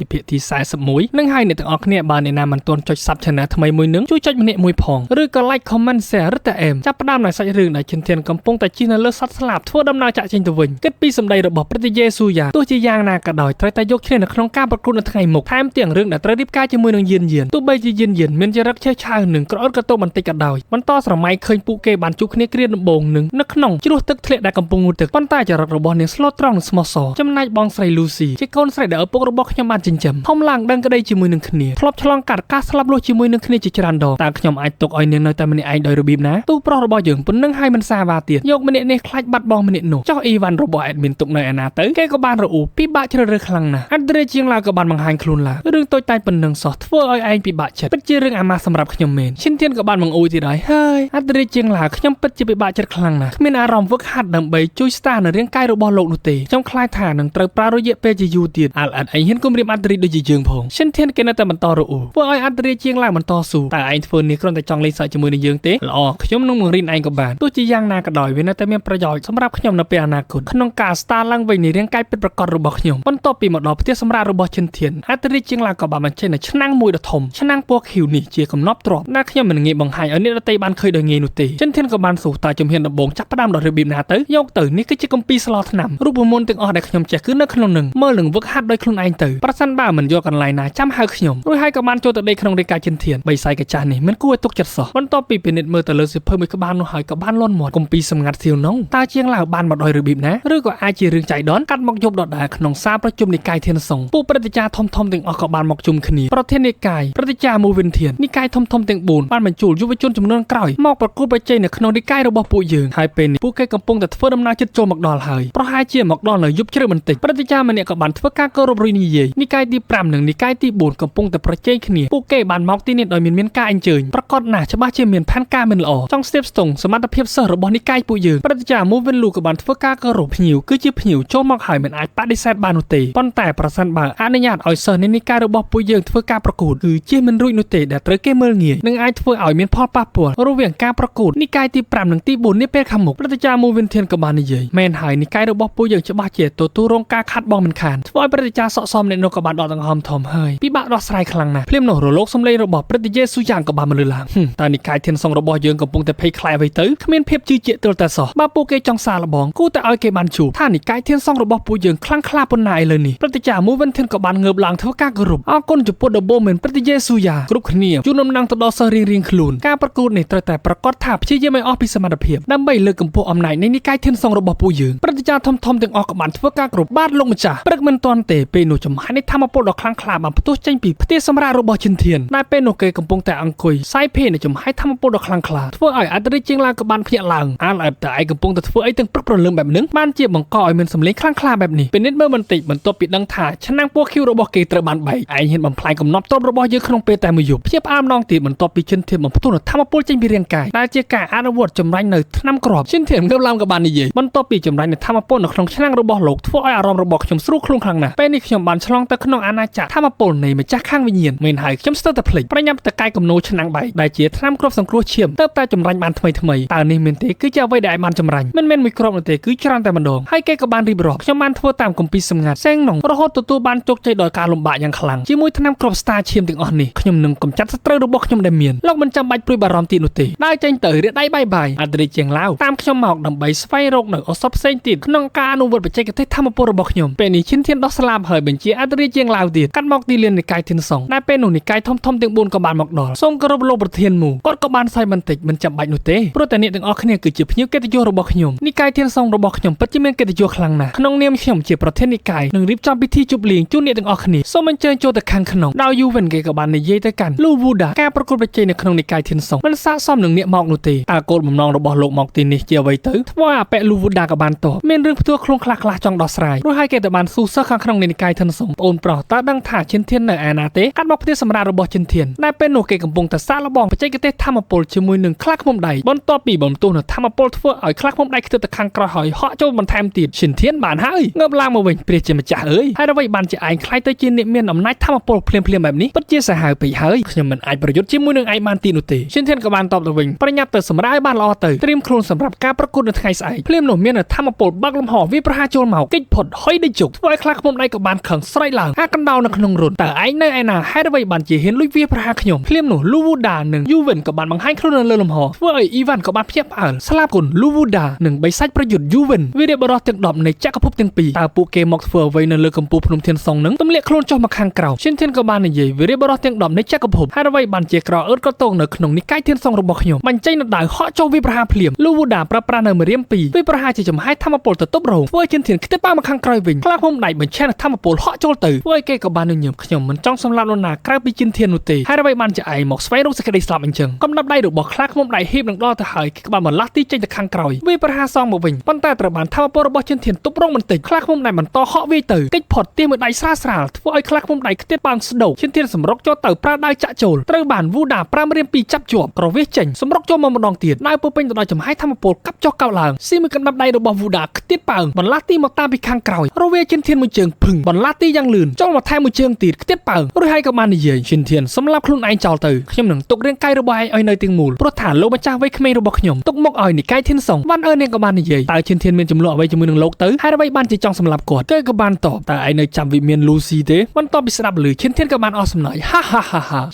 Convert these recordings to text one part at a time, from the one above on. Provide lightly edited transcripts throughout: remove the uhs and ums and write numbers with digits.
ភាគទី41នឹងហើយអ្នកទាំងអស់គ្នាបើអ្នកណាមិនទាន់ចុច Sub Channel ថ្មីមួយនឹងជួយចុចម្នាក់មួយផងឬក៏ Like Comment Share ឬតែអេមចាប់ផ្ដើមនៅសាច់រឿងដែលជនធានកំពុងតែជិះនៅលើសត្វស្លាបធ្វើដំណើរចាក់ចេញទៅវិញគិតពីសម្ដីរបស់ព្រះយេស៊ូវយ៉ាងទោះជាយ៉ាងណាក៏ដោយត្រូវតែយកឈ្នះនៅក្នុងការប្រកួតនៅថ្ងៃមុខថែមទាំងរឿងដែលត្រូវរៀបការជាមួយនឹងយានទោះបីជាយានមានចរិតឆេះឆាវនឹងក្រអត់ក៏ទៅបន្តិចក៏ដោយបន្តស្រមៃឃើញពួកគេបានជួបគ្នាគ្រាដំបូងនឹងនៅក្នុងជ្រោះទឹកធ្លាក់ដែលកំពុងងូតទឹកប៉ុន្តែចរិតរបស់នាងស្លូតត្រង់និងស្មោះសរចំណែកបងស្រីលូស៊ីជាកូនស្រីដែលឪពុករបស់ខ្ញុំបានចិញ្ចឹមធំឡើងដឹងក្តីជាមួយនឹងគ្នាធ្លាប់ឆ្លងកាត់ការស្លាប់រស់ជាមួយនឹងគ្នាជាច្រើនដងតើខ្ញុំអាចទុកឲ្យនាងនៅតែម្នាក់ឯងដោយរបៀបណាទូប្រុសរបស់យើងប៉ុណ្ណឹងហើយមិនសាវ៉ាទៀតយកម្នាក់នេះខ្លាចបាត់បង់ម្នាក់នោះចុះអ៊ីវ៉ាន់របស់អេដមីនទុកនៅឯណាទៅគេក៏បានរអ៊ូពិបាកជ្រើសរើសខ្លាំងណាស់អាដ្រេជាងឡាក៏បានបង្ហាញខ្លួនឡើងរឿងតូចតាចប៉ុណ្ណឹងសោះធ្វើឲ្យឯងពិបាកចិត្តពិតជារឿងអាម៉ាស់សម្រាប់ខ្ញុំមែនឈិនធានក៏បានបង្អួយទៀតហើយអាដ្រេជាងឡាខ្ញុំពិតជាពិបាកចិត្តខ្លាំងណាស់គ្មានអារម្មណ៍វឹកហាត់ដើម្បីជួយស្តារនៅរាងកាយរបស់លោកនោះទេខ្ញុំខ្លាចថានឹងត្រូវប្រើរយៈពេលជាយូរទៀតអាល់អិតឯងហ៊ានគំរាមអាដ្រេដូចជាយើងផងឈិនធានគេនៅតែបន្តរអ៊ូធ្វើឲ្យអាដ្រេជាងឡាបន្តស៊ូតែឯងធ្វើនេះគ្រាន់តែចង់លេងសើចជាមួយនឹងយើងទេល្អខ្ញុំនឹងបង្រៀនឯងក៏បានទោះជាយ៉ាងណាក៏ដោយវានៅតែមានប្រយោជន៍សម្រាប់ខ្ញុំនៅពេលអនាគតក្នុងការស្តារឡើងវិញនៃរាងកាយពិតប្រាកដរបស់ខ្ញុំបន្ទាប់ពីមកដល់ផ្ទះសម្រាប់របស់ឈិនធានអាដ្រេជាងឡាក៏បានបញ្ចេញនូវឆ្នាំងមួយដ៏ធំឆ្នាំងពណ៌ខៀវនេះជាកំណប់ទ្រព្យដែលខ្ញុំមិនងាយបង្ហាញឲ្យអ្នកដទៃបានឃើញដោយងាយនោះទេឈិនធានក៏បានសួរតើជំហានដំបូងចាប់ផ្ដើមដោយរបៀបណាទៅយកទៅនេះគឺជាគម្ពីរស្លោថ្នាំរូបមន្តទាំងអស់ដែលខ្ញុំចេះគឺនៅក្នុងនឹងមើលនឹងវឹកហាត់ដោយខ្លួនឯងទៅប្រសិនបើមិនយកកន្លែងណាចាំហៅខ្ញុំរួចហើយក៏បានចូលទៅដេកក្នុងរាយការឈិនធានបីសាយកញ្ចាស់នេះមិនគួរឲ្យទុកចិត្តសោះបន្ទាប់ពីពិនិត្យមើលទៅលើសៀវភៅមួយក្បាលនោះហើយក៏បានលន់មាត់គម្ពីរសម្ងាត់សៀវនងតើជាងឡាវបានមកដោយរបៀបណាឬក៏អាចជារឿងចៃដន្យកាត់មកយប់ដដែលក្នុងសាលប្រជុំនិកាយធានសង្ឃពួកព្រឹទ្ធាចារ្យធំៗទាំងអស់ក៏បានមកជុំគ្នាប្រធាននិកាយព្រឹទ្ធាចារ្យមូវិនធាននិកាយធំៗទាំង4បានបញ្ជូលយុវជនចំនួនក្រោយមកប្រកួតប្រជែងនៅក្នុងនិកាយរបស់ពួកយើងហើយពេលនេះពួកគេកំពុងតែធ្វើដំណើរជិតចូលមកដល់ហើយប្រហែលជាមកដល់នៅយប់ជ្រៅបន្តិចព្រឹទ្ធាចារ្យម្នាក់ក៏បានធ្វើការគោរពរីនិយាយនិកាយទី5និងនិកាយទី4កំពុងតែប្រជែងគ្នាពួកគេបានមកទីនេះដោយមានការអញ្ជើញប្រកាសណាស់ច្បាស់ជាមានផែនការមិនល្អចង់ស្ទាបស្ទង់សមត្ថភាពសិស្សរបស់និកាយពួកយើងព្រឹទ្ធាចារ្យមូវិនលូក៏បានធ្វើការគោរពភ្ញៀវគឺជាភ្ញៀវចូលមកហើយមិនអាចបដិសេធបាននោះទេប៉ុន្តែប្រសិនបើអនុញ្ញាតឲ្យសិស្សនៃនិកាយរបស់ពួកយើងធ្វើការប្រកួតគឺជាមិនរួចនោះទេដែលត្រូវគេមើលងាយនិងអាចធ្វើឲ្យមានផលប៉ះពាល់រវាងការប្រកួតនិកាយទី5និងទី4នេះពេលខាងមុខព្រឹទ្ធាចារ្យមូវិនធានក៏បាននិយាយមែនហើយនិកាយរបស់ពួកយើងច្បាស់ជាទទួលរងការខាត់បងមិនខានធ្វើឲ្យព្រឹទ្ធាចារ្យសក់សមអ្នកនោះក៏បានដកដង្ហើមធំហើយពិបាកដោះស្រាយខ្លាំងណាស់ភ្លាមនោះរលកសំឡេងរបស់ព្រឹទ្ធាយេស៊ូយ៉ាងក៏បានមកលើឡើងតើនិកាយធានសង្ឃរបស់យើងកំពុងតែភ័យខ្លាចអ្វីទៅគ្មានភាពជឿជាក់ទល់តែសោះបើពួកគេចង់សារលបងគូតែឲ្យគេបានជួបថានិកាយធានសង្ឃរបស់ពួកយើងខ្លាំងក្លាប៉ុណ្ណាឥឡូវនេះព្រឹទ្ធាចារ្យមូវិនធានក៏បានងើបឡើងធ្វើការគោរពអរគុណចំពោះដំបូងមែនព្រឹទ្ធាយេស៊ូយ៉ាគ្រប់គ្នាជួនដំណឹងទៅដល់សិស្សរៀងៗខ្លួនការប្រកួតនេះត្រូវតែប្រកាសថាព្យាយាមឲ្យអស់ពីសមត្ថភាពដើម្បីលើកកម្ពស់អំណាចនៃនិកាយធានសង្ឃរបស់ពួកយើងព្រឹទ្ធាចារ្យធំៗទាំងអស់ក៏បានធ្វើការគោរពបាទលោកម្ចាស់ព្រឹកមិនទាន់ទេពេលនោះចំហាយនៃធម្មពលដ៏ខ្លាំងក្លាបានផ្ទុះចេញពីផ្ទះសម្រាប់របស់ជនធានដែលពេលនោះគេកំពុងតែអង្គុយសាយភេនៃចំហាយធម្មពលដ៏ខ្លាំងក្លាធ្វើឲ្យអាដ្រេជាងឡាក៏បានភ្ញាក់ឡើងអាល់អិតតែឯងកំពុងតែធ្វើអីទាំងព្រឹកព្រលឹមបែបហ្នឹងបានជាបង្កឲ្យមានសម្លេងខ្លាំងក្លាបែបនេះពិនិត្យមើលបន្តិចបន្ទាប់ពីដឹងថាឆ្នាំងពណ៌ខៀវរបស់គេត្រូវបានបែកឯងហ៊ានបំផ្លាញកំណប់ទ័ពរបស់យើងក្នុងពេលតែមួយយប់ភ្ញាក់ផ្អើលម្ដងទៀតបន្ទាប់ពីជនធានបំផ្ទុះនូវធម្មពលចេញពីរាងកាយដែលជាការអនុវត្តចម្រាញ់នៅថ្នាំគ្រាប់ជនធានងើបឡើងក៏បាននិយាយបន្ទាប់ពីចម្រាញ់នូវធម្មពលនៅក្នុងឆ្នាំងរបស់លោកធ្វើឲ្យអារម្មណ៍របស់ខ្ញុំស្រួលខ្លួនខ្លាំងណាស់ពេលនេះខ្ញុំបានឆ្លងទៅក្នុងអាណាចក្រធម្មពលនៃម្ចាស់ខាងវិញ្ញាណមែនហើយខ្ញុំស្ទើរតែភ្លេចប្រញាប់ទៅកាយគំនូរឆ្នាំងបែកដែលជាថ្នាំគ្រាប់សង្គ្រោះឈាមទៅតែចម្រាញ់បានថ្មីតើនេះមែនទេគឺជាអ្វីដែលឯងបានចម្រាញ់មិនមែនមួយគ្រាប់នោះទេគឺច្រើនតែម្ដងហើយគេក៏បានរៀបរាប់ខ្ញុំបានធ្វើតាមគម្ពីរសម្ងាត់សែងនងរហូតទទួលបានជោគជ័យដោយការលំបាកយ៉ាងខ្លាំងជាមួយថ្នាំគ្រាប់ស្តារឈាមទាំងអស់នេះខ្ញុំនឹងកម្ចាត់សត្រូវរបស់ខ្ញុំដែលមានលោកមិនចាំបាច់ព្រួយបារម្ភទៀតនោះទេដើរចេញទៅរាដៃបាយអាដ្រេជាងឡាវតាមខ្ញុំមកដើម្បីស្វែងរកនៅឱសថផ្សេងទៀតក្នុងការអនុវត្តបច្ចេកទេសធម្មពលរបស់ខ្ញុំពេលនេះឈិនធានដោះស្លាប់ហើយបញ្ជាអាដ្រេជាងឡាវទៀតកាត់មកទីលាននិកាយធានសង្ឃដែលពេលនោះនិកាយធំៗទាំង4ក៏បានមកដល់សូមគោរពលោកប្រធានមូគាត់ក៏បានសើចបន្តិចមិនចាំបាច់នោះទេព្រោះតែអ្នកទាំងអស់គ្នាគឺជាភ្ញៀវកិត្តិយសរបស់ខ្ញុំនិកាយធានសង្ឃរបស់ខ្ញុំពិតជាមានកិត្តិយសខ្លាំងណាស់ក្នុងនាមខ្ញុំជាប្រធាននិកាយនឹងរៀបចំពិធីជប់លៀងជូនអ្នកទាំងអស់គ្នាសូមអញ្ជើញចូលទៅខាងក្នុងដោយយូវិនគេក៏បាននិយាយទៅកាន់លូវូដាការប្រកួតប្រជែងនៅក្នុងនិកាយធានសង្ឃមិនស័ក្តិសមនឹងអ្នកមកនោះទេតើគោលបំណងរបស់លោកមកទីនេះជាអ្វីទៅធ្វើឲ្យអពៈលូវូដាក៏បានតបមានរឿងផ្ទាល់ខ្លួនខ្លះៗចង់ដោះស្រាយរួចហើយគេទៅបានស៊ូសិស្សខាងក្នុងនិកាយធានសង្ឃប្អូនប្រុសតើដឹងថាជនធាននៅឯណាទេកាត់មកផ្ទះសម្រាប់របស់ជនធានដែលពេលនោះគេកំពុងតែសាកល្បងបច្ចេកទេសធម្មពលជាមួយនឹងខ្លាឃ្មុំដៃបន្ទាប់ពីបំទុះនៅធម្មពលធ្វើឲ្យខ្លាឃ្មុំដៃខ្ទើទៅខាងក្រោយហើយហក់ចូលបន្ថែមទៀតជនធានបានហើយងើបឡើងមកវិញព្រះជាម្ចាស់អើយហើយអ្វីបានជាឯងខ្លាចទៅជាអ្នកមានអំណាចធម្មពលភ្លាមបែបនេះពិតជាសាហាវពេកហើយខ្ញុំមិនអាចប្រយុទ្ធជាមួយនឹងឯងបានទីនោះទេជនធានក៏បានតបទៅវិញប្រញាប់ទៅសម្រាប់ឲ្យបានល្អទៅត្រៀមខ្លួនសម្រាប់ការប្រកួតនៅថ្ងៃស្អែកភ្លាមនោះមានធម្មពលបាក់លំហវាប្រហារចូលមកកិច្ចផុតហុយដេញជុកធ្វើឲ្យខ្លាឃ្មុំដៃក៏បានខឹងស្រែកឡើង ហាកណ្ដោនៅក្នុងរត់តើឯងនៅឯណាហេតុអ្វីបានជាហ៊ានលួចវាប្រហារខ្ញុំភ្លាមនោះលូវូដានិងយូវិនក៏បានបង្ហាញខ្លួននៅលើលំហធ្វើឲ្យអ៊ីវ៉ាន់ក៏បានភ្ញាក់ផ្អើលស្លាប់គុណលូវូដានិងបិសាចប្រយុទ្ធយូវិនវីរបុរសទាំង10នៃចក្រភពទាំងពីរតើពួកគេមកធ្វើអ្វីនៅលើកំពូលភ្នំធានសុងនឹងទម្លាក់ខ្លួនចុះមកខាងក្រោមឈិនធានក៏បាននិយាយវីរបុរសទាំង10នៃចក្រភពហេតុអ្វីបានជាក្រអឺតក៏តងនៅក្នុងនិកាយធានសុងរបស់ខ្ញុំបញ្ចេញនៅដៅហក់ចូលវាប្រហារភ្លាមលូវូដាប្រើប្រាស់នៅម្រាម2វាប្រហារជាចំហាយធម្មពលទៅទប់រងធ្វើឲ្យឈិនធានខ្ទេចប៉ាមកខាងក្រោយវិញខ្លាឃុំដៃបញ្ឆេះធម្មពលហក់ចូលទៅធ្វើឲ្យគេក៏បានញញឹមខ្ញុំមិនចង់សម្លាប់នរណាក្រៅពីឈិនធាននោះទេហេតុអ្វីបានជាឯងមកស្វែងរកសេចក្តីស្លាប់អញ្ចឹងកំដប់ដៃរបស់ខ្លាឃុំដៃហៀបនឹងដល់ទៅហើយគេក៏បានបន្លាស់ទីចេញទៅខាងក្រោយវាប្រហារសងមកវិញប៉ុន្តែត្រូវបានធម្មពលរបស់ឈិនធានទប់រងបន្តិចខ្លាឃុំដៃបន្តហក់វាទៅកិច្ចផុតទាមួយដៃស្រាលស្រាលធ្វើឲ្យខ្លាឃុំដៃខ្ទេចប៉ាងស្ដោឈិនធានសម្រុកចូលទៅប្រើដៃចាក់ចូលត្រូវបានវូដាប្រាំរៀមពីចាប់ជាប់ក្រវេះចេញសម្រុកចូលមកម្ដងទៀតដៃពោពេញទៅដោយចំហាយធម្មពលកាប់ចុះកោតឡើងស៊ីមួយកណ្ដាប់ដៃរបស់វូដាខ្ទេចប៉ាងបន្លាស់ទីមកតាមពីខាងក្រោយរវាឈិនធានមួយជើងភឹងបន្លាស់ទីយ៉ាងលឿនចូលមកថែមមួយជើងទៀតខ្ទេចប៉ាងរួចហើយក៏បាននិយាយឈិនធានសម្លាប់ខ្លួនឯងចោលទៅខ្ញុំនឹងទុករាងកាយរបស់ឯងឲ្យនៅទាំងមូលព្រោះថាលោកម្ចាស់វ័យក្មេងរបស់ខ្ញុំទុកមកឲ្យនិកាយធានសុងបាននាងក៏បាននិយាយតើឈិនធានមានចំនួនអ្វីជាមួយនឹងលោកទៅហេតុអ្វីបានជាចង់សម្លាប់គាត់គេក៏បានតបតើឯងនៅចាំវិមានលូស៊ីទេបន្ទាប់ពីស្ដាប់ឮឈិនធានក៏បានអស់សំណើចហ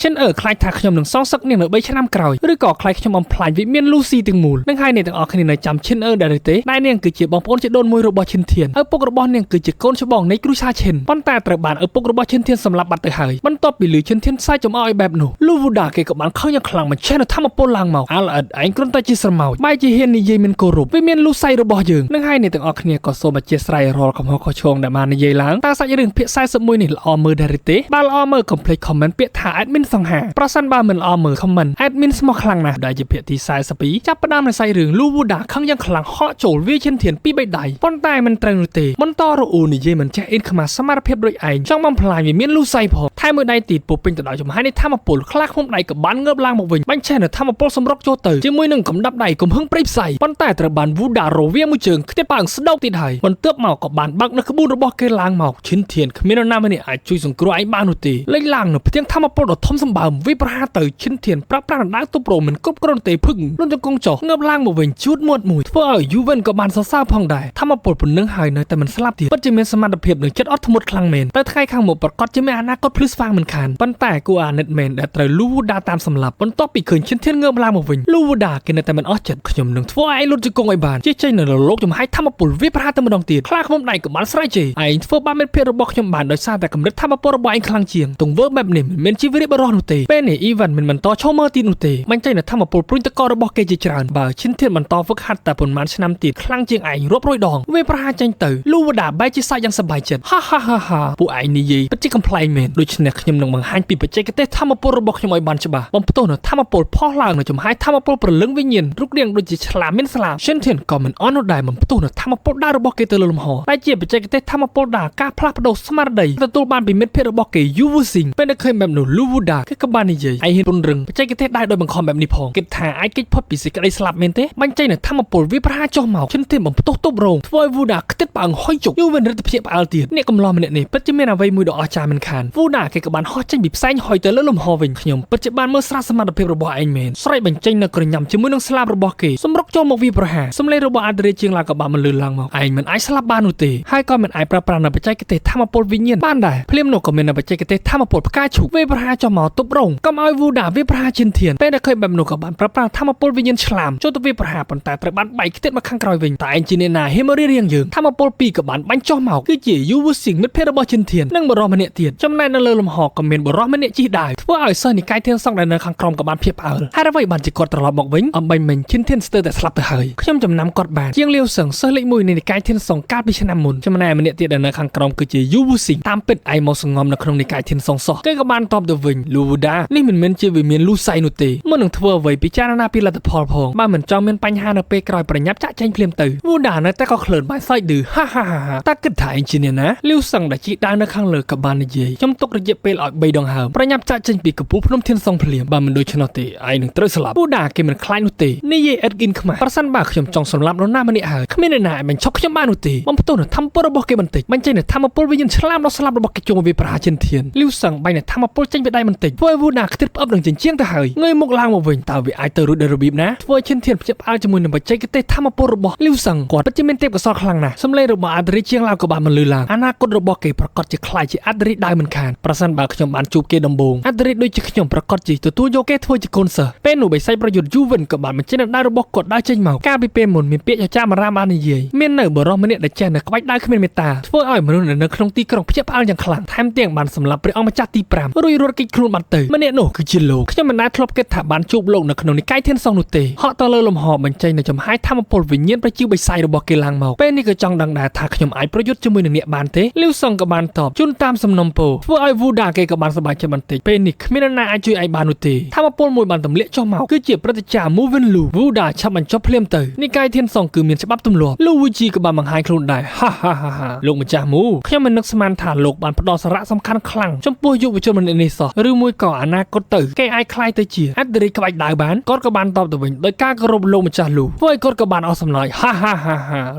ាឈិនខ្លាចថាខ្ញុំនឹងសងសឹកនាងនៅ3ឆ្នាំក្រោយឬក៏ខ្លាចខ្ញុំបំផ្លាញវិមានលូស៊ីទាំងមូលនឹងហើយអ្នកទាំងអស់គ្នានៅចាំឈិនដែរទេតែនាងគឺជាបងប្អូនជាដូនមួយរបស់ឈិនធានឪពុករបស់នាងគឺជាកូនច្បងនៃគ្រូសាឈិនប៉ុន្តែត្រូវបានឪពុករបស់ឈិនធានសម្លាប់បាត់ទៅហើយបន្ទាប់ពីឮឈិនធានផ្សាយចំអកឲ្យបែបនោះលូវូដាគេក៏បានខឹងយ៉ាងខ្លាំងបញ្ឆេះនៅធម្មពលឡើងមកអាឡអិតឯងគ្រាន់តែជាស្រមោចបែរជាហ៊ាននិយាយមិនគោរពវាមានលូសៃរបស់យើងនឹងហើយអ្នកទាំងអស់គ្នាក៏សូមអធិស្ឋានរាល់កំហុសខុសឆ្គងដែលបាននិយាយឡើងតើសាច់រឿងភាគ41នេះល្អមើលដែរទេបើល្អមើលកុំភ្លេច comment ពាក្យថា admin សង្ហាប្រសិនបើមិនល្អមើល comment admin ស្មោះខ្លាំងណាស់ដែលជាភាគទី42ចាប់ផ្ដើមនៅសាច់រឿងលូវូដាខឹងយ៉ាងខ្លាំងហក់ចូលវាឈិនធានពី3ដៃប៉ុន្តែមិនត្រូវនោះទេបន្តរអ៊ូនិយាយមិនចេះអ៊ីនខ្មាស់សមត្ថភាពដូចឯងចង់បំផ្លាញវាមានលូសៃផងថែមមួយដៃទៀតពោពេញទៅដោយចំហាយនៃធម្មពលខ្លាឃុំដៃក៏បានងើបឡើងមកវិញបាញ់ឆេះនៅធម្មពលសម្រុកចូលទៅជាមួយនឹងកំដាប់ដៃកំហឹងព្រៃផ្សៃប៉ុន្តែត្រូវបានវូដារវាមួយជើងខ្ទេចប៉ាងស្ដោកទៀតហើយបន្ទាប់មកក៏បានបាក់នៅក្បួនរបស់គេឡើងមកឈិនធានគ្មាននរណាម្នាក់អាចជួយសង្គ្រោះឯងបាននោះទេលេចឡើងនៅផ្ទាំងធម្មពលដ៏ធំសម្បើមវាប្រហារទៅឈិនធានប្រាប់ប្រាំដៅទប់រងមិនគ្រប់គ្រាន់ទេភឹងលុនចង្គង់ចុះងើបឡើងមកវិញជួតមាត់មួយធ្វើឲ្យយូវិនក៏បានសរសើរផងដែរធម្មពលប៉ុណ្ណឹងហើយនៅតែមិនស្លាប់ទៀតពិតជាមានសមត្ថភាពនិងចិត្តអត់ធ្មត់ខ្លាំងមែនតែថ្ងៃខាងមុខប្រកាសជាមានអនាគតភ្លឺស្វាងមិនខានប៉ុន្តែគួរអាណិតមែនដែលត្រូវលូវូដាតាមសម្លាប់បន្ទាប់ពីឃើញឈិនធានងើបឡើងមកវិញលូវូដាគេនៅតែមិនអស់ចិត្តខ្ញុំនឹងធ្វើឲ្យឯងលុតជង្គង់ឲ្យបានជិះចេញនៅលោកចំហាយធម្មពលវាប្រហារទៅម្ដងទៀតខ្លាឃ្មុំដៃក៏បានស្រែកជេរឯងធ្វើបានមិត្តភក្តិរបស់ខ្ញុំបានដោយសារតែកម្រិតធម្មពលរបស់ឯងខ្លាំងជាងទង្វើបែបនេះមិនមែនជាវិរិយបរិសនោះទេពេលនេះអ៊ីវ៉ាន់មិនបន្តឈោមើលទៀតនោះទេមិនចេញនៅធម្មពលព្រួញតករបស់គេជាច្រើនបើឈិនធានបន្តហ្វឹកហាត់តែប៉ុន្មានឆ្នាំទៀតខ្លាំងជាងឯងរាប់រយដងវាប្រហារចេញទៅលូវូដាបែរជាសាច់យ៉ាងសប្បាយចិត្តហាពួកឯងនិយាយពិតជាកំ ប្លែងមែនដូច្នេះខ្ញុំនឹងបង្ហាញពីបច្ចេកទេសធម្មពលរបស់ខ្ញុំឲ្យបានច្បាស់បំផ្ទុះនៅធម្មពលផុសឡើងនៅចំហាយធម្មពលប្រលឹងវិញ្ញាណរូបរាងដូចជាឆ្លាមមានស្លាប Shenton ក៏មិនអន់នោះដែរបំផ្ទុះនៅធម្មពលដើររបស់គេទៅលើលំហដែលជាបច្ចេកទេសធម្មពលដើរការផ្លាស់ប្ដូរស្មារតីទទួលបានពីមិត្តភ័ក្តិរបស់គេ Yuvusing ពេលដែលឃើញបែបនោះ Luvuda គេក៏បាននិយាយឯងហ៊ានពង្រឹងបច្ចេកទេសដើរដោយបង្ខំបែបនេះផងគិតថាអាចគេចផុតពីសេចក្តីស្លាប់មែនទេបាញ់ចេញនៅធម្មពលវាប្រហារចុះមក Shenton បំផ្ទុះទប់រងធ្វើឲ្យ Vuda ខ្ទេចផ្អើងហុយជុកយូវិនរិទ្ធភាពផ្អើលទៀតអ្នកកំឡោះម្នាក់នេះពិតជាមានអ្វីមួយដ៏អស្ចារ្យមិនខាន Vuda គេក៏បានហោះចេញពីផ្សែងហុយទៅលើលំហវិញខ្ញុំពិតជាបានមើលស្រាសមត្ថភាពរបស់ឯងមែនស្រែកបញ្ចេញនៅក្រញ៉ាំជាមួយនឹងស្លាបរបស់គេសម្រុកចូលមកវាប្រហារសម្លេងរបស់អាដរេជាងឡើងក៏បានមិនលឺឡើងមកឯងមិនអាចស្លាប់បាននោះទេហើយក៏មិនអាចប្រើប្រាស់នៅបច្ចេកទេសធម្មពលវិញ្ញាណបានដែរភ្លាមនោះក៏មាននៅបច្ចេកទេសធម្មពលផ្កាឈូកវាប្រហារចុះមកទប់រងកុំឲ្យ Vuda វាប្រហារជិនធានពេលដែលឃើញបែបនោះក៏បានប្រើប្រាស់ធម្មពលវិញ្ញាណឆ្លាមចូលទៅវាប្រហារប៉ុន្តែត្រូវបានបែកខ្ទេចមកខាងក្រោយវិញតែឯងជាអ្នកណាហេមរីរៀងយើងធម្មពលពីរក៏បានបាញ់ចុះមកគឺជា Yuvusing មិត្តភ័ក្តិរបស់ជិនធាននិងបរិសម្នាក់ទៀតចំណែកនៅលើលំហក៏មានបរិសម្នាក់ជិះដាវធ្វើឲ្យសិស្សនិកាយធានសង្ឃដែលនៅខាងក្រោមក៏បានភៀសផ្អើលហើយអ្វីបានជាគាត់ត្រឡប់មកវិញអំបញ្ញមិញជិនធានស្ទើរតែស្លាប់ទៅហើយខ្ញុំចំណាំគាត់បានជាងលាវសឹងសិស្សលេខ1នៃនិកាយធានសង្ឃកាលពីឆ្នាំមុនចំណែកម្នាក់ទៀតដែលនៅខាងក្រោមគឺជា Yuvusing តាមពិតឯងមកសងំនៅក្នុងនិកាយធានសង្ឃសោះគេក៏បានតបទៅវិញ Luvuda នេះមិនមែនជាវិមានលូសៃនោះទេមុននឹងធ្វើអ្វីពិចារណាពីលទ្ធផលផងបើមិនចង់មានបញ្ហានៅពេលក្រោយប្រញាប់ចាក់ចែងភ្លាមទៅ Vuda នៅតែក៏ឃ្លើនបាយសាច់ឌឺហាតាគិតថាឯងជាអ្នកណាលាវសឹងដែលជីកដើរនៅខាងលើក៏បាននិយាយខ្ញុំទុករ ជាពេលឲ្យ3ដងហើមប្រញាប់ចាក់ចេញពីកំពូលភ្នំធានសងភ្លាមបើមិនដូច្នោះទេឯងនឹងត្រូវស្លាប់វូដាគេមិនខ្លាចនោះទេនិយាយអេដហ្គិនខ្មាស់ប្រសិនបើខ្ញុំចង់សម្លាប់នរណាម្នាក់ហើយគ្មាននរណាអាចបញ្ឈប់ខ្ញុំបាននោះទេបំផ្ទុះនៅធម្មពលរបស់គេបន្តិចបញ្ចេញនៅធម្មពលវិញ្ញាណឆ្លាមដល់ស្លាប់របស់គេជុំវាប្រហាចិនធានលីវសឹងបែរនៅធម្មពលចេញពីដៃបន្តិចធ្វើឲ្យវូដាខ្ទេចផ្អឹបនឹងចិញ្ចៀងទៅហើយងើយមុខឡើងមកវិញតើវាអាចទៅរួចដោយរបៀបណាធ្វើចិនធានភ្ញាក់ផ្អើលជាមួយនឹងបច្ចេកទេសធម្មពលរបស់លីវសឹងគាត់ពិតជាមានទេពកោសល្យខ្លាំងណាស់សម្លេងរបស់អាឌរីជាងឡើងក៏បានមិនលឺឡើងអនាគតរបស់គេប្រកាសជាខ្លាយជាអាឌរីដៅមិនខានប្រសិនបើខ្ញុំបានជួបគេដំបូងអាឌរីដូចជាខ្ញុំប្រកាសជាទទួលយកគេធ្វើជាកូនសិស្សពេលនោះបិសាចប្រយុទ្ធយូវិនក៏បានបញ្ចេញដៅរបស់គាត់ដើរចេញមកកាលពីពេលមុនមានពាក្យចាមរាមបាននិយាយមាននៅបរិសម្នាក់ដែលចេះនៅក្បាច់ដៅគ្មានមេត្តាធ្វើឲ្យមនុស្សនៅក្នុងទីក្រុងភ្ញាក់ផ្អើលយ៉ាងខ្លាំងថែមទាំងបានសម្លាប់ព្រះអង្គម្ចាស់ទី5រួចរត់គេចខ្លួនបាត់ទៅម្នាក់នោះគឺជាលោកខ្ញុំមិនដែលធ្លាប់គិតថាបានជួបលោកនៅក្នុងនិកាយធានសងនោះទេហក់ទៅលើលំហបញ្ចេញនៅចំហាយធម្មពលវិញ្ញាណប្រជាបិសាចរបស់គេឡើងមកពេលនេះក៏ចង់ដឹងដែរថាខ្ញុំអាចប្រយុទ្ធជាមួយនឹងអ្នកបានទេលីវសងក៏បានតបជូនតាមសំណុំពរធ្វើឲ្យវូដាគេក៏បានសប្បាយចិត្តបន្តិចពេលនេះគ្មាននរណាអាចជួយឯងបាននោះទេធម្មពលមួយបានទម្លាក់ចុះមកគឺជាព្រឹត្តិការណ៍ Moving Lu វូដាឆាប់បញ្ចប់ភ្លាមទៅនិកាយធានសងគឺមានច្បាប់ទម្លាប់លូវូជីក៏បានបង្ហាញខ្លួនដែរហាលោកម្ចាស់មូខ្ញុំមិននឹកស្មានថាលោកបានផ្ដល់សារៈសំខាន់ខ្លាំងចំពោះយុវជនម្នាក់នេះសោះឬមួយក៏អនាគតទៅគេអាចខ្លាយទៅជាអត្តរីក្បាច់ដៅបានគាត់ក៏បានតបទៅវិញដោយការគោរពលោកម្ចាស់លូធ្វើឲ្យគាត់ក៏បានអស់សំណើចហ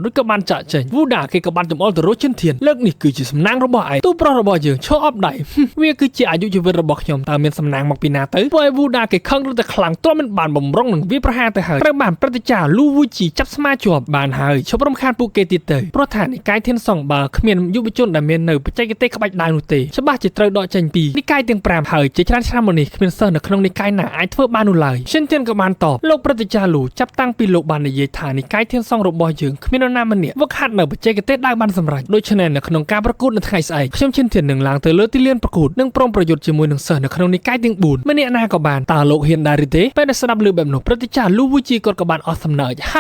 ាឬក៏បានចាក់ចេញវូដាគេក៏បានចំអល់ទៅរកចិនធានលើកនេះគឺជាសំណាងរបស់ឯងទូប្រុសរបស់យើងឈរអបដៃវាគឺជាអាយុជីវិតរបស់ខ្ញុំតើមានសំណាងមកពីណាទៅធ្វើឲ្យវូដាគេខឹងរត់តែខ្លាំងទ្រាំមិនបានបំរុងនឹងវាប្រហារទៅហើយត្រូវបានព្រឹត្តិការណ៍លូវូជីចាប់ស្មាជាប់បានហើយឈប់រំខានពួកគេទៀតទៅព្រោះថានិកាយធានសងបើគ្មានយុវជនដែលមាននៅបច្ចេកទេសក្បាច់ដៅនោះទេច្បាស់ជាត្រូវដកចេញពីនិកាយទាំង5ហើយជាច្រើនឆ្នាំមកនេះគ្មានសិស្សនៅក្នុងនិកាយណាអាចធ្វើបាននោះឡើយឈិនធានក៏បានតបលោកព្រឹត្តិការណ៍លូចាប់តាំងពីលោកបាននិយាយថានិកាយធានសងរបស់យើងគ្មាននរណាម្នាក់វឹកហាត់នៅបច្ចេកទេសដៅបានសម្រេចដូច្នេះនៅក្នុងការប្រកួតនៅថ្ងៃស្អែកខ្ញុំឈិនធាននឹងឡើងទៅលើទីលានប្រកួតនិងព្រមប្រយុទ្ធជាមួយនឹងសិស្សនៅក្នុងនិកាយទាំង4ម្នាក់ណាក៏បានតើលោកហ៊ានដែរឬទេពេលដែលស្ដាប់ឮបែបនោះព្រឹត្តិការណ៍លូវូជីគាត់ក៏បានអស់សំណើចហ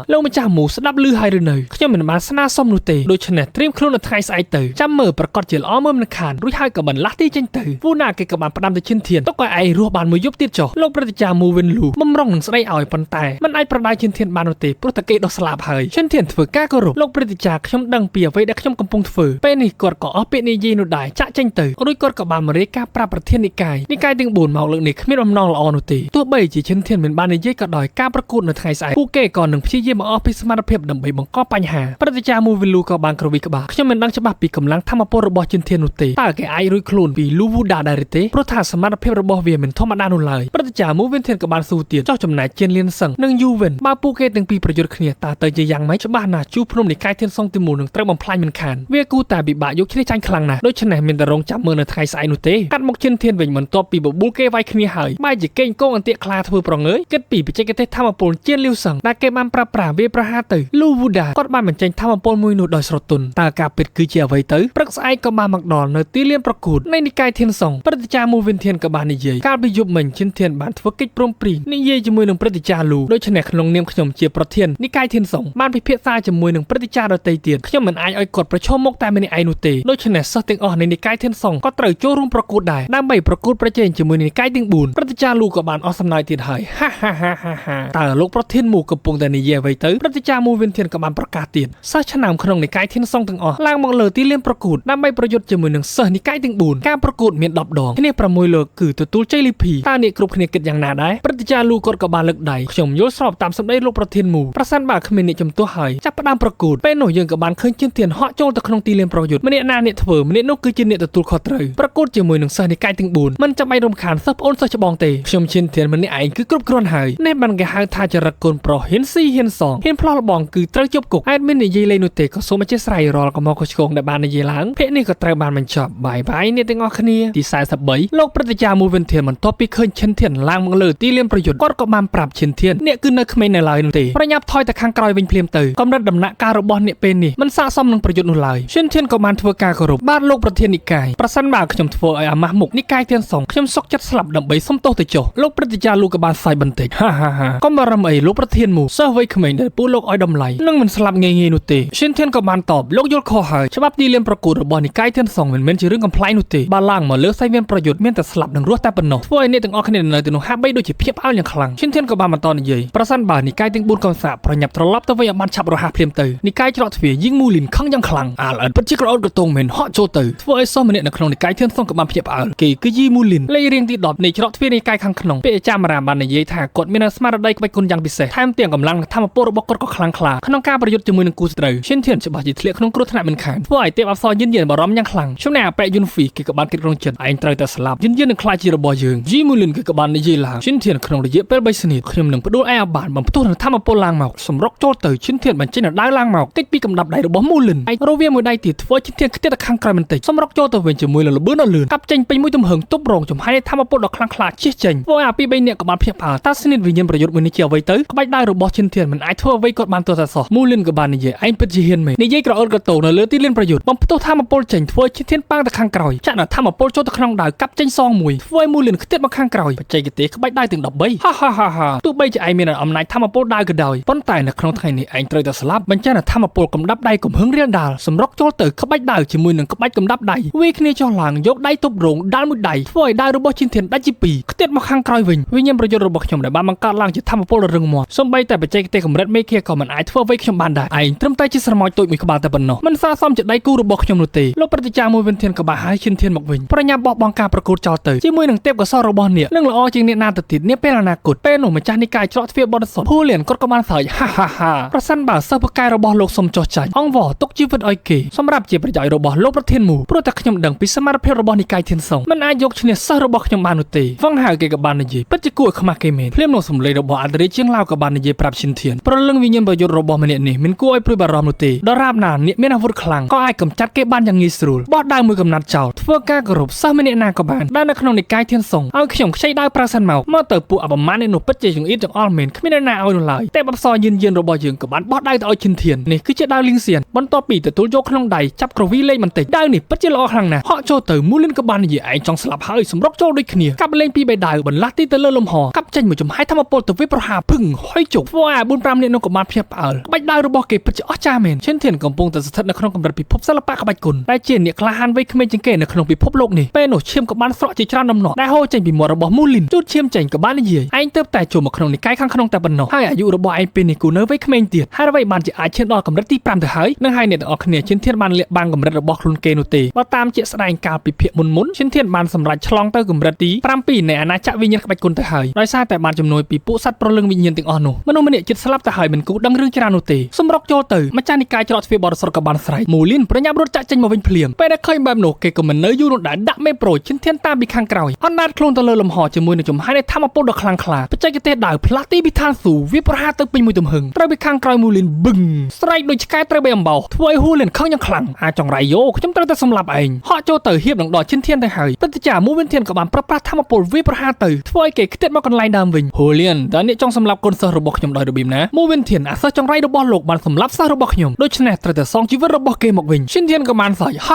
ាលោកម្ចាស់មូស្ដាប់ឮហើយឬនៅខ្ញុំមិនបានស្នើសុំនោះទេដូច្នេះត្រៀមខ្លួននៅថ្ងៃស្អែកទៅចាំមើលប្រកាសជាល្អមើលមិនខានរួចហើយក៏បន្លាស់ទីចេញទៅវូណាគេក៏បានផ្ដាំទៅឈិនធានទុកឲ្យឯងរស់បានមួយយប់ទៀតចុះលោកព្រឹត្តិការណ៍មូវិនលូបំរុងនឹងស្ដីឲ្យប៉ុន្តែមិនអាចប្រដៅឈិនធានបាននោះទេព្រោះតែគេដោះស្លាប់ហើយឈិនធានធ្វើការគោរពលោកព្រឹត្តិការណ៍ខ្ញុំដឹងពីអ្វីដែលខ្ញុំកំពុងធ្វើពេលនេះគាត់ក៏អស់ពាក្យនិយាយនោះដែរចាក់ចេញទៅរួចគាត់ក៏បានមករាយការណ៍ប្រាប់ប្រធាននិកាយទាំង4មកលើកនេះគ្មានបំណងល្អនោះទេទោះបីជាឈិនធានមិនបាននិយាយក៏ដោយការប្រកួតនៅថ្ងៃស្អែកពួកគេក៏នឹងព្យាយាមអស់ពីសមត្ថភាពដើម្បីបង្កបញ្ហាព្រឹត្តិការណ៍មូវិនលូក៏បានក្រវីក្បាលខ្ញុំមិនដឹងច្បាស់ពីកម្លាំងធម្មពលរបស់ឈិនធាននោះទេតើគេអាចរួចខ្លួនពីលូវូដាដែរទេព្រោះថាសមត្ថភាពរបស់វាមិនធម្មតានោះឡើយព្រឹត្តិការណ៍មូវិនធានក៏បានស៊ូទៀតចោះចំណែកជៀនលៀនសឹងនិងយូវិនបើពួកគេទាំងពីរប្រយុទ្ធគ្នាតើទៅជាយ៉ាងម៉េចច្បាស់ណាស់ជួភ្នំនិកាយធានសងទី1នឹងត្រូវបំផ្លាញមិនខានវាគូតែពិបាកយកឈ្នះចាញ់ខ្លាំងណាស់ដូច្នេះមានតែរងចាំមើលនៅថ្ងៃស្អែកនោះទេកាត់មកឈិនធានវិញបន្ទាប់ពីបបួលគេវាយគ្នាហើយបែរជាកេងកងអន្ទាក់ខ្លាធ្វើប្រងើយគិតពីបច្ចេកទេសធម្មពលជៀនលីវសឹងដែលគេបានប្រើប្រាស់វាប្រហារទៅលូវូដាគាត់បានបញ្ចេញធម្មពលមួយនោះដោយស្រទន់តើការពិតគឺជាអ្វីទៅព្រឹកស្អែកក៏បានមកដល់នៅទីលានប្រកួតនៃនិកាយធានសងព្រឹត្តិការណ៍មូវិនធានក៏បាននិយាយកាលពីយប់មិញឈិនធានបានធ្វើកិច្ចព្រមព្រៀងនិយាយជាមួយនឹងព្រឹត្តិការណ៍លូដូច្នេះក្នុងនាមខ្ញុំជាប្រធាននិកាយធានសងបានពិភាក្សាជាមួយនឹងព្រឹត្តិការណ៍ដទៃទៀតខ្ញុំមិនអាចឲ្យគាត់ប្រឈមមុខតែម្នាក់ឯងនោះទេដូច្នេះសិស្សទាំងអស់នៃនិកាយធានសងក៏ត្រូវចូលរួមប្រកួតដែរដើម្បីប្រកួតប្រជែងជាមួយនឹងនិកាយទាំង4ព្រឹត្តិការណ៍លូក៏បានអស់សំណើចទៀតហើយតើលោកប្រធានមូកំពុងតែនិយាយអ្វីទៅព្រឹត្តិការណ៍មូវិនធានក៏បានប្រកាសទៀតសិស្សឆ្នាំក្នុងនិកាយធានសងទាំងអស់ឡើងមកលើទីលានប្រកួតដើម្បីប្រយុទ្ធជាមួយនឹងសិស្សនិកាយទាំង4ការប្រកួតមាន10ដងគ្នា6លើកគឺទទួលជ័យលាភីតើអ្នកគ្រប់គ្នាគិតយ៉ាងណាដែរព្រឹត្តិការណ៍លូគាត់ក៏បានលើកដៃខ្ញុំយល់ស្របតាមសម្ដីលោកប្រធានមូប្រសិនបើគ្មានអ្នកជំទាស់ហើយចាប់ផ្ដើមប្រកួតពេលនោះយើងក៏បានឃើញជើងធានហក់ចូលទៅក្នុងទីលានប្រយុទ្ធម្នាក់ណាអ្នកធ្វើម្នាក់នោះគឺជាអ្នកទទួលខុសត្រូវប្រកួតជាមួយនឹងសិស្សនិកាយទាំង4មិនចាំបាច់រំខានសិស្សប្អូនសិស្សច្បងទេខ្ញុំជើងធានម្នាក់ឯងគឺគ្រប់គ្រាន់ហើយនេះបានគេហៅថាចរិតកូនប្រុសហ៊ានស៊ីហ៊ានសងហ៊ានផ្លោះលបងគឺត្រូវជាប់គុកអេដមីននិយាយលេងនោះទេក៏សូមអធិស្ឋានរាល់កំមកឆ្កងដែលបាននិយាយឡើងភាគនេះក៏ត្រូវបានបញ្ចប់បាយអ្នកទាំងអស់គ្នាទី43លោកព្រឹត្តិការណ៍មូវិនធានបន្ទាប់ពីឃើញឈិនធានឡើងមកលើទីលានប្រយុទ្ធគាត់ក៏បានប្រាប់ឈិនធានអ្នកគឺនៅក្មេងនៅឡើយនោះទេប្រញាប់ថយទៅខាងក្រោយវិញភ្លាមទៅកម្រិតដំណាក់កាលរបស់អ្នកពេលនេះមិនស័ក្តិសមនឹងប្រយុទ្ធនោះឡើយឈិនធានក៏បានធ្វើការគោរពបាទលោកប្រធាននិកាយប្រសិនបើខ្ញុំធ្វើឲ្យអាម៉ាស់មុខនិកាយធានសងខ្ញុំសុកចិត្តស្លាប់ដើម្បីសុំទោសទៅចុះលោកព្រឹត្តិការណ៍លោកក៏បានសាយបន្តិចកុំបារម្ភអីលោកប្រធានមូសិស្សវ័យក្មេងដែលពូលោកឲ្យតម្លៃនឹងមិនស្លាប់ងាយៗនោះទេឈិនធានក៏បានតបលោកយល់ខុសហើយច្បាប់ទីលានប្រកួតរបស់និកាយធានសងមិនមែនជារឿងកំប្លែងនោះទេបើឡើងមកលើសៃមានប្រយុទ្ធមានតែស្លាប់នឹងរស់តែប៉ុណ្ណោះធ្វើឲ្យអ្នកទាំងអស់គ្នានៅទីនោះហាក់បីដូចជាភៀបអើលយ៉ាងខ្លាំងឈិនធានក៏បានបន្តនិយាយប្រសិនបើនិកាយទាំង4កំសាកប្រញាប់ត្រឡប់ទៅវិញឲ្យបានឆាប់រហ័សភ្លាមទៅនិកាយច្រកទ្វារយីងមូលីនខឹងយ៉ាងខ្លាំងអាលអិនពិតជាក្រអូតក្រទងមែនហក់ចូលទៅធ្វើឲ្យ សម្នាក់នៅក្នុងនិកាយធានសង្កបានភ្ញាក់ផ្អើលគេគឺយីមូលីនលេខរៀងទី10នៃច្រកទ្វារនិកាយខាងក្នុងពេលអាចារ្យមារាបាននិយាយថាគាត់មានស្មារតីក្បាច់គុណយ៉ាងពិសេសថែមទាំងកម្លាំងធម្មពលរបស់គាត់ក៏ខ្លាំងក្លាក្នុងការប្រយុទ្ធជាមួយនឹងគូសត្រូវឈិនធានច្បាស់ជាធ្លាក់ក្នុងគ្រោះថ្នាក់មិនខានធ្វើឲ្យទេពអប្សរយិនយិនបារម្ភយ៉ាងខ្លាំងចំណែកអប៉ែយុនហ្វីគេក៏បានគិតក្នុងចិត្តឯងត្រូវតែស្លាប់យិនយិននឹងខ្លាចជារបស់យើងយីមូលីនគេក៏បាននិយាយឡើងឈិនធានក្នុងរយៈពេល3សប្តាហ៍ខ្ញុំនឹងផ្ដួលឯអាបានបំផ្ទុះនឹងធម្មពលឡើងមកសម្រុកចូលទៅឈិនធានបញ្ចេញដៅឡើងមកតិចពីកំដាប់ដៃរបស់មូលីនឯងរវាមួយដៃទៀតធ្វើឈិនធានខ្ទាត់ទៅខាងក្រោយបន្តិចសម្រុកចូលទៅវិញជាមួយនឹងលបឿនលឿនកាប់ចេញពេញមួយទំហឹងទប់រងចំហាយធម្មពលដ៏ខ្លាំងក្លាជិះចេញធ្វើឲ្យអាពី3នាក់ក៏បានភ្ញាក់ផ្អើលតើស្និតវិញ្ញាណប្រយុទ្ធមួយនេះជាអ្វីទៅក្បាច់ដៃរបស់ឈិនធានមិនអាចធ្វើអ្វីគាត់បានទោះតែសោះមូលីនក៏បាននិយាយឯងពិតជាហ៊ានមែននិយាយក្រអឺតក្រទោនៅលើទីលានប្រយុទ្ធបំផ្ទុះធម្មពលចេញធ្វើឈិនធានប៉ាំងទៅខាងក្រោយចាក់នៅធម្មពលចូលទៅក្នុងដៅកាប់ចេញសងមួយធ្វើឲ្យមូលីនខ្ទាត់មកខាងក្រោយបច្ចេកទេសក្បាច់ដៃទាំង13ហាទោះបីជាឯងមានអំណាចធម្មពលដៅក៏ដោយប៉ុន្តែនៅក្នុងថ្ងៃនេះឯងត្រូវតែស្លាប់បញ្ចាំនៅធម្មពលកំដាប់ដៃកំហឹងរៀលដាលសម្រុកចូលទៅក្បាច់ដៅជាមួយនឹងក្បាច់កំដាប់ដៃវាគ្នាចុះឡើងយកដៃទប់រងដាល់មួយដៃធ្វើឲ្យដៃរបស់ឈិនធានដាច់ជាពីរខ្ទាត់មកខាងក្រោយវិញវិញ្ញាណប្រយុទ្ធរបស់ខ្ញុំដែលបានបង្កើតឡើងជាធម្មពលរឹងមាំសូម្បីតែបច្ចេកទេសកម្រិតមេឃាក៏មិនអាចធ្វើអ្វីខ្ញុំបានដែរឯងត្រឹមតែជាស្រមោចតូចមួយក្បាលតែប៉ុណ្ណោះមិនស័ក្តិសមជាដៃគូរបស់ខ្ញុំនោះទេលោកប្រតិចាមួយវិនធានក៏បានហៅឈិនធានមកវិញប្រញាប់បោះបង់ការប្រកួតចោលទៅជាមួយនឹងទេពកោសលរបស់អ្នកនឹងល្អជាងអ្នកណាទៅទៀតនាពេលអនាគតពេលនោះម្ចាស់និកាយច្រកទ្វារបរិសុទ្ធភូលៀនគាត់ក៏បានស្រែកហាប្រសិនបើសិស្សពូកែរបស់លោកសុំចោះចាញ់អង្គវទុកជីវិតឲ្យគេសម្រាប់ជាប្រយោជន៍របស់លោកប្រធានមូព្រោះតែខ្ញុំដឹងពីសមត្ថភាពរបស់និកាយធានសុងមិនអាចយកឈ្នះសិស្សរបស់ខ្ញុំបាននោះទេវងហៅគេក៏បាននិយាយពិតជាគួរឲ្យខ្មាស់គេមែនភ្លាមនោះសំឡេងរបស់អន្តរជាតិជាងឡាវក៏បាននិយាយប្រាប់ឈិនធានប្រលឹងវិញ្ញាណប្រយុទ្ធរបស់ម្នាក់នេះមិនគួរឲ្យព្រួយបារម្ភនោះទេដរាបណាអ្នកមានអាវុធខ្លាំងក៏អាចកម្ចាត់គេបានយ៉ាងងាយស្រួលបោះដៅមួយកំណាត់ចោលធ្វើការគោរពសិស្សម្នាក់ណាក៏បានដែលនៅក្នុងនិកាយធានសុងឲ្យខ្ញុំខ្ចីដៅប្រាសិនមកទៅពួកអបមានេះនោះពិតជាចង្អៀតចង្អល់មែនគ្មានអ្នកណាឲ្យនោះឡើយតែអប្សរយិនយិនរបស់យើងក៏បានបោះដៅទៅឲ្យឈិនធាននេះគឺជាដៅលីងសៀនបន្ទាប់ពីទទួលយកក្នុងដៃចាប់ក្រវីលេងបន្តិចដៅនេះពិតជាល្អខ្លាំងណាស់ហក់ចូលទៅមូលិនក៏បាននិយាយឯងចង់ស្លាប់ហើយសម្រុកចូលដូចគ្នាកាប់លេងពីបេដៅបន្លាស់ទីទៅលើលំហកាប់ចេញមួយចំហាយធម្មពលទៅវាប្រហាភឹងហុយជុកធ្វើឲ្យ4-5នាក់នោះក៏បានភ្ញាក់ផ្អើលក្បាច់ដៅរបស់គេពិតជាអស្ចារ្យមែនឈិនធានកំពុងតែស្ថិតនៅក្នុងកម្រិតពិភពសិល្បៈក្បាច់គុណដែលជាអ្នកក្លាហានវ័យក្មេងជាងគេនៅក្នុងពិភពលោកនេះពេលនោះឈាមក៏បានស្រក់ជាច្រើនដំណក់ដែលហូរចេញពីមាត់របស់មូលីនជូតឈាមចេញក៏បាននិយាយឯងទើបតែចូលមកក្នុងនិកាយខាងក្នុងតែប៉ុណ្ណោះហើយអាយុរបស់ឯងពេលនេះគូនៅវ័យក្មេងទៀតហើយអ្វីបានជាអាចឈានដល់កម្រិតទី5ទៅហើយនឹងហើយអ្នកទាំងអស់គ្នាឈិនធានបានលាក់បាំងកម្រិតរបស់ខ្លួនគេនោះទេបើតាមជាក់ស្ដែងកាលពីភាគមុនឈិនធានបានសម្រេចឆ្លងទៅកម្រិតទី7នៃអាណាចក្រវិញ្ញាណក្បាច់គុណទៅហើយដោយសារតែបានជំនួយពីពួកសត្វប្រលឹងវិញ្ញាណទាំងអស់នោះមនុស្សម្នាក់ចិត្តស្លាប់ទៅហើយមិនគូដឹងរឿងច្រើននោះទេសម្រុកចូលទៅម្ចាស់និកាយច្រកទ្វារបរិសុទ្ធក៏បានស្រែកមូលីនប្រញាប់រត់ចាក់ចេញមកវិញភ្លាមពេលដែលឃើញបែបនោះគេក៏មិននៅយូរនោះដែរដាក់មេប្រូឈិនធានតាមពីខាងក្រោយអណ្ដាតខ្លួនទៅលើលំហជាមួយនឹងចំហាយនៃធម្មពលដ៏ខ្លាំងក្លាបច្ចេកទេសដៅផ្លាស់ទីពីឋានស៊ូវាប្រហារទៅពេញមួយទំហឹងត្រូវពីខាងក្រោយមូលីនបឹងស្រែកដូចឆ្កែត្រូវបីអំបោសធ្វើឲ្យហ៊ូលៀនខឹងយ៉ាងខ្លាំងអាចចង្រៃយោខ្ញុំត្រូវតែសម្លាប់ឯងហក់ចូលទៅហៀបនឹងដល់ឈិនធានទៅហើយព្រឹត្តិការណ៍មួយវិនធានក៏បានប្រប្រាស់ធម្មពលវាប្រហារទៅធ្វើឲ្យគេខ្ទាត់មកកន្លែងដើមវិញហ៊ូលៀនតើអ្នកចង់សម្លាប់កូនសិស្សរបស់ខ្ញុំដោយរបៀបណាមួយវិនធានអាសិស្សចង្រៃរបស់លោកបានសម្លាប់សិស្សរបស់ខ្ញុំដូច្នេះត្រូវតែសងជីវិតរបស់គេមកវិញឈិនធានក៏បានសើចហ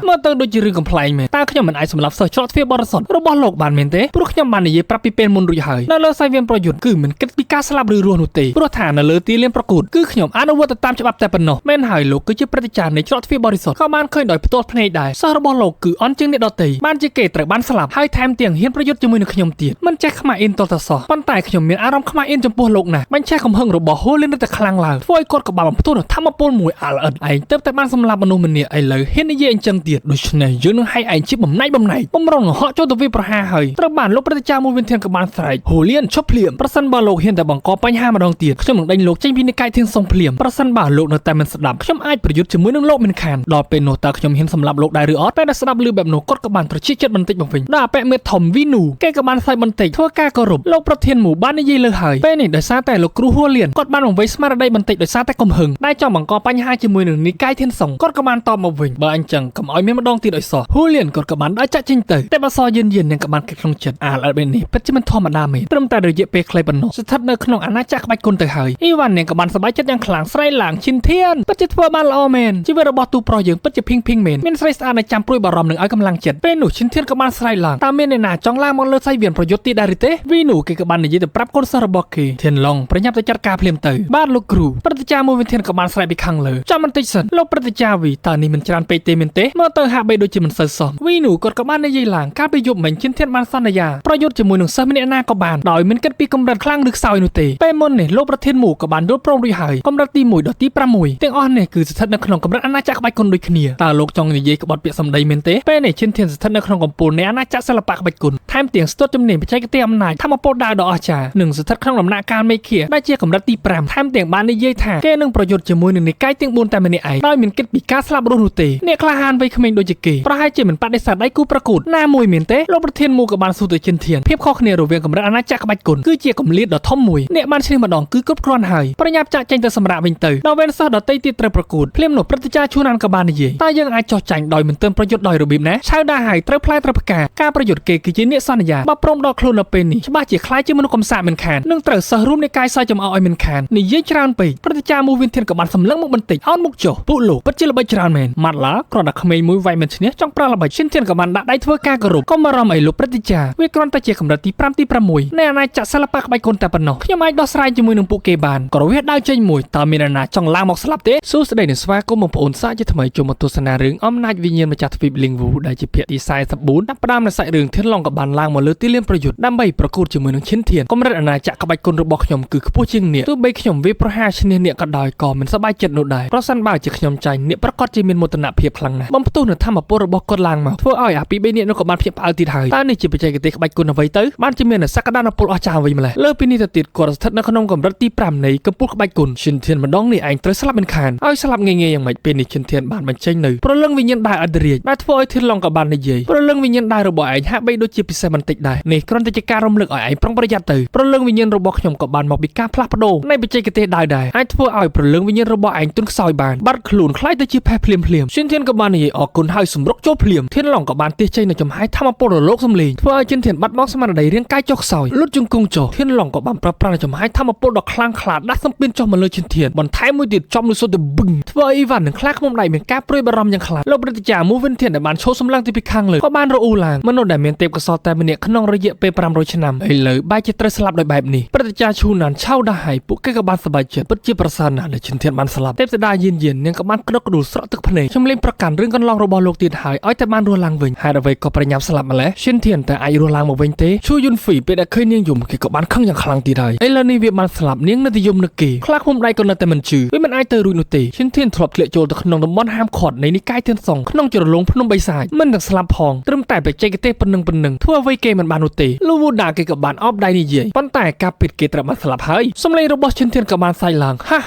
ាមើលទៅដូចជារឿងកំប្លែងមែនតើខ្ញុំមិនអាចសម្លាប់សិស្សច្រកទ្វារបរិសុទ្ធរបស់លោកបានមែនទេព្រោះខ្ញុំបាននិយាយប្រាប់ពីពេលមុនរួចហើយនៅលើសាយវានប្រយុទ្ធគឺមិនគិតពីការស្លាប់ឬរស់នោះទេព្រោះថានៅលើទីលានប្រកួតគឺខ្ញុំអនុវត្តទៅតាមច្បាប់តែប៉ុណ្ណោះមែនហើយលោកគឺជាព្រឹត្តិការណ៍នៃច្រកទ្វារបរិសុទ្ធក៏បានឃើញដោយផ្ទាល់ភ្នែកដែរសិស្សរបស់លោកគឺអន់ជាងអ្នកដទៃបានជាគេត្រូវបានស្លាប់ហើយថែមទាំងហ៊ានប្រយុទ្ធជាមួយនឹងខ្ញុំទៀតមិនចេះខ្មាស់អៀនតតសោះប៉ុន្តែខ្ញុំមានអារម្មណ៍ខ្មាស់អៀនចំពោះលោកណាស់បញ្ឆេះកំហឹងរបស់ហូលីនទៅខ្លាំងឡើងធ្វើឲ្យគាត់ក៏បានបំផ្ទុះធម្មពលមួយអាល់អិនឯងទើបតែបានសម្លាប់មនុស្សម្នាក់ឥឡូវហ៊ាននិយាយអញ្ចឹងទៀតដូច្នេះយើងនឹងឲ្យឯងជាបំណែកបំរុងហក់ចូលទៅវាប្រហារហើយត្រូវបានលោកប្រតិចាមួយវិនធានក៏បានស្រែកហូលៀនឈប់ភ្លាមប្រសិនបើលោកហ៊ានតែបង្កបញ្ហាម្ដងទៀតខ្ញុំនឹងដេញលោកចេញពីនិកាយធានសុងភ្លាមប្រសិនបើលោកនៅតែមិនស្ដាប់ខ្ញុំអាចប្រយុទ្ធជាមួយនឹងលោកមិនខានដល់ពេលនោះតើខ្ញុំហ៊ានសម្លាប់លោកដែរឬអត់ពេលដែលស្ដាប់ឮបែបនោះគាត់ក៏បានត្រជាក់ចិត្តបន្តិចមកវិញដល់អពៈមេធំវីនូគេក៏បានសើចបន្តិចធ្វើការគោរពលោកប្រធានមូបាននិយាយលើហើយពេលនេះដោយសារតែលោកគ្រូហួលៀនគាត់បានបង្វេស្មារតីបន្តិចដោយសារតែកំហឹងដែលចង់បង្កបញ្ហាជាមួយនឹងនិកាយធានសុងគាត់ក៏បានតបមកវិញបើអញ្ចឹងកុំឲ្យមានម្ដងទៀតឲ្យសោះហួលៀនគាត់ក៏បានដើរចាក់ចេញទៅតែបើសយិននឹងក៏បានគិតក្នុងចិត្តអាឡអត់បែបនេះពិតជាមិនធម្មតាមែនត្រឹមតែរយៈពេលខ្លីប៉ុណ្ណោះស្ថិតនៅក្នុងអាណាចក្រក្បាច់គុណទៅហើយអ៊ីវ៉ាន់នឹងក៏បានសប្បាយចិត្តយ៉ាងខ្លាំងស្រែកឡើងឈិនធានពិតជាធ្វើបានល្អមែនជីវិតរបស់ទូប្រុសយើងពិតជាភីងមែនមានស្រីស្អាតដែលចាំព្រួយបារម្ភនឹងឲ្យកម្លាំងចិត្តពេលនោះឈិនធានក៏បានស្រែកឡើងតើមានអ្នកណាចង់ឡើងមកលើសៃវៀនប្រយុទ្ធទៀតដែរឬទេវីនូគេក៏បាននិយាយទៅប្រាប់កូនសិស្សរបស់គេធានឡុងប្រញាប់ទៅចាត់ការភ្លាមទៅបាទលោកគ្រូព្រឹត្តិការណ៍មួយវិធានក៏បានស្រែកពីខាងលើចាំបន្តិចសិនលោកព្រឹត្តិការណ៍វីតើនេះមិនច្រើនពេកទេមែនទេមើលទៅហាក់បីដូចជាមិនសូវសមវីនូគាត់ក៏បាននិយាយឡើងកាលពីយប់មិញឈិនធានបានសន្យាប្រយុទ្ធជាមួយនឹងសិស្សម្នាក់ណាក៏បានដោយមិនគិតពីកម្រិតខ្លាំងឬខ្សោយនោះទេពេលមុននេះលោកប្រធានមូក៏បានយល់ព្រមរួចហើយកម្រិតទី1ដល់ទី6ទាំងអស់នេះគឺស្ថិតនៅក្នុងកម្រិតអាណាចក្រក្បាច់គុណដូចគ្នាតើលោកចង់និ យាយក្បត់ពាក្យសម្ដីមែនទេពេលនេះឈិនធានស្ថិតនៅក្នុងកំពូលនៃអាណាចក្រសិល្បៈក្បាច់គុណថែមទាំងស្ទាត់ជំនាញបច្ចេកទេសអំណាចធម្មពលដើរដ៏អស្ចារ្យនិងស្ថិតក្នុងដំណាក់កាលមេឃាដែលជាកម្រិតទី5ថែមទាំងបាននិយាយថាគេនឹងប្រយុទ្ធជាមួយនឹងនិកាយទាំង4តែម្នាក់ឯងដោយមិនគិតពីការស្លាប់រស់នោះទេអ្នកក្លាហានវ័យក្មេងដូចជាគេប្រហែលជាមិនបដិសេធដៃគូប្រកួតណាមួយមែនទេលោកប្រធានមូក៏បានសួរទៅឈិនធានភាពខុសគ្នារវាងកម្រិតអាណាចក្រក្បាច់គុណគឺជាកម្លាតដ៏ធំមួយអ្នកបានឈ្នះម្ដងគឺគ្រប់គ្រាន់ហើយប្រញាប់ចាក់ចេញទៅសម្រាប់វិញទៅដល់វេនសិស្សដទៃទៀតត្រូវប្រកួតភ្លាមនោះព្រឹទ្ធាចារ្យឈួនអានក៏បាននិយាយតើយើងអាចចោះចាញ់ដោយមិនទាន់ប្រយុទ្ធដោយរបៀបណាឆៅដែរហើយត្រូវផ្លែត្រូវផ្កាការប្រយុទ្ធគេគឺជាអ្នកសន្យាបើព្រមដល់ខ្លួននៅពេលនេះច្បាស់ជាខ្លាចជាមនុស្សកំសាកមិនខាននឹងត្រូវសិស្សរួមនៃកាយសើចំអកឲ្យមិនខាននិយាយច្រើនពេកព្រឹទ្ធាចារ្យមូវិនធានក៏បានសម្លឹងមកបន្តិចអោនមុខចុះពួកលោកពិតជាល្បិចច្រើនមែនម៉ាត់ឡាគ្រាន់តែក្មេងមួយវាយមិនឈ្នះចង់ប្រាល្បិចឈិនធានក៏បានដាក់ដៃធ្វើការគោរពកុំបារម្ភអីលោកព្រឹទ្ធាចារ្យវាគ្រាន់តែជាកម្រិតទី5ទី6នៃអាណាចក្រសិល្បៈក្បាច់គុណតែប៉ុណ្ណោះខ្ញុំអាចដោះស្រាយជាមួយនឹងពួកគេបានក៏រវះដៅចេញមួយតើមានអាណាចង់ឡើងមកស្លាប់ទេសួស្ដីនឹងស្វាគមន៍បងប្អូនសាជាថ្មីចូលមកទស្សនារឿងអំណាចវិញ្ញាណម្ចាស់ទ្វីបលីងវូដែលជាភាគទី44ចាប់ផ្ដើមនៅសាច់រឿងធានឡុងក៏បានឡើងមកលើទីលានប្រយុទ្ធដើម្បីប្រកួតជាមួយនឹងឈិនធានកម្រិតអាណាចក្រក្បាច់គុណរបស់ខ្ញុំគឺខ្ពស់ជាងអ្នកទោះបីខ្ញុំវាប្រហារឈ្នះអ្នកក៏ដោយក៏មិនសប្បាយចិត្តនោះដែរប្រសិនបើជាខ្ញុំចាញ់អ្នកប្រកាសជាមានមោទនភាពខ្លាំងណាស់បំផ្ទុះនៅធម្មពលរបស់គាត់ឡើងមកធ្វើឲ្យអាពី3នាក់នោះក៏បានភ្ញាក់ផ្អើលទៀតហើយតើនេះជាបច្ចេកទេសក្បាច់គុណអ្វីទៅបានជាមានសក្តានុពលអស្ចារ្យវិញម្ល៉េះលើពីនេះទៅទៀតគាត់ស្ថិតនៅក្នុងកម្រិតទី5នៃកំពូលក្បាច់គុណឈិនធានម្ដងនេះឯងត្រូវស្លាប់មិនខានឲ្យស្លាប់ងាយៗយ៉ាងម៉េចពេលនេះឈិនធានបានបញ្ចេញនៅព្រលឹងវិញ្ញាណដើរអត់រាជដែលធ្វើឲ្យធានឡុងក៏បាននិយាយព្រលឹងវិញ្ញាណដើររបស់ឯងហាក់បីដូចជាពិសេសបន្តិចដែរនេះគ្រាន់តែជាការរំលឹកឲ្យឯងប្រុងប្រយ័ត្នទៅព្រលឹងវិញ្ញាណរបស់ខ្ញុំក៏បានមកពីការផ្លាស់ប្ដូរនៃបច្ចេកទេសដែរអាចធ្វើឲ្យព្រលឹងវិញ្ញាណរបស់ឯងទន់ខ្សោយបានបាត់ខ្លួនខ្លាយទៅជាផេះភ្លាមឈិនធានក៏បាននិយាយអរគុណហើយសម្រុកចូលភ្លាមធានឡុងក៏បានទាសចេញនៅចំហាយធម្មពលរលកសំលេងធ្វើឲ្យឈិនធានបាត់បង់ស្មារតីរាងកាយចុះខ្សោយលុតជង្គង់ចុះធានឡុងក៏បានប្រើប្រាស់ចំហាយធម្មពលដ៏ខ្លាំងក្លាដាក់សម្ពានចុះមកលើឈិនធានបន្ថែមមួយទៀតចំលើសុទ្ធទៅបឹងធ្វើឲ្យអ៊ីវ៉ាន់នឹងខ្លាចខ្មុំដៃមានការព្រួយបារម្ភយ៉ាងខ្លាំងលោកព្រឹទ្ធាចារ្យមូវិនធានដែលបានឈោសម្លឹងទីពីខាងលើក៏បានរអ៊ូឡើងមនុស្សដែលមានទេពកោសល្យតែម្នាក់ក្នុងរយៈពេល500ឆ្នាំឥឡូវបែរជាត្រូវស្លាប់ដោយបែបនេះព្រឹទ្ធាចារ្យឈូណានឆៅដាស់ហើយពួកគេក៏បានសប្បាយចិត្តពិតជាប្រសើរណាស់ដែលឈិនធានបានស្លាប់ទេពសតាយាននាងក៏បានក្តុកក្តួលស្រក់ទឹកភ្នែកខ្ញុំលេងប្រកាន់រឿងកន្លងរបស់លោកទៀតហើយឲ្យតែបានរស់ឡើងវិញហេតុអ្វីក៏ប្រញាប់ស្លាប់ម្ល៉េះឈិនធានតែអាចរស់ឡើងមកវិញទេឈូយុនហ្វីពេលដែលឃើញនាងយំគេក៏បានខឹងយ៉ាងខ្លាំងទៀតហើយឥឡូវនេះវាបានស្លាប់នាងនៅតែយំនឹកគេខ្លាចឃុំដៃក៏នៅតែមិនជឿវាមិនអាចទៅរួចនោះទេឈិនធានធ្លាប់ធ្លាក់ចូលទៅក្នុងតំបន់ហាមឃាត់នៃនិកាយធានសុងក្នុងជ្រលងភ្នំបិសាចមិនទាំងស្លាប់ផងត្រឹមតែបច្ចេកទេសប៉ុណ្ណឹងធ្វើអ្វីគេមិនបាននោះទេលូវូដាគេក៏បានអបដៃនិយាយប៉ុន្តែការពិតគេត្រូវបានស្លាប់ហើយសំឡេងរបស់ឈិនធានក៏បានសាយឡើងហ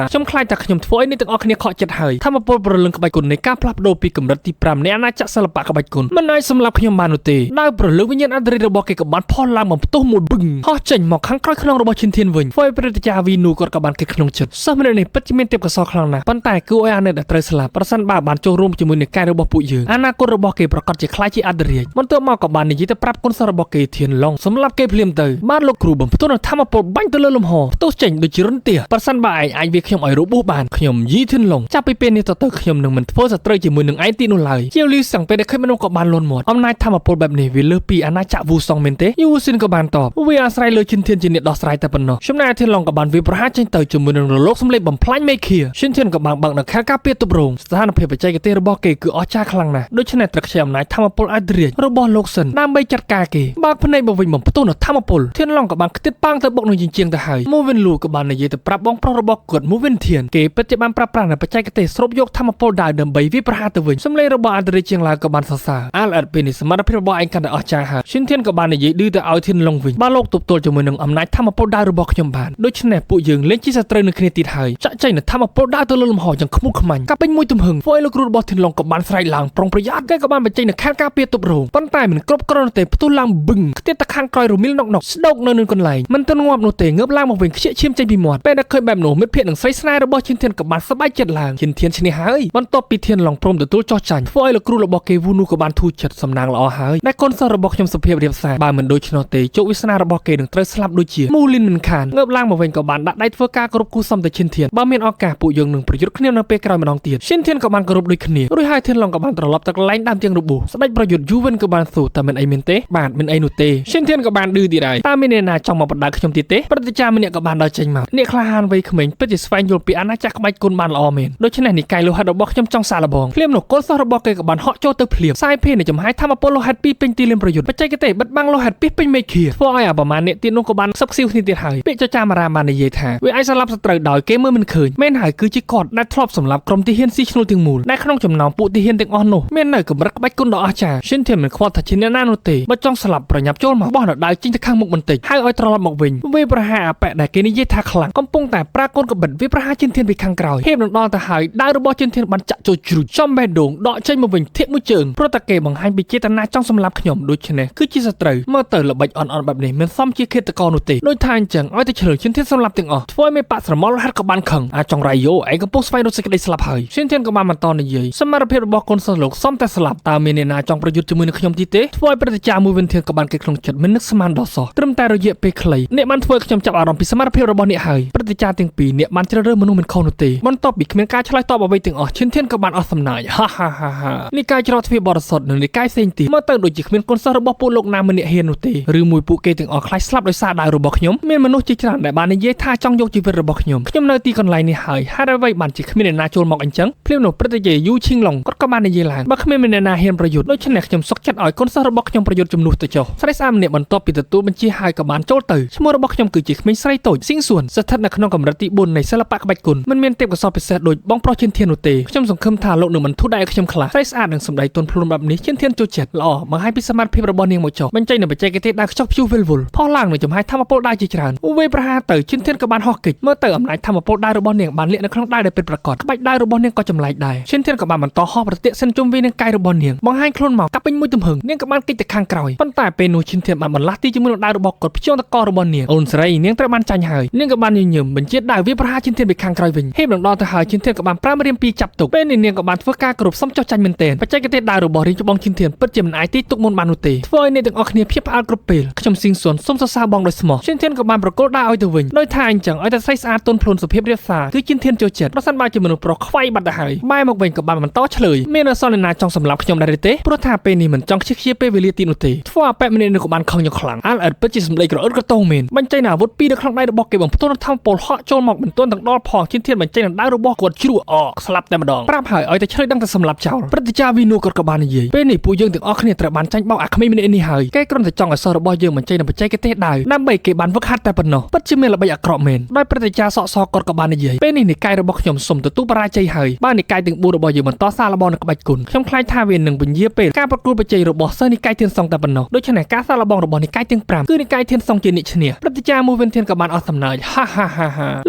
ាខ្ញុំខ្លាចតែខ្ញុំធ្វើឲ្យអ្នកទាំងអស់គ្នាខកចិត្តហើយធម្មពលព្រលឹងក្បាច់គុណនៃការផ្លាស់ប្ដូរពីកម្រិតទី5នៃអាណាចក្រសិល្បៈក្បាច់គុណមិនអាចសម្លាប់ខ្ញុំបាននោះទេដោយព្រលឹងវិញ្ញាណអន្តរិយរបស់គេក៏បានផុសឡើងបំផ្ទុះមួយបឹងហោះចេញមកខាងក្រោយខ្នងរបស់ឈិនធានវិញធ្វើឲ្យព្រឹទ្ធាចារ្យវីនូគាត់ក៏បានគិតក្នុងចិត្តសិស្សម្នាក់នេះពិតជាមានទេពកោសល្យខ្លាំងណាស់ប៉ុន្តែគួរឲ្យអាអ្នកដែលត្រូវស្លាប់ប្រសិនបើបានចូលរួមជាមួយនឹងកាយរបស់ពួកយើងអនាគតរបស់គេប្រកាសជាខ្លាចជាអន្តរាយបន្ទាប់មកក៏បាននិយាយទៅប្រាប់គុណសិស្សរបស់គេធានឡុងសម្រាប់គេភ្លាមទៅបានលោកគ្រូបំផ្ទុះនៅធម្មពលបាញ់ទៅលើលំហផ្ទុះចេញដូចជារន្ទះប្រសិនបើឯងអាចវាខ្ញុំឲ្យរបួសបានខ្ញុំយីធានឡុងចាប់ពីពេលនេះទៅខ្ញុំនឹងមិនធ្វើសត្រូវជាមួយនឹងឯងទីនោះឡើយជាវលីសង្ពេលដែលឃើញមនុស្សក៏បានលន់មាត់អំណាចធម្មពលបែបនេះវាលើសពីអាណាចក្រវូសុងមែនទេយូវូស៊ីនក៏បានតបវាអាស្រ័យលើឈិនធានជាអ្នកដោះស្រាយតែប៉ុណ្ណោះចំណែកធានឡុងក៏បានវាប្រហារចេញទៅជាមួយនឹងរលកសំឡេងបំផ្លាញមេឃាឈិនធានក៏បានបើកនៅខែការពារទប់រងស្ថានភាពបច្ចេកទេសរបស់គេគឺអស្ចារ្យខ្លាំងណាស់ដូច្នេះត្រូវខ្ចីអំណាចធម្មពលអន្តរាយរបស់លោកសិនដើម្បីចាត់ការគេបើកភ្នែកមកវិញបំផ្ទុះនៅធម្មពលធានឡុងក៏បានខ្ទេតប៉ាងទៅបុកនឹងជញ្ជាំងទៅហើយមូវិនលូក៏បាននិយាយទៅប្រាប់បងប្រុសរបស់គាត់មូវិនធានគេពិតជាបានប្រើប្រាស់នៅបច្ចេកទេសស្រូបយកធម្មពលដើរដើម្បីវាប្រហារទៅវិញសំឡេងរបស់អន្តរាយជាងឡើយក៏បានសរសើរអាលអត់ពេលនេះសមត្ថភាពរបស់ឯងកាន់តែអស្ចារ្យហើយឈិនធានក៏បាននិយាយឌឺទៅឲ្យធានឡុងវិញបើលោកទប់ទល់ជាមួយនឹងអំណាចធម្មពលដើររបស់ខ្ញុំបានដូច្នេះពួកយើងលែងជាសត្រូវនឹងគ្នាទៀតហើយចាក់ចែងនៅធម្មពលដើរទៅលើលំហយ៉ាងខ្មុកខ្មាញ់កាប់ពេញមួយទំហឹងធ្វើឲ្យលោកគ្រូរបស់ធានឡុងក៏បានស្រែកឡើងប្រុងប្រយ័ត្នគេក៏បានបញ្ចេញនៅខែការពារទប់រងប៉ុន្តែមិនគ្រប់គ្រាន់ទេផ្ទុះឡើងបឹងខ្ទាតទៅខាងក្រោយរមីលណុកស្ដោកនៅនឹងកន្លែងមិនទាន់ងាប់នោះទេងើបឡើងមកវិញខ្ជិះឈាមចេញពីមាត់ពេលដែលឃើញបែបនោះមិត្តភក្តិនឹងស្រីស្នេហ៍របស់ឈិនធានក៏បានសប្បាយចិត្តឡើងឈិនធានឈ្នះហើយបន្ទាប់ពីធានឡុងព្រមទទួលចោះចាញ់ធ្វើឲ្យលោកគ្រូរបស់គេវូនូក៏បានធូរចិត្តសំណាងល្អហើយដែលកូនសិស្សរបស់ខ្ញុំសុភាពរៀបសារបើមិនដូច្នោះទេជោគវាសនារបស់គេនឹងត្រូវស្លាប់ដូចជាមូលីនមិនខានងើបឡើងមកវិញក៏បានដាក់ដៃធ្វើការគោរពគូសំទៅឈិនធានបើមានឱកាសពួកយើងនឹងប្រយុទ្ធគ្នានៅពេលក្រោយម្ដងទៀតឈិនធានក៏បានគោរពដូចគ្នារួចហើយធានឡុងក៏បានត្រឡប់ទៅកន្លែងដើមទាំងរបួសស្ដេចប្រយុទ្ធយូវិនក៏បានសួរតែមិនអីមែនទេបាទមិនអីនោះទេឈិនធានក៏បានឌឺទៀតហើយតើមានអ្នកណាចង់មកបដៅខ្ញុំទៀតទេព្រឹទ្ធាចារ្យម្នាក់ក៏បានដើរចេញមកអ្នកក្លាហានវ័យក្មេងពិតជាស្វែងយល់ពីអាណាចក្រក្បាច់គុណបានល្អមែនដូច្នេះនិកាយលោហិតរបស់ខ្ញុំចង់សាកល្បងភ្លាមនោះកូនសិស្សរបស់គេក៏បានហក់ចូលទៅភ្លាមសាយភេនៃចំហាយធម្មពលលោហិតពីពេញទីលានប្រយុទ្ធបច្ចេកទេសបិទបាំងលោហិតពីពេញមេឃាធ្វើឲ្យអាប្រមាណអ្នកទៀតនោះក៏បានសឹកស៊ីវគ្នាទៀតហើយពាក្យចចាមរាបាននិយាយថាវាអាចសម្លាប់សត្រូវដោយគេមើលមិនឃើញមែនហើយគឺជាគាត់ដែលធ្លាប់សម្លាប់ក្រុមទាហានស៊ីឈ្នួលទាំងមូលដែលក្នុងចំណ ចំណោមពួកទីហ៊ានទាំងអស់នោះមាននៅកម្រិតក្បាច់គុណដ៏អស្ចារ្យឈិនធានមិនខ្វល់ថាជាអ្នកណានោះទេបើចង់ស្លាប់ប្រញាប់ចូលមកបោះនៅដៅចេញទៅខាងមុខបន្តិចហើយឲ្យត្រឡប់មកវិញវាប្រហារអបៈដែលគេនិយាយថាខ្លាំងកំពុងតែប្រាកូនកបិតវាប្រហារឈិនធានពីខាងក្រោយហេបនឹងដល់ទៅហើយដៅរបស់ឈិនធានបានចាក់ចូលជ្រូចចំបេះដូងដកចេញមកវិញធាក់មួយជើងព្រោះតែគេបង្ហាញពីចេតនាចង់សម្លាប់ខ្ញុំដូច្នេះគឺជាសត្រូវមើលទៅល្បិចអន់បែបនេះមិនសមជាឃាតករនោះទេដូចថាអញ្ចឹងឲ្យតែជ្រើឈិនធានសម្លាប់ទាំងអស់ធ្វើឲ្យមេបាក់ស្រមោលរហ័តក៏បានខឹងអាចង់រៃយោឯងកំពុងស្វែងរកសេចក្តីស្លាប់ហើយឈិនធានក៏បានបន្តនិយាយសមត្ថភាពរបស់កូនសិស្សលោកសមតែស្លាប់តើមានអ្នកណាចង់ប្រយុទ្ធជាមួយនឹងខ្ញុំទីទេធ្វើឲ្យព្រឹទ្ធាចារ្យមួយវិនធានក៏បានគេក្នុងចិត្តមិននឹកស្មានដល់សោះត្រឹមតែរយៈពេលខ្លីអ្នកបានធ្វើខ្ញុំចាប់អារម្មណ៍ពីសមត្ថភាពរបស់អ្នកហើយព្រឹទ្ធាចារ្យទាំងពីរអ្នកបានជ្រើសរើសមនុស្សមិនខុសនោះទេបន្ទាប់ពីគ្មានការឆ្លើយតបអ្វីទាំងអស់ឈិនធានក៏បានអស់សំណាយហានេះកាយច្រកទ្វារបរិសុទ្ធនិងនេះកាយផ្សេងទៀតមើលទៅដូចជាគ្មានកូនសិស្សរបស់ពួកលោកណាម្នាក់ហ៊ាននោះទេឬមួយពួកគេទាំងអស់ខ្លាចស្លាប់ដោយសារដៅរបស់ខ្ញុំមានមនុស្សជាច្រើនដែលបាននិយាយថាចង់យកជីវិតរបស់ខ្ញុំនៅទីកន្លែងនេះហើយហេតុអ្វីបានជាគ្មានអ្នកណាចូលមកអញ្ចឹងភ្លាមនោះព្រឹទ្ធាចារ្យយូឈីងឡុងគាត់ក៏បាននិយាយឡើងបើគ្មានអ្នកណាហ៊ានប្រយុទ្ធដូច្នេះខ្ញុំសុខចិត្តឲ្យកូនសិស្សរបស់ខ្ញុំប្រយុទ្ធជំនួសទៅចុះស្រីស្អាតម្នាក់បន្ទាប់ពីទទួលបញ្ជាហើយក៏បានចូលទៅឈ្មោះរបស់ខ្ញុំគឺជាក្មេងស្រីតូចស៊ីងសួនស្ថិតនៅក្នុងកម្រិតទី4នៃសិល្បៈក្បាច់គុណមិនមានទេពកោសល្យពិសេសដូចបងប្រុសឈិនធាននោះទេខ្ញុំសង្ឃឹមថាលោកនឹងមិនធូរដៃឲ្យខ្ញុំខ្លះស្រីស្អាតនឹងសម្ដីទន់ភ្លន់បែបនេះឈិនធានចូលចិត្តល្អបង្ហាញពីសមត្ថភាពរបស់នាងមកចុះបញ្ចេញនូវបច្ចេកទេសដើរខ្ចោះព្យុះវិលវល់ផុសឡើងនូវចំហាយធម្មពលដើរជាច្រើនវេប្រហារទៅឈិនធានក៏បានហោះកិច្ចមើលទៅអំណាចធម្មពលដើររបស់នាងបានលាក់នៅក្នុងដៃដែលពិតប្រាកដក្បាច់ដៃរបស់នាងក៏ចម្លែកដែរឈិនធានក៏បានបន្តហោះប្រតិសិនជុំវិញនឹងកាយរបស់នាងបង្ហាញខ្លួនមកកាប់ពេញមួយទំហឹងនាងក៏បានកិច្ចទៅខាងក្រោយប៉ុន្តែពេលនោះឈិនធានបានបន្លាស់ទីជាមួយនឹងដៃរបស់គាត់ភ្ជាប់តករបស់នាងអូនស្រីនាងត្រូវបានចាញ់ហើយនាងក៏បានញញឹមបញ្ជាដៃវាប្រហារឈិនធានពីខាងក្រោយវិញហេបនឹងដល់ទៅហើយឈិនធានក៏បានប្រើម្រាមពីរចាប់ទុកពេលនេះនាងក៏បានធ្វើការគ្រប់សំចោះចាញ់មែនទែនបច្ចេកទេសដៃរបស់រៀងច្បងឈិនធានពិតជាមិនអាចទីទុកមុនបាននោះទេធ្វើឲ្យអ្នកទាំងអស់គ្នាភ័យផ្អើលគ្រប់ពេលខ្ញុំស៊ីងសុនសូមសរសើរបងដោយស្មោះឈិនធានក៏បានប្រកល់ដៃឲ្យទៅវិញដោយថាអញ្ចឹងឲ្យតែស្រីស្អាតទន់ភ្លន់សុភាពរាបសារគឺឈិនធានចូលចិត្តប្រសិនបើជាមនុស្សប្រុសខ្វាយបាត់ទៅហើយបែរមកវិញក៏បានបន្តឆ្លើយមានអសន្នណាចង់សម្លាប់ខ្ញុំដែរទេព្រោះថាពេលនេះមិនចង់ខ្ជិះខ្ជាពេលវេលាទីនោះទេធ្វើឲ្យប៉ែម្នាក់នេះក៏បានខឹងយ៉ាងខ្លាំងអាលអិតពិតជាសម្លេងក្រអឺតក្រទោមែនបញ្ចេញអាវុធពីរនៅក្នុងដៃរបស់គេបំផ្ទុនធម្មពលហក់ចូលមកមិនទាន់ទាំងដល់ផងឈិនធានបញ្ចេញដៃរបស់គាត់ជ្រក់អកស្លាប់តែម្ដងប្រាប់ហើយឲ្យតែឆ្លើយដឹងតែសម្លាប់ចោលព្រឹទ្ធាចារ្យវីនូគាត់ក៏បាននិយាយពេលនេះពួកយើងទាំងអស់គ្នាត្រូវបានចាញ់បោកអាក្មេងម្នាក់នេះហើយគេគ្រាន់តែចង់ឲ្យសិស្សរបស់យើងបញ្ចេញនូវបច្ចេកទេសដៃដើម្បីគេបានវឹកហាត់តែប៉ុណ្ណោះពិតជាមានល្បិចអាក្រក់មែនដោយព្រឹទ្ធាចារ្យសក់សគាត់ក៏បាននិយាយពេលនេះនិកាយរបស់ខ្ញុំសុំទទួលបរាជ័យហើយបើនិកាយទាំង4របស់យើងបន្តសាកល្បងនៅក្បាច់គុណខ្ញុំខ្លាចថាវានឹងពញាពេលការប្រកួតប្រជែងរបស់សិស្សនិកាយធានសង្ឃតែប៉ុណ្ណោះដូច្នេះការសាកល្បងរបស់និកាយទាំង5គឺនិកាយធានសង្ឃជាអ្នកឈ្នះព្រឹទ្ធាចារ្យមួយវិនធានក៏បានអស់សំណើចហ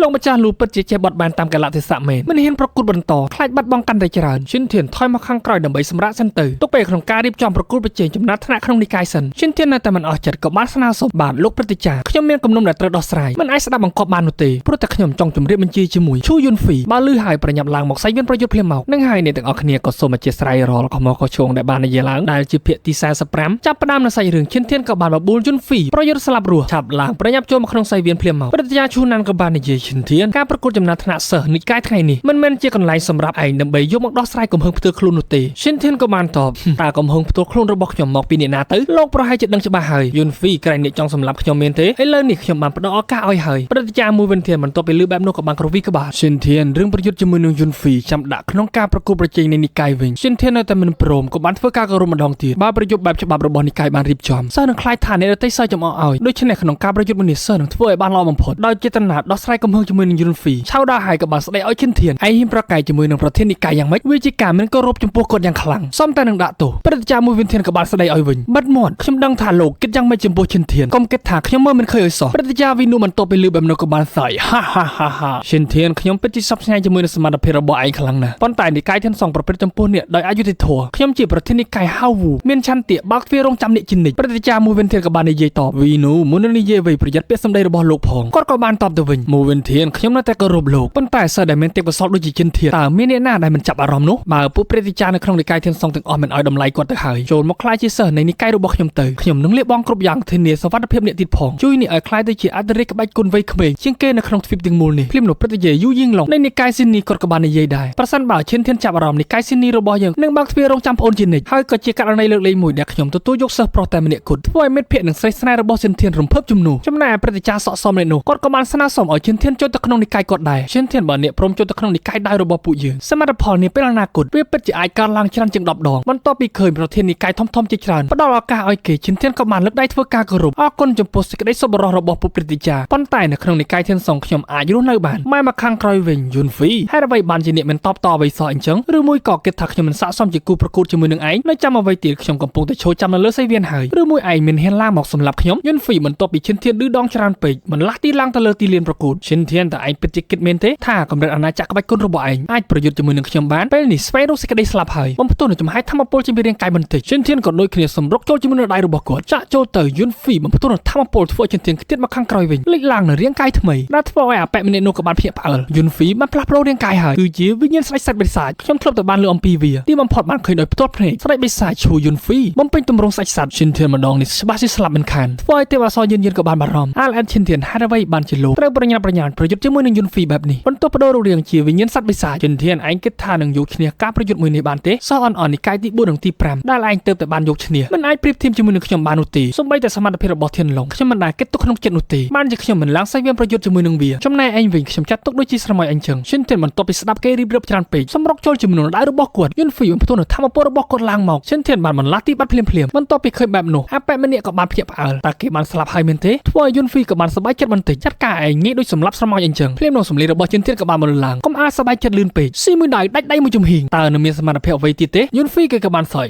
ាលោកម្ចាស់លូពិតជាចេះបត់បែនតាមកលៈទេសៈមែនមិនហ៊ានប្រកួតបន្តខ្លាចបាត់បង់កាន់តែច្រើនឈិនធានថយមកខាងក្រោយដើម្បីសម្រាប់សិនទៅទុកពេលក្នុងការរៀបចំប្រកួតប្រជែងចំណាត់ថ្នាក់ក្នុងនិកាយសិនឈិនធាននៅតែមិនអស់ចិត្តក៏បានស្នើសុំបាទលោកព្រឹទ្ធាចារ្យខ្ញុំមានគំនុំដែលត្រូវដោះស្រាយមិនអាចស្ដាប់បង្គាប់បាននោះទេព្រោះតែខ្ញុំចង់ជម្រាបបញ្ជាជាមួយឈូយុនហ្វីបើលឺហើយប្រញាប់ឡើងមកសៃវិនប្រយុទ្ធភ្លាមមកនឹងហើយអ្នកទាំងអស់គ្នាក៏សូមអធិស្ឋានរាល់ខុសមកខុសឆ្គងដែលបាននិយាយឡើងដែលជាភាគទី45ចាប់ផ្ដើមនៅសាច់រឿងឈិនធានក៏បានបបួលយុនហ្វីប្រយុទ្ធស្លាប់រស់ឆាប់ឡើងប្រញាប់ចូលមកក្នុងសៃវិនភ្លាមមកព្រឹទ្ធាចារ្យឈូណានក៏បាននិយាយឈិនធានការប្រកួតចំណាត់ថ្នាក់សិស្សនិកាយថ្ងៃនេះមិនមែនជាកន្លែងសម្រាប់ឯងដើម្បីយកមកដោះស្រាយកំហឹងផ្ទាល់ខ្លួននោះទេឈិនធានក៏បានតបតើកំហឹងផ្ទាល់ខ្លួនរបស់ខ្ញុំមកពីអ្នកណាទៅលោកប្រហែលជាដឹងច្បាស់ហើយយុនហ្វីក្រែងអ្នកចង់សម្លាប់ខ្ញុំមែនទេឥឡូវនេះខ្ញុំបានផ្ដល់ឱកាសឲ្យហើយព្រឹទ្ធាចារ្យមួយវិនធានបន្ទាប់ពីលឺបែបនោះក៏បានក្រវីក្បាលឈិនធានរឿងប្រយុទ្ធជាមួយនឹងយុនហ្វីចាំដាក់ក្នុងការប្រកួតប្រជែងនៃនិកាយវិញឈិនធាននៅតែមិនព្រមក៏បានធ្វើការគោរពម្ដងទៀតបើប្រយុទ្ធបែបច្បាប់របស់និកាយបានរៀបចំសិស្សនឹងខ្លាចថាអ្នកដទៃសើចំអកឲ្យដូច្នេះក្នុងការប្រយុទ្ធមួយនេះសិស្សនឹងធ្វើឲ្យបានល្អបំផុតដោយចេតនាដោះស្រាយកំហឹងជាមួយនឹងយុនហ្វីឆៅដល់ហើយក៏បានស្ដីឲ្យឈិនធានឯងហ៊ានប្រកែកជាមួយនឹងប្រធាននិកាយយ៉ាងម៉េចវាជាការមិនគោរពចំពោះគាត់យ៉ាងខ្លាំងសមតែនឹងដាក់ទោសព្រឹទ្ធាចារ្យមួយវិនធានក៏បានស្ដីឲ្យវិញបិទមាត់ខ្ញុំដឹងថាលោកគិតយ៉ាងម៉េចចំពោះឈិនធានកុំគិតថាខ្ញុំមើលមិនឃើញឲ្យសោះព្រឹទ្ធាចារ្យវីនូបន្ទាប់ពីលឺបែបនោះក៏បានសើចហាឈិនធានខ្ញុំពិតជាសប្បាយជាមួយនឹងសមត្ថភាពរបស់ឯងខ្លាំងណាស់ប៉ុន្តែនិកាយធានសង្ឃប្រព្រឹត្តចំពោះអ្នកដោយអយុត្តិធម៌ខ្ញុំជាប្រធាននិកាយហាវូមានឆន្ទៈបើកទ្វាររងចាំអ្នកជានិច្ចព្រឹទ្ធាចារ្យមួយវិនធានក៏បាននិយាយតបវីនូមុននឹងនិយាយអ្វីប្រយ័ត្នពាក្យសម្ដីរបស់លោកផងគាត់ក៏បានតបទៅវិញមួយវិនធានខ្ញុំនៅតែគោរពលោកប៉ុន្តែសិស្សដែលមានទេពកោសល្យដូចជាឈិនធានតើមានអ្នកណាដែលមិនចាប់អារម្មណ៍នោះបើពួកព្រឹទ្ធាចារ្យនៅក្នុងនិកាយធានសង្ឃទាំងអស់មិនឲ្យតម្លៃគាត់ទៅហើយចូលមកខ្លាចជាសិស្សនៃនិកាយរបស់ខ្ញុំទៅខ្ញុំនឹងលះបង់គ្រប់យ៉ាងធានាសុវត្ថិភាពអ្នកទៀតផងជួយនេះឲ្យខ្លាយទៅជាអធិរាជក្បាច់គុណវ័យក្មេងជាងគេនៅក្នុងទ្វីបទាំងមូលនេះភ្លាមនោះព្រឹទ្ធាចារ្យយូយីងឡុងនៃនិកាយស៊ីនីគាត់ក៏បាននិយាយដែរប្រសិនបើឈិនធានចាប់អារម្មណ៍និកាយស៊ីនីរបស់យើងនឹងបើកទ្វាររងចាំប្អូនជានិច្ចហើយក៏ជាករណីលើកលែងមួយដែលខ្ញុំទទួលយកសិស្សប្រុសតែម្នាក់គត់ធ្វើឲ្យមិត្តភក្តិនិងស្រីស្នេហ៍របស់ឈិនធានរំភើបជំនួសចំណែកព្រឹទ្ធាចារ្យសក់សមនេះនោះគាត់ក៏បានស្នើសុំឲ្យឈិនធានចូលទៅក្នុងនិកាយគាត់ដែរឈិនធានបើអ្នកព្រមចូលទៅក្នុងនិកាយដៅរបស់ពួកយើងសមិទ្ធផលនាពេលអនាគតវាពិតជាអាចកើតឡើងច្រើនជាង10ដងបន្ទាប់ពីឃើញប្រធាននិកាយធំៗជាច្រើនផ្ដល់ឱកាសឲ្យគេឈិនធានក៏បានលើកដៃធ្វើការគោរពអរគុណចំពោះសេចក្តីសប្បុរសរបស់ពួកព្រឹទ្ធាចារ្យប៉ុន្តែនៅក្នុងនិកាយធានសង្ឃខ្ញុំអាចរស់នៅបានម៉ែមកខាងក្រោយវិញយុនហ្វីហេតុអ្វីបានជាអ្នកមិនតបតអ្វីសោះអញ្ចឹងឬ មួយក៏គិតថាខ្ញុំមិនស័ក្តិសមជាគូប្រកួតជាមួយនឹងឯងនៅចាំអ្វីទៀតខ្ញុំកំពុងតែឈរចាំនៅលើសីវៀនហើយឬមួយឯងមានហ៊ានឡើងមកសម្លាប់ខ្ញុំយុនហ្វីបន្ទាប់ពីឈិនធានឌឺដងច្រើនពេកមិនលាស់ទីឡើងទៅលើទីលានប្រកួតឈិនធានតែឯងពិតជាគិតមែនទេថាកម្រិតអាណាចក្រក្បាច់គុណរបស់ឯងអាចប្រយុទ្ធជាមួយនឹងខ្ញុំបានពេលនេះស្វែងរកសេចក្តីស្លាប់ហើយបំផ្ទុះនឹងចំហាយធម្មពលជារាងកាយបន្តិចឈិនធានក៏ដូចគ្នាសម្រុកចូលជាមួយនឹងដៃរបស់គាត់ចាក់ចូលទៅយុនហ្វីបំផ្ទុះនឹងធម្មពលធ្វើឲ្យឈិនធានខ្ទាតមកខាងក្រោយវិញលេចឡើងនៅរាងកាយថ្មីដែលធ្វើឲ្យអាប៉ែម្នាក់នោះក៏បានភ្ញាក់ផ្អើលយុនហ្វីបានផ្លាស់ប្ដូររាងកាយហើយគឺជាវិញ្ញាណស្ដេចសត្វបិសាចខ្ញុំធ្លាប់តែបានលើអំពីវាទីបំផុតបានឃើញដោយផ្ទាល់ភ្នែកស្ដេចបិសាចឈូយុនហ្វីបំពេញទម្រង់ស្ដេចសត្វឈិនធានម្ដងនេះច្បាស់ជាស្លាប់មិនខានធ្វើឲ្យទេវអសរយឺនក៏បានបារម្ភអាលអែនឈិនធានហេតុអ្វីបានជាលោកត្រូវប្រញាប់ប្រញាល់ប្រយុទ្ធជាមួយនឹងយុនហ្វីបែបនេះបន្ទាប់បដូររូបរាងជាវិញ្ញាណសត្វបិសាចឈិនធានឯងគិតថានឹងយកឈ្នះការប្រយុទ្ធមួយនេះបានទេសោះអន់និកាយទី4និងទី5ដែលឯងទៅតែបានយកឈ្នះមិនអាចប្រៀបធៀបជាមួយនឹងខ្ញុំបាននោះទេសូម្បីតែសមត្ថភាពរបស់ធានឡុងខ្ញុំមិនដែលគិតទុកក្នុងចិត្តនោះទេបានជាខ្ញុំមិនឡើងសៃវាប្រយុទ្ធជាមួយនឹងវាចំណែកឯងវិញខ្ញុំចាត់ទុកដូចជាស្រមោចអញ្ចឹងឈិនធានបន្ទាប់ពីស្ដាប់គេរៀបរាប់ច្រើនពេកសម្រុកចូលជាមួយនឹងដៃរបស់គាត់យុនហ្វីបំផ្ទុះនៅធម្មពលរបស់គាត់ឡើងមកឈិនធានបានបន្លាស់ទីបាត់ភ្លាមបន្ទាប់ពីឃើញបែបនោះអាប៉ែម្នាក់ក៏បានភ្ញាក់ផ្អើលតើគេបានស្លាប់ហើយមែនទេធ្វើឲ្យយុនហ្វីក៏បានសប្បាយចិត្តបន្តិចចាត់ការឯងងាយដូចសម្លាប់ស្រមោចអញ្ចឹងភ្លាមនោះសម្លេងរបស់ឈិនធានក៏បានមកឡើងកុំអាចសប្បាយចិត្តលឿនពេកស៊ីមួយដៃដាច់ដៃមួយជំហៀងតើនឹងមានសមត្ថភាពអ្វីទៀតទេយុនហ្វីក៏បានសើច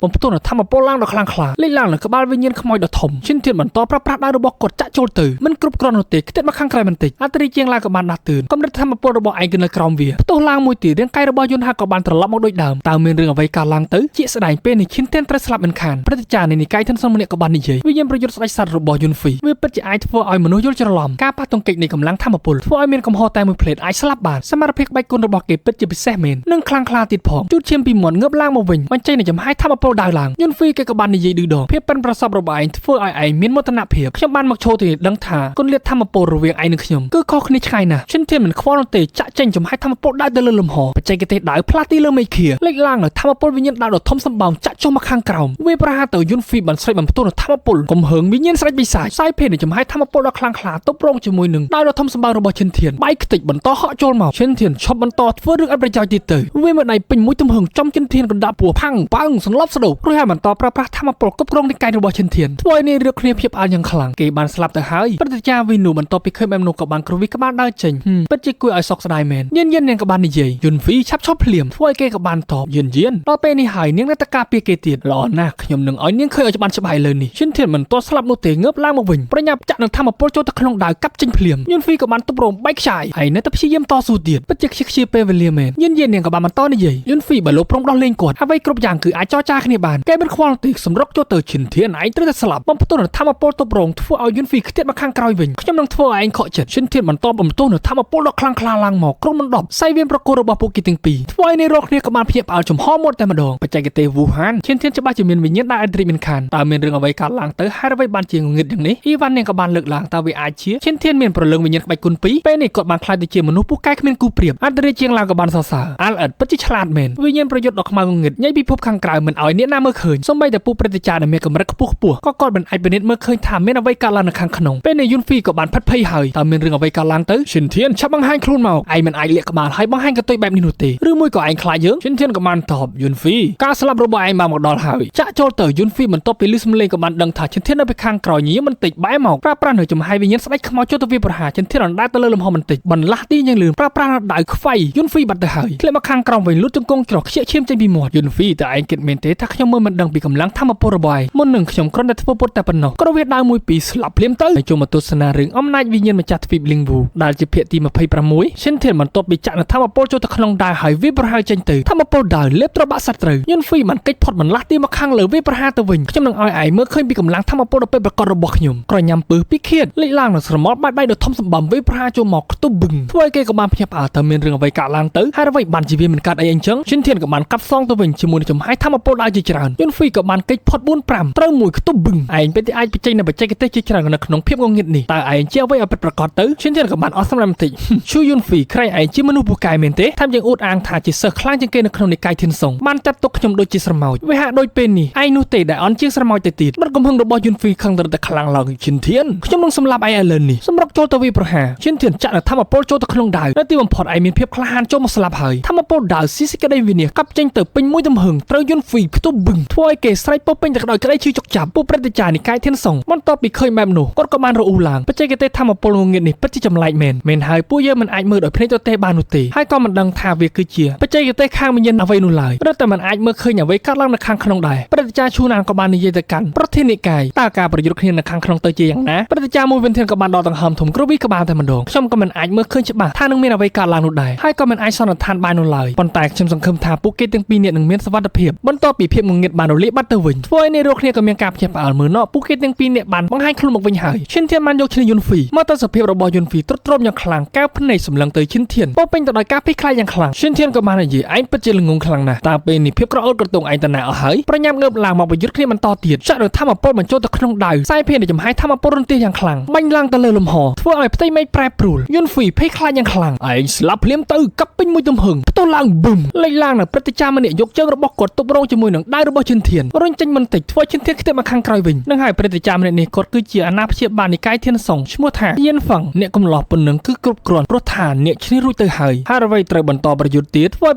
បំផ្ទុះនៅធម្មពលឡើងដ៏ខ្លាំងក្លាលេចឡើងនៅក្បាលវិញ្ញាណខ្មោចដ៏ធំឈិនធានបន្តប្រើប្រាស់ដៃរបស់គាត់ចាក់ចូលទៅមិនគ្រប់គ្រាន់នោះទេខ្ទេចមកខាងក្រៅបន្តិចអត្រាជាងឡើងក៏បានដាស់តឿនកម្រិតធម្មពលរបស់ឯងគឺនៅក្រោមវាផ្ទុះឡើងមួយទៀតរាងកាយរបស់យុនហាក៏បានត្រឡប់មកដូចដើមតើមានរឿងអ្វីកើតឡើងទៅជាស្ដែងពេលនេះឈិនធានត្រូវស្លាប់មិនខានព្រឹត្តិការណ៍នៃនិកាយធានសងម្នាក់ក៏បាននិយាយវិញ្ញាណប្រយុទ្ធស្ដេចសត្វរបស់យុនហ្វីវាពិតជាអាចធ្វើឲ្យមនុស្សយល់ច្រឡំការប៉ះទង្គិចនៃកម្លាំងធម្មពលធ្វើឲ្យមានកំហុសតែមួយផ្លេតអាចស្លាប់បានសមត្ថភាពក្បាច់គុណរបស់គេពិតជាពិសេសមែននិងខ្លាំងក្លាទៀតផងជូតឈាមពីមាត់ងើបឡើងមកវិញបញ្ចេញនូវចំហាយធម្មពលដើរឡើងយុនហ្វីក៏បាននិយាយឌឺដងភាពប៉ិនប្រសប់របស់ឯងធ្វើឲ្យឯងមានមោទនភាពខ្ញុំបានមកឈរទីនេះដឹងថាគុណលាតធម្មពលរវាងឯងនិងខ្ញុំគឺខុសគ្នាឆ្ងាយណាស់ឈិនធានមិនខ្វល់នោះទេចាក់ចេញចំហាយធម្មពលដើរទៅលើលំហបច្ចេកទេសដើរផ្លាស់ទីលើមេឃាលេចឡើងនៅធម្មពលវិញ្ញាណដើរដ៏ធំសម្បើមចាក់ចុះមកខាងក្រោមវាប្រហារទៅយុនហ្វីបានស្រេចបំផ្ទុះនៅធម្មពលកំហឹងវិញ្ញាណស្ដេចបិសាចសាយភេទនៃចំហាយធម្មពលដ៏ខ្លាំងក្លាទប់រងជាមួយនឹងដើរដ៏ធំសម្បើមរបស់ឈិនធានបែកខ្ទេចបន្តហក់ចូលមកឈិនធានឈប់បន្តធ្វើរឿងអត់ប្រយោជន៍ទៀតទៅវាមួយដៃពេញមួយទំហឹងចំឈិនធានកណ្ដាប់ពោះផាំងប៉ាំងសន្លប់ស្ដុករួចហើយបន្តប្រើប្រាស់ធម្មពលគ្រប់គ្រងនៃកាយរបស់ឈិនធានធ្វើឲ្យនេះរឿងគ្នាភាពអាលយ៉ាងខ្លាំងគេបានស្លាប់ទៅហើយព្រឹត្តិការណ៍វីនូបន្ទាប់ពីឃើញបែបនោះក៏បានគ្រវីក្បាលដើរចេញពិតជាគួរឲ្យសោកស្ដាយមែនយាននាងក៏បាននិយាយយុនហ្វីឆាប់ឈប់ភ្លាមធ្វើឲ្យគេក៏បានតបយានដល់ពេលនេះហើយនាងនៅតែការពារគេទៀតល្អណាស់ខ្ញុំនឹងឲ្យនាងឃើញឲ្យច្បាស់ច្បាស់លើនេះឈិនធានមិនទាន់ស្លាប់នោះទេងើបឡើងមកវិញប្រញាប់ចាក់នឹងធម្មពលចូលទៅក្នុងដាវកាប់ចេញភ្លាមយុនហ្វីក៏បានទប់រំបែកខ្ចាយហើយនៅតែព្យាយាមតស៊ូទៀតពិតជាខ្ជិះពេលវេលាមែនយាននាងក៏បានបន្តនិយាយយុនហ្វីបើលោកព្រមដោះលែងគាត់អ្វីគ្រប់យ៉ាងគឺអាចចរចាគ្នាបានគេមិនខ្វល់ទេសម្រុកចូលទៅឈិនធានឯងត្រូវតែស្លាប់បំផ្ទុះនឹងធម្មពលទប់រំធ្វើឲ្យយុនហ្វីខ្ទាតមកខាងក្រោយវិញខ្ញុំនឹងធ្វើឲ្យឯងខកចិត្តឈិនធានបន្តបំផ្ទុះនឹងធម្មពលដ៏ខ្លាំងក្លាឡើងមកក្រុមមិនដប់សៃវៀនប្រកួតរបស់ពួកគេទាំងពីរធ្វើឲ្យនៃរកគ្នាក៏បានភ្ញាក់ផ្អើលចំហមាត់តែម្ដងបច្ចេកទេសវូហានឈិនធានច្បាស់ជាមានវិញ្ញាណដែលអត់រីមិនខានតើមានរឿងអ្វីកើតឡើងទៅហេតុអ្វីបានជាងងឹតយ៉ាងនេះអ៊ីវ៉ាន់នាងក៏បានលើកឡើងតើវាអាចជាឈិនធានមានប្រលឹងវិញ្ញាណក្បាច់គុណពីរពេលនេះគាត់បានខ្លាចទៅជាមនុស្សពូកែគ្មានគូប្រៀបអត់រីជាងឡើងក៏បានសរសើរអាល់អិតពិតជាឆ្លាតមែនវិញ្ញាណប្រយុទ្ធដ៏ខ្មៅងងឹតញ៉ៃពិភពខាងក្រៅមិនឲ្យអ្នកណាមើលឃើញសូម្បីតែពួកព្រឹត្តិការណ៍ដែលមានកម្រិតខ្ពស់ក៏គាត់មិនអាចពិនិត្យមើលឃើញថាមានអ្វីកើតឡើងនៅខាងក្នុងពេលនេះយុនហ្វីក៏បានផិតភ័យហើយតើមានរឿងអ្វីកើតឡើងទៅឈិនធានឆាប់បង្ហាញខ្លួនមកឯងមិនអាចលាក់ក្បាលហើយបង្ហាញកន្ទុយបែបនេះនោះទេឬមួយក៏ឯងខ្លាចយើងឈិនធានក៏បានតបយុនហ្វីការស្លាប់របស់ឯងបានមកដល់ហើយចាក់ចូលទៅយុនហ្វីបន្ទាប់ពីលឺសំឡេងក៏បានដឹងថាឈិនធាននៅពីខាងក្រោយញៀមបន្តិចបែរមកប្រើប្រាស់នៅចំហាយវិញ្ញាណស្ដេចខ្មោចចូលទៅវាប្រហារឈិនធានអណ្ដែតទៅលើលំហបន្តិចបន្លាស់ទីយ៉ាងលឿនប្រើប្រាស់ដៅខ្វៃយុនហ្វីបាត់ទៅហើយធ្លាក់មកខាងក្រោមវិញលូតជង្គង់ច្រោះខ្ជាក់ឈាមចេញពីមាត់យុនហ្វីតែឯងគិតមែនទេថាខ្ញុំមើលមិនដឹងពីកម្លាំងធម្មពលរបស់ឯងមុននឹងខ្ញុំគ្រាន់តែធ្វើពុតតែប៉ុណ្ណោះក៏វាដើរមួយពីរស្លាប់ភ្លាមទៅចូលមកទស្សនារឿងអំណាចវិញ្ញាណម្ចាស់ទ្វីបលីងវូដែលជាភាគទី26ឈិនធានបន្ទាប់ពីចាក់នៅធម្មពលចូលទៅក្នុងដាវហើយវាប្រហារចេញទៅធម្មពលដាវលេបត្របាក់សត្រូវយុនហ្វីបានកិច្ចផុតបន្លាស់ទីមកខាងលើវាប្រហារទៅវិញខ្ញុំនឹងឲ្យឯងមើលឃើញពីកម្លាំងធម្មពលដ៏ពេញប្រកបរបស់ខ្ញុំក្រញ៉ាំពឹសពីឃាតលេចឡើងនៅស្រមោលបាច់ដៃដ៏ធំសម្បើមវាប្រហារចូលមកខ្ទប់បឹងធ្វើឲ្យគេក៏បានភ្ញាក់ផ្អើលតើមានរឿងអ្វីកើតឡើងទៅហើយអ្វីបានជាវាមិនកើតអីអញ្ចឹងឈិនធានក៏បានកាត់សងទៅវិញជាមួយនឹងចំហាយធម្មពលដាវជាច្រើនយុនហ្វីក៏បានកិច្ចផុត 4-5 ត្រូវមួយខ្ទប់បឹងឯងពិតជាអាចបញ្ចេញនៅបច្ចេកទេសជាច្រើននៅក្នុងភាពងងឹតនេះតើឯងជាអ្វីឲ្យពិតប្រាកដទៅឈិនធានក៏បានអស់សម្រាប់បន្តិចឈូយុនហ្វីក្រែងឯងជាមនុស្សពូកែមែនទេថែមទាំងអួតអាងថាជាសិស្សខ្លាំងជាងគេនៅក្នុងនិកាយធានសងបានចាត់ទុកខ្ញុំដូចជាស្រមោចវាហាក់ដូចពេលនេះឯងនោះទេដែលអន់ជាងស្រមោចទៅទៀតបាត់កំហឹងរបស់យុនហ្វីខឹងតែខ្លាំងឡើងឈិនធានខ្ញុំនឹងសម្លាប់ឯងឥឡូវនេះសម្រុកចូលទៅវាប្រហារឈិនធានចាក់នៅធម្មពលចូលទៅក្នុងដាវនៅទីបំផុតឯងមានភាពក្លាហានចូលមកស្លាប់ហើយធម្មពលដាវស៊ីសេចក្តីវិនិច្ឆ័យកាប់ចេញទៅពេញមួយទំហឹងត្រូវយុនហ្វីខ្ទប់បឹងធ្វើឲ្យគេស្រែកពោពេញទៅដោយក្តីឈឺចុកចាប់ពួកព្រឹត្តិការណ៍និកាយធានសងបន្ទាប់ពីឃើញបែបនោះគាត់ក៏បានរអ៊ូឡើងបច្ចេកទេសធម្មពលងងឹតនេះពិតជាចម្លែកមែនហើយពួកយើងមិនអាចមើលដោយភ្នែកទទេបាននោះទេហើយក៏មិនដឹងថាវាគឺជា ជាបច្ចេកទេសខាងវិញ្ញាណអ្វីនោះឡើយរត់តែមិនអាចមើលឃើញអ្វីកើតឡើងនៅខាងក្នុងដែរព្រឹទ្ធាចារ្យឈូណានក៏បាននិយាយទៅកាន់ប្រធាននិកាយតើការប្រយុទ្ធគ្នានៅខាងក្នុងទៅជាយ៉ាងណាព្រឹទ្ធាចារ្យមួយវិធានក៏បានដកដង្ហើមធំគ្រវីក្បាលតែម្ដងខ្ញុំក៏មិនអាចមើលឃើញច្បាស់ថានឹងមានអ្វីកើតឡើងនោះដែរហើយក៏មិនអាចសន្និដ្ឋានបាននោះឡើយប៉ុន្តែខ្ញុំសង្ឃឹមថាពួកគេទាំងពីរនាក់នឹងមានសុវត្ថិភាពបន្ទាប់ពីភាពងងឹតបានរលាយបាត់ទៅវិញធ្វើឲ្យអ្នករកគ្នាក៏មានការភ្ញាក់ផ្អើលមើលណោះពួកគេទាំងពីរនាក់បានបង្ហាញខ្លួនមកវិញហើយឈិនធានបានយកឈ្នះយុនហ្វីមកទៅសភាពរបស់យុនហ្វីទ្រុឌទ្រោមយ៉ាងខ្លាំងកែវភ្នែកសម្លឹងទៅឈិនធានពោពេញទៅដោយការភ័យខ្លាចយ៉ាងខ្លាំងឈិនធានក៏បាននិយាយឯងពិតជាល្ងងខ្លាំងណាស់តើពេលនេះភាពក្រអូតក្រទងឯងតាណាអស់ហើយប្រញាប់ងើបឡើងមកប្រយុទ្ធគ្នាបន្តទៀតចាក់ដោយធម្មពលបញ្ចូលទៅក្នុងដៅខ្សែភេទនៃចំហាយធម្មពលរន្ទះយ៉ាងខ្លាំងបាញ់ឡើងទៅលើលំហធ្វើឲ្យផ្ទៃមេឃប្រែប្រួលយុនហ្វីភ័យខ្លាចយ៉ាងខ្លាំងឯងស្លាប់ភ្លាមទៅកាប់ពេញមួយទំហឹងផ្ទុះឡើងប៊ឹមលេចឡើងនៅព្រឹទ្ធាចារ្យម្នាក់យកជើងរបស់គាត់ទប់រងជាមួយនឹងដៃរបស់ឈិនធានរុញចេញមិនតិចធ្វើឈិនធានខ្ទេបមកខាងក្រោយវិញនឹងហើយព្រឹទ្ធាចារ្យម្នាក់នេះគាត់គឺជាអាណាព្យាបាលនិកាយធានសុងឈ្មោះថាយៀនហ្វាំងអ្នកកំឡោះប៉ុណ្ណឹងគឺគ្រប់គ្រាន់ព្រោះថាអ្នកឈ្នះរួចទៅហើយហើយអ្វីត្រូវបន្តប្រយុទ្ធទៀតធ្វើឲ្យ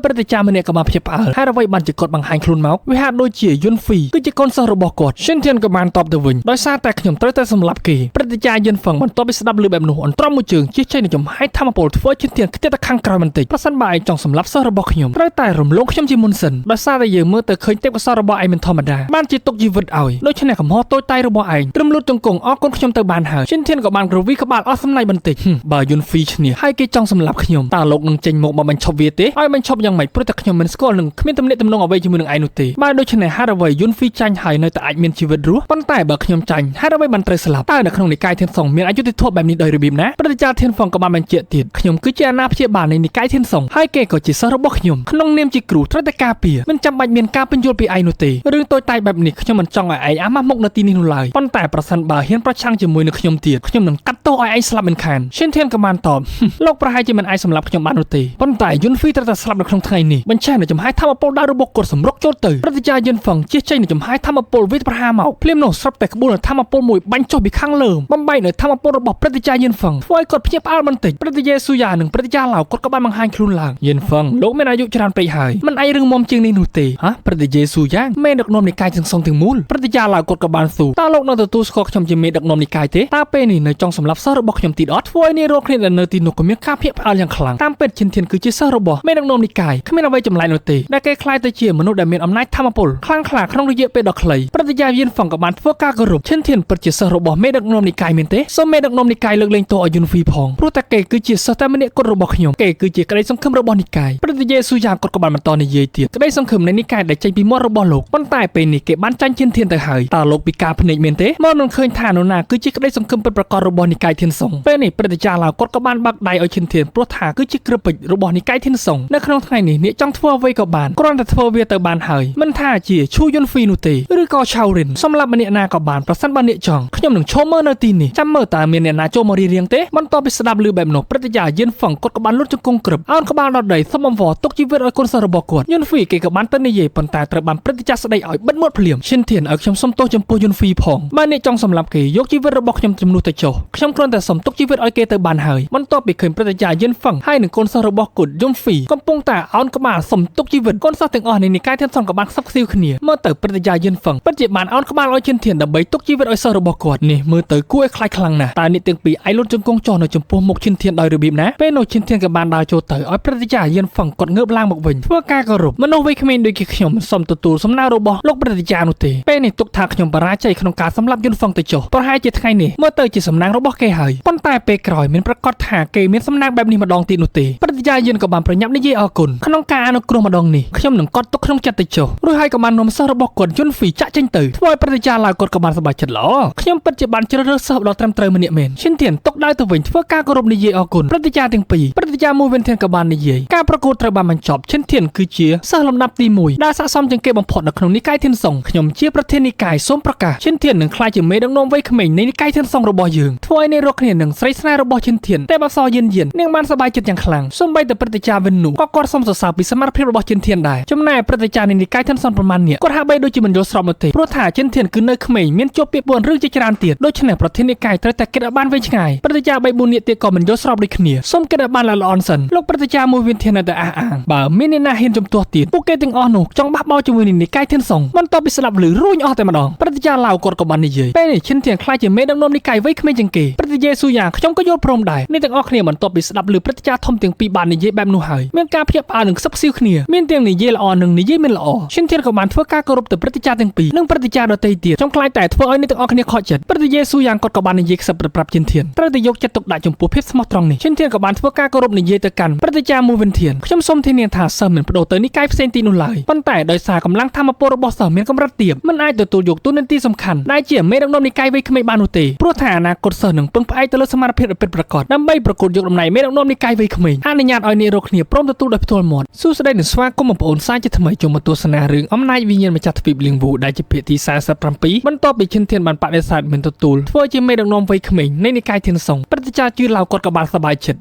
ព្រឹទ្ធាចារ្យម្នាក់ក៏បានភ្ញាក់ផ្អើលហើយអ្វីបានជាគាត់បង្ហាញខ្លួនមកវាហាក់ដូចជាយុនហ្វីគឺជាកូនសិស្សរបស់គាត់ឈិនធានក៏បានតបទៅវិញដោយសារតែខ្ញុំត្រូវតែសម្លាប់គេព្រឹទ្ធាចារ្យយិនហ្វាំងបន្ទាប់ពីស្ដាប់ឮបែបនោះអន្ត្រង់មួយជើងជិះចេញនឹងចំហាយធម្មពលធ្វើឈិនធានខ្ទេទៅខាងក្រោយបន្តិចប្រសិនបើឯងចង់សម្លាប់សិស្សរបស់ខ្ញុំត្រូវតែរំលងខ្ញុំជាមុនសិនដោយសារតែយើងមើលទៅឃើញទេពកោសល្យរបស់ឯងមិនធម្មតាបានជាទុកជីវិតឲ្យដូច្នេះកំហុសតូចតាចរបស់ឯងត្រឹមលូតជង្គង់អរគុណខ្ញុំទៅបានហើយឈិនធានក៏បានក្រវីក្បាលអស់សំណាញ់បន្តិចបើយុនហ្វីឈ្នះហើយគេចង់សម្លាប់ខ្ញុំតើលោកនឹងចេញមកបញ្ឈប់វាទេឲ្យបញ្ឈប់យ៉ាងម៉េចព្រោះតែខ្ញុំមិនស្គាល់នឹងគ្មានទំនាក់ទំនងអ្វីជាមួយនឹងឯងនោះទេបើដូច្នេះហេតុអ្វីយុនហ្វីចាញ់ហើយនៅតែអាចមានជីវិតរស់ប៉ុន្តែបើខ្ញុំចាញ់ហេតុអ្វីបានត្រូវស្លាប់តើនៅក្នុងនិកាយធានសុងមានអយុត្តិធម៌បែបនេះដោយរបៀបណាព្រឹទ្ធាចារ្យធានហ្វាំងក៏បានបញ្ជាក់ទៀតខ្ញុំគឺជាអាណាព្យាបាលនៃនិកាយធានសុងហើយគេក៏ជាសិស្សរបស់ខ្ញុំក្នុងនាមជាគ្រូត្រូវតែការពារមិនចាំបាច់មានការពន្យល់ពីឯងនោះទេរឿងតូចតាចបែបនេះខ្ញុំមិនចង់ឲ្យឯងអាម៉ាស់មុខនៅទីនេះនោះឡើយប៉ុន្តែប្រសិនបើហ៊ានប្រឆាំងជាមួយនឹងខ្ញុំទៀតខ្ញុំនឹងកាត់ទោសឲ្យឯងស្លាប់មិនខានឈិនធានក៏បានតបលោកប្រហែលជាមិនអាចសម្លាប់ខ្ញុំបាននោះទេប៉ុន្តែយុនហ្វីត្រូវតែស្លាប់នៅក្នុងថ្ងៃនេះបញ្ឆេះនៅចំហាយធម្មពលដៅរបស់គាត់សម្រុកចូលទៅព្រឹទ្ធាចារ្យយិនហ្វាំងជិះចេញនៅចំហាយធម្មពលវិទ្យប្រហារមកភ្លាមនោះស្រាប់តែក្បួនធម្មពលមួយបាញ់ចុះពីខាងលើបំបែកនៅធម្មពលរបស់ព្រឹទ្ធាចារ្យយិនហ្វាំងធ្វើឲ្យគាត់ភ្ញាក់ផ្អើលបន្តិចព្រឹទ្ធាយេស៊ូយ៉ានិងព្រឹទ្ធាចារ្យឡាវគាត់ក៏បានបង្ហាញខ្លួនឡើងយិនហ្វាំងលោកមានអាយុច្រើនពេកហើយមិនអាចរឿងមុំជាងនេះនោះទេព្រឹទ្ធាយេស៊ូយ៉ាមេដឹកនាំនិកាយទាំងសងទាំងមូលព្រឹទ្ធាចារ្យឡាវគាត់ក៏បានស៊ូតើលោកនៅទទួលស្គាល់ខ្ញុំជាមេដឹកនាំនិកាយទេតើពេលនេះនៅចង់សម្លាប់សិស្សរបស់ខ្ញុំទីអត់ធ្វើឲ្យនាយរកគ្នានៅទីនោះក៏មានការភ្ញាក់ផ្អើលយ៉ាងខ្លាំងតាមពិតឈិនធានគឺជាសិស្សរបស់មេដឹកនាំនិកាយគ្មានអ្វីចម្លែកនោះទេដែលគេខ្លាចទៅជាមនុស្សដែលមានអំណាចធម្មពលខ្លាំងក្លាក្នុងរយៈពេលដ៏ខ្លីព្រឹទ្ធាចារ្យយិនហ្វាំងក៏បានធ្វើការគោរពឈិនធានពិតជាសិស្សរបស់មេដឹកនាំនិកាយមែនទេសូមមេដឹកនាំនិកាយលើកលែងទោសឲ្យយុនហ្វីផងព្រោះតែគេគឺជាសិស្សតែម្នាក់គត់របស់ខ្ញុំគេគឺជាក្តីសង្ឃឹមរបស់និកាយព្រឹទ្ធាយេស៊ូយ៉ាគាត់ក៏បានបន្តនិយាយទៀតក្តីសង្ឃឹមនៃនិកាយដែលចេញពីមាត់របស់លោកប៉ុន្តែពេលនេះគេបានចាញ់ឈិនធានទៅហើយតើលោកពិការភ្នែកមែនទេមកនឹងឃើញថានរណាគឺជាក្តីសង្ឃឹមពិតប្រាកដរបស់និកាយធានសុងពេលនេះព្រឹទ្ធាចារ្យឡាវគាត់ក៏បានបាក់ដៃឲ្យឈិនធានព្រោះថាគឺជាគ្រាប់ពេជ្ររបស់និកាយធានសុងនៅក្នុងថ្ងៃនេះអ្នកចង់ធ្វើអ្វីក៏បានគ្រាន់តែធ្វើវាទៅបានហើយមិនថាជាឈូយុនហ្វីនោះទេឬក៏ឆៅរិនសម្រាប់ម្នាក់ណាក៏បានប្រសិនបើអ្នកចង់ខ្ញុំនឹងឈរមើលនៅទីនេះចាំមើលតើមានអ្នកណាចូលមករៀងទេបន្ទាប់ពីស្ដាប់ឮបែបនោះព្រឹទ្ធាចារ្យយិនហ្វាំងគាត់ក៏បានលុតជង្គង់ក្រឹបអោនក្បាលដល់ដីសុំអង្វរទុកជីវិតឲ្យកូនសិស្សរបស់គាត់យុនហ្វីគេក៏បានទៅនិយាយប៉ុន្តែត្រូវបានព្រឹទ្ធាចារ្យស្ដីឲ្យបិទមាត់ភ្លាមឈិនធានឲ្យខ្ញុំសុំទោសចំពោះយុនហ្វីផងបើអ្នកចង់សម្លាប់គេយកជីវិតរបស់ខ្ញុំជំនួសទៅចុះខ្ញុំគ្រាន់តែសុំទុកជីវិតឲ្យគេទៅបានហើយបន្ទាប់ពីឃើញព្រឹទ្ធាចារ្យយិនហ្វាំងហើយនឹងកូនសិស្សរបស់គាត់យុនហ្វីកំពុងតែអោនក្បាលសុំទុកជីវិតកូនសិស្សទាំងអស់នៃនិកាយធានសុងក៏បានខ្សឹបខ្សៀវគ្នាមើលទៅព្រឹទ្ធាចារ្យយិនហ្វាំងពិតជាបានអោនក្បាលឲ្យឈិនធានដើម្បីទុកជីវិតឲ្យសិស្សរបស់គាត់នេះមើលទៅគួរឲ្យខ្លាចខ្លាំងណាស់តើអ្នកទាំងពីរឯងលុតជង្គង់ចុះនៅចំពោះមុខឈិនធានដោយរបៀបណាពេលនោះឈិនធានក៏បានដើរចូលទៅឲ្យព្រឹទ្ធាចារ្យយិនហ្វាំងគាត់ងើបឡើងមកវិញធ្វើការគោរពមនុស្សវ័យក្មេងដូចជាខ្ញុំសូមទទួលសំណើរបស់លោកព្រឹទ្ធាចារ្យនោះទេពេលនេះទុកថាខ្ញុំបរាជ័យក្នុងការសម្លាប់យិនហ្វាំងទៅចុះប្រហែលជាថ្ងៃនេះមើលទៅជាសំណាងរបស់គេហើយប៉ុន្តែពេលក្រោយមានប្រកាសថាគេមានសំណាងបែបនេះម្ដងទៀតនោះទេព្រឹទ្ធាចារ្យយិនក៏បានប្រញាប់និយាយអរគុណក្នុងការអនុគ្រោះម្ដងនេះខ្ញុំនឹងកត់ទុកក្នុងចិត្តទៅចុះរួចហើយក៏បាននាំសិស្សរបស់គាត់យុនហ្វីចាក់ចេញទៅធ្វើឲ្យព្រឹទ្ធាចារ្យឡាវគាត់ក៏បានសប្បាយចិត្តល្អខ្ញុំពិតជាបានជ្រើសរើសសិស្សដ៏ត្រឹមត្រូវម្នាក់មែនឈិនធានទុកដៅទៅវិញធ្វើការគោរពនិយាយអរគុណព្រឹទ្ធាចារ្យទាំងពីរព្រឹទ្ធាចារ្យមួយវិនធានក៏បាននិយាយការប្រកួតត្រូវបានបញ្ចប់ឈិនធានគឺជាសិស្សលំដាប់ទី1ដែលស័ក្តិសមជាងគេបំផុតនៅក្នុងនិកាយធានសុងខ្ញុំជាប្រធាននិកាយសូមប្រកាសឈិនធាននឹងក្លាយជាមេដឹកនាំវ័យក្មេងនៃនិកាយធានសុងរបស់យើងធ្វើឲ្យអ្នករកគ្នានឹងស្រីស្នេហ៍របស់ឈិនធានតែបើសយិននាងបានសប្បាយចិត្តយ៉ាងខ្លាំងសូម្បីតែព្រឹទ្ធាចារ្យវិននូក៏គាត់សូមសរសើរពីសមត្ថភាពរបស់ឈិនធានដែរចំណែកព្រឹទ្ធាចារ្យនៃនិកាយធានសុងប្រមាណនេះគាត់ហាក់បីដូចជាមិនយល់ស្របនោះទេព្រោះថាឈិនធានគឺនៅក្មេងមានជាប់ពាក្យ4ឬជាច្រើនទៀតដូច្នេះប្រធាននិកាយត្រូវតែគិតឲ្យបានវែងឆ្ងាយព្រឹទ្ធាចារ្យ3-4នាក់ទៀតក៏មិនយល់ស្របដូចគ្នាសូមគិតឲ្យបានល្អល្អសិនលោកព្រឹទ្ធាចារ្យមួយវិនធាននៅតែអះអាងបើមានអ្នកណាហ៊ានជំទាស់ទៀតពួកគេទាំងអស់នោះចង់បះបោរជាមួយនឹងនិកាយធានសុងបន្ទាប់ពីស្ដាប់ឮរួញអស់តែម្ដងព្រឹទ្ធាចារ្យឡាវគាត់ក៏បាននិយាយពេលនេះឈិនធានខ្លាចជាមេដឹកនាំនិកាយវ័យក្មេងជាងគេព្រឹទ្ធាយេស៊ូយ៉ាខ្ញុំក៏យល់ព្រមដែរនេះទាំងអស់គ្នាបន្ទាប់ពីស្ដាប់ឮព្រឹទ្ធាចារ្យធំទាំងពីរបាននិយាយបែបនោះហើយមាន ការភ្ញាក់ផ្អើលនឹងខ្សឹបស៊ីវគ្នាមានទាំងនិយាយល្អនិងនិយាយមិនល្អឈិនធានក៏បានធ្វើការគោរពទៅព្រឹទ្ធាចារ្យទាំងពីរនិងព្រឹទ្ធាចារ្យដទៃទៀតចំខ្លាចតែធ្វើឲ្យអ្នកទាំងអស់គ្នាខកចិត្តព្រឹទ្ធាយេស៊ូយ៉ាងគាត់ក៏បាននិយាយខ្សឹបប្រាប់ឈិនធានត្រូវតែយកចិត្តទុកដាក់ចំពោះភាពស្មោះត្រង់នេះឈិនធានក៏បានធ្វើការគោរពនិយាយទៅកាន់ព្រឹទ្ធាចារ្យមួយវិញធានខ្ញុំសូមធានាថាសិស្សមិនបដូរទៅនិកាយផ្សេងទីនោះឡើយប៉ុន្តែដោយសារកម្លាំងធម៌ពលរបស់សិស្សមានកម្រិតទាបមិនអាចទទួលយកតួនាទីសំខាន់ដែលជាមេដឹកនាំនិកាយវ័យក្មេងបាននោះទេព្រោះថាអនាគតសិស្សនឹងពឹងផ្អែកទៅលើសមត្ថភាពពិតប្រាកដដើម្បីប្រកួតយកតំណែងមេដឹកនាំនិកាយវ័យក្មេងអនុញ្ញាតឲ្យអ្នករកគ្នាព្រមទទួលដោយផ្ទាល់មាត់សួស្តីនិងស្វាគមន៍បងប្អូនសាជាថ្មីចូលមកទស្សនារឿងអំណាចវិញ្ញាណម្ចាស់ទ្វីបលៀងវូដែលជាភាគទី47បន្ទាប់ពីឈិនធានបានបដិសេធមិនទទួលធ្វើជាមេដឹកនាំវ័យក្មេងនៃនិកាយធានសង្ឃព្រឹទ្ធាចារ្យជឿឡៅគាត់ក៏បានសប្បាយចិត្ត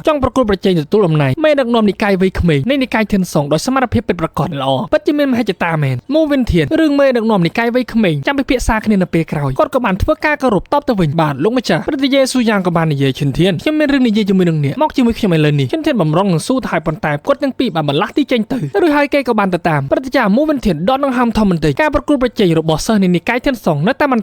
ចង់ប្រកួតប្រជែងទទួលតំណែងមេដឹកនាំនិកាយវ័យក្មេងនៃនិកាយធានសង្ឃដោយសមត្ថភាពពិតប្រាកដល្អពិតជាមានមហិច្ឆតាមែនមូវិនធានរឿងមេដឹកនាំនិកាយវ័យក្មេងចាំពិភាក្សាគ្នានៅពេលក្រោយគាត់ក៏បានធ្វើការគោរពតបទៅវិញបាទលោកម្ចាស់ព្រឹទ្ធាយេស៊ូយ៉ាងក៏បាននិយាយឈិនធានខ្ញុំមានរឿងនិយាយជាមួយនឹងអ្នកមកជាមួយខ្ញុំឥឡូវនេះឈិនធានបំរុងនឹងស៊ូទៅហើយប៉ុន្តែគាត់ទាំងពីរបានបន្លាស់ទីចេញទៅឬហើយគេក៏បានទៅតាមព្រឹទ្ធាចារ្យមូវិនធានដកនឹងហាមធំបន្តិចការប្រកួតប្រជែងរបស់សិស្សនៃនិកាយធានសង្ឃនៅតែបន្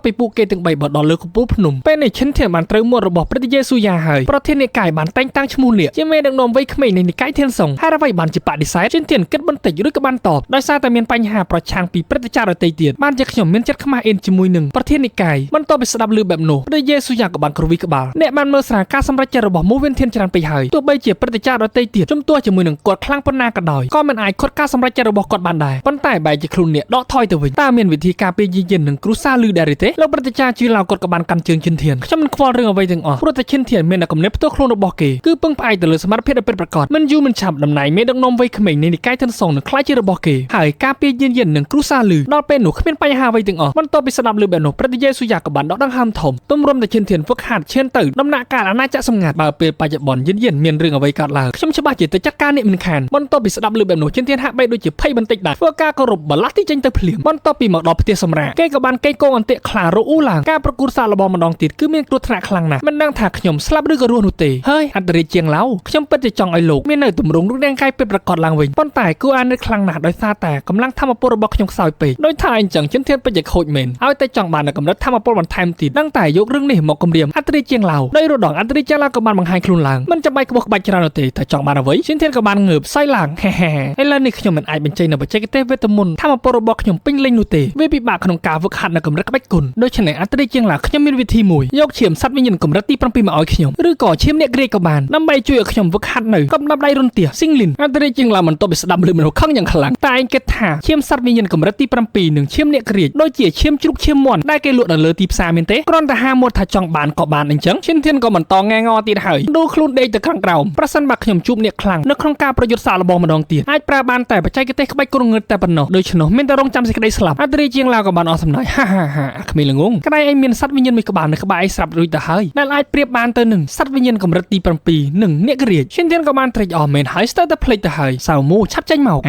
តពីពួកគេទាំង3បដល់លើកំពូលភ្នំពេលនេះឈិនធានបានត្រូវមាត់របស់ព្រឹទ្ធាយេស៊ូយ៉ាងហើយប្រធាននិកាយបានតែងតាំងឈ្មោះនេះជាមេដឹកនាំវ័យក្មេងនៃនិកាយធានសង្ឃហើយអ្វីបានជាបដិសេធឈិនធានគិតបន្តិចឬក៏បានតបដោយសារតែមានបញ្ហាប្រឆាំងពីព្រឹទ្ធាចារ្យដទៃទៀតបានជាខ្ញុំមានចិត្តខ្មាស់អៀនជាមួយនឹងប្រធាននិកាយបន្ទាប់ពីស្ដាប់ឮបែបនោះព្រឹទ្ធាយេស៊ូយ៉ាងក៏បានគ្រវីក្បាលអ្នកបានមើលស្រាលការសម្រេចចិត្តរបស់មូវិនធានច្រើនពេកហើយទោះបីជាព្រឹទ្ធាចារ្យដទៃទៀតជំទាស់ជាមួយនឹងគាត់ខ្លាំងប៉ុណ្ណាក៏ដោយក៏មិនអាចខុតការសម្រេចចិត្តរបស់គាត់បានដែរប៉ុន្តែបែរជាខ្លួនអ្នកដកថយទៅវិញតើមានវិធីការពារយាយិននិងគ្រូសាលឺដែរទេលោកព្រឹទ្ធាចារ្យជឿឡៅគាត់ក៏បានកាន់ជើងឈិនធានខ្ញុំមិនខ្វល់រឿងអ្វីទាំងអស់ព្រោះតែឈិនធានមានតែគំនិតផ្ទាល់ខ្លួនរបស់គេគឺពឹងផ្អែកទៅលើសមត្ថភាពដ៏ពិតប្រាកដមិនយូរមិនឆាប់តំណែងមេដឹកនាំវ័យក្មេងនៃនិកាយធានសង្ឃនឹងក្លាយជារបស់គេហើយការពារយាយិននិងគ្រូសាលឺដល់ពេលនោះគ្មានបញ្ហាអ្វីទាំងអស់បន្ទាប់ពីស្ដាប់ឮបែបនោះព្រឹទ្ធាយេស៊ូយ៉ាងក៏បានដកដង្ហើមធំទម្រាំតែឈិនធានហ្វឹកហាត់ឈានទៅដំណាក់កាលអាណាចក្រសម្ងាត់បើពេលបច្ចុប្បន្នយាយិនមានរឿងអ្វីកើតឡើងខ្ញុំច្បាស់ជាទៅចាត់ការអ្នកមិនខានបន្ទាប់ពីស្ដាប់ឮបែបនោះឈិនធានហាក់បីដូចជាភ័យបន្តិចដែរធ្វើការគោរពបលាស់ទីចេញទៅភ្លាមបន្ទាប់ពីមកដល់ផ្ទះសម្រាប់គេក៏បានកេកងអន្ទាក់ខ្លារអ៊ូឡើងការប្រកួតសាកល្បងម្ដងទៀតគឺមានគ្រោះថ្នាក់ខ្លាំងណាស់មិនដឹងថាខ្ញុំស្លាប់ឬក៏រស់នោះទេហើយអន្តរាជជាងឡៅខ្ញុំពិតជាចង់ឲ្យលោកមាននៅទម្រង់រូបរាងកាយពិតប្រាកដឡើងវិញប៉ុន្តែគួរអាននឹកខ្លាំងណាស់ដោយសារតែកម្លាំងធម៌ពលរបស់ខ្ញុំខ្សោយពេកដោយថាអញ្ចឹងឈិនធានពិតជាខូចមែនឲ្យតែចង់បាននៅកម្រិតធម៌ពលបន្ថែមទៀតដឹងតែយករឿងនេះមកគម្រាមអន្តរាជជាងឡៅដោយរដងអន្តរាជជាងឡៅក៏បានបង្ហាញខ្លួនឡើងមិនចាំបាច់ក្បោះក្បាច់ច្រើននោះទេតែចង់បានអ្វីឈិនធានក៏បានងើបសៃឡើងឥឡូវនេះខ្ញុំមិនអាចបញ្ចេញនៅបច្ចេកទេសវេទមន្តធម៌ពលរបស់ខ្ញុំពេញលេញនោះទេវាពិបាកក្នុងការហ្វឹកហាត់នៅកម្រិតក្បាច់គុណដូច្នេះអន្តរាជជាងឡៅខ្ញុំមានវិធីមួយយកឈាមសត្វវិញ្ញាណកម្រិតទី7មកឲ្យខ្ញុំឬក៏ឈាមអ្នកក្រៀកក៏បានដើម្បីជួយឲ្យខ្ញុំហ្វឹកហាត់នៅកំដាប់ដៃរុនទាស៊ីងលីនអន្តរាជជាងឡៅមិនតបពីស្ដាប់លឺមនុស្សខឹងយ៉ាងខ្លាំងតែឯងគិតថាឈាមសត្វវិញ្ញាណកម្រិតទី7និងឈាមអ្នកក្រៀកដូចជាឈាមជ្រូកឈាមមាន់ដែលគេលក់នៅលើទីផ្សារមែនទេគ្រាន់តែហាមាត់ថាចង់បានក៏បានអញ្ចឹងឈិនធានក៏បន្តងែងទៀតហើយដួលខ្លួនដេកទៅខាងក្រោមប្រសិនបើខ្ញុំជួបអ្នកខ្លាំងនៅក្នុងការប្រយុទ្ធសាកល្បងម្ដងទៀតអាចប្រើបានតែបច្ចេកទេសក្បាច់គុណងើតតែប៉ុណ្ណោះដូច្នោះមានតែរងចាំសេចក្តីស្លាប់អន្តរាជជាងឡៅក៏បានអស់សំណើចគ្មានល្ងងក្តីឯងមានសត្វវិញ្ញាណមួយក្បាលនៅក្បែរឯងស្រាប់រួចទៅហើយដែលអាចប្រៀបបានទៅនឹងសត្វវិញ្ញាណកម្រិតទី7និងអ្នកក្រៀកឈិនធានក៏បានត្រេកអរមែនហើយស្ទើរតែភ្លេចទៅហើយសៅមូឆាប់ចេញមក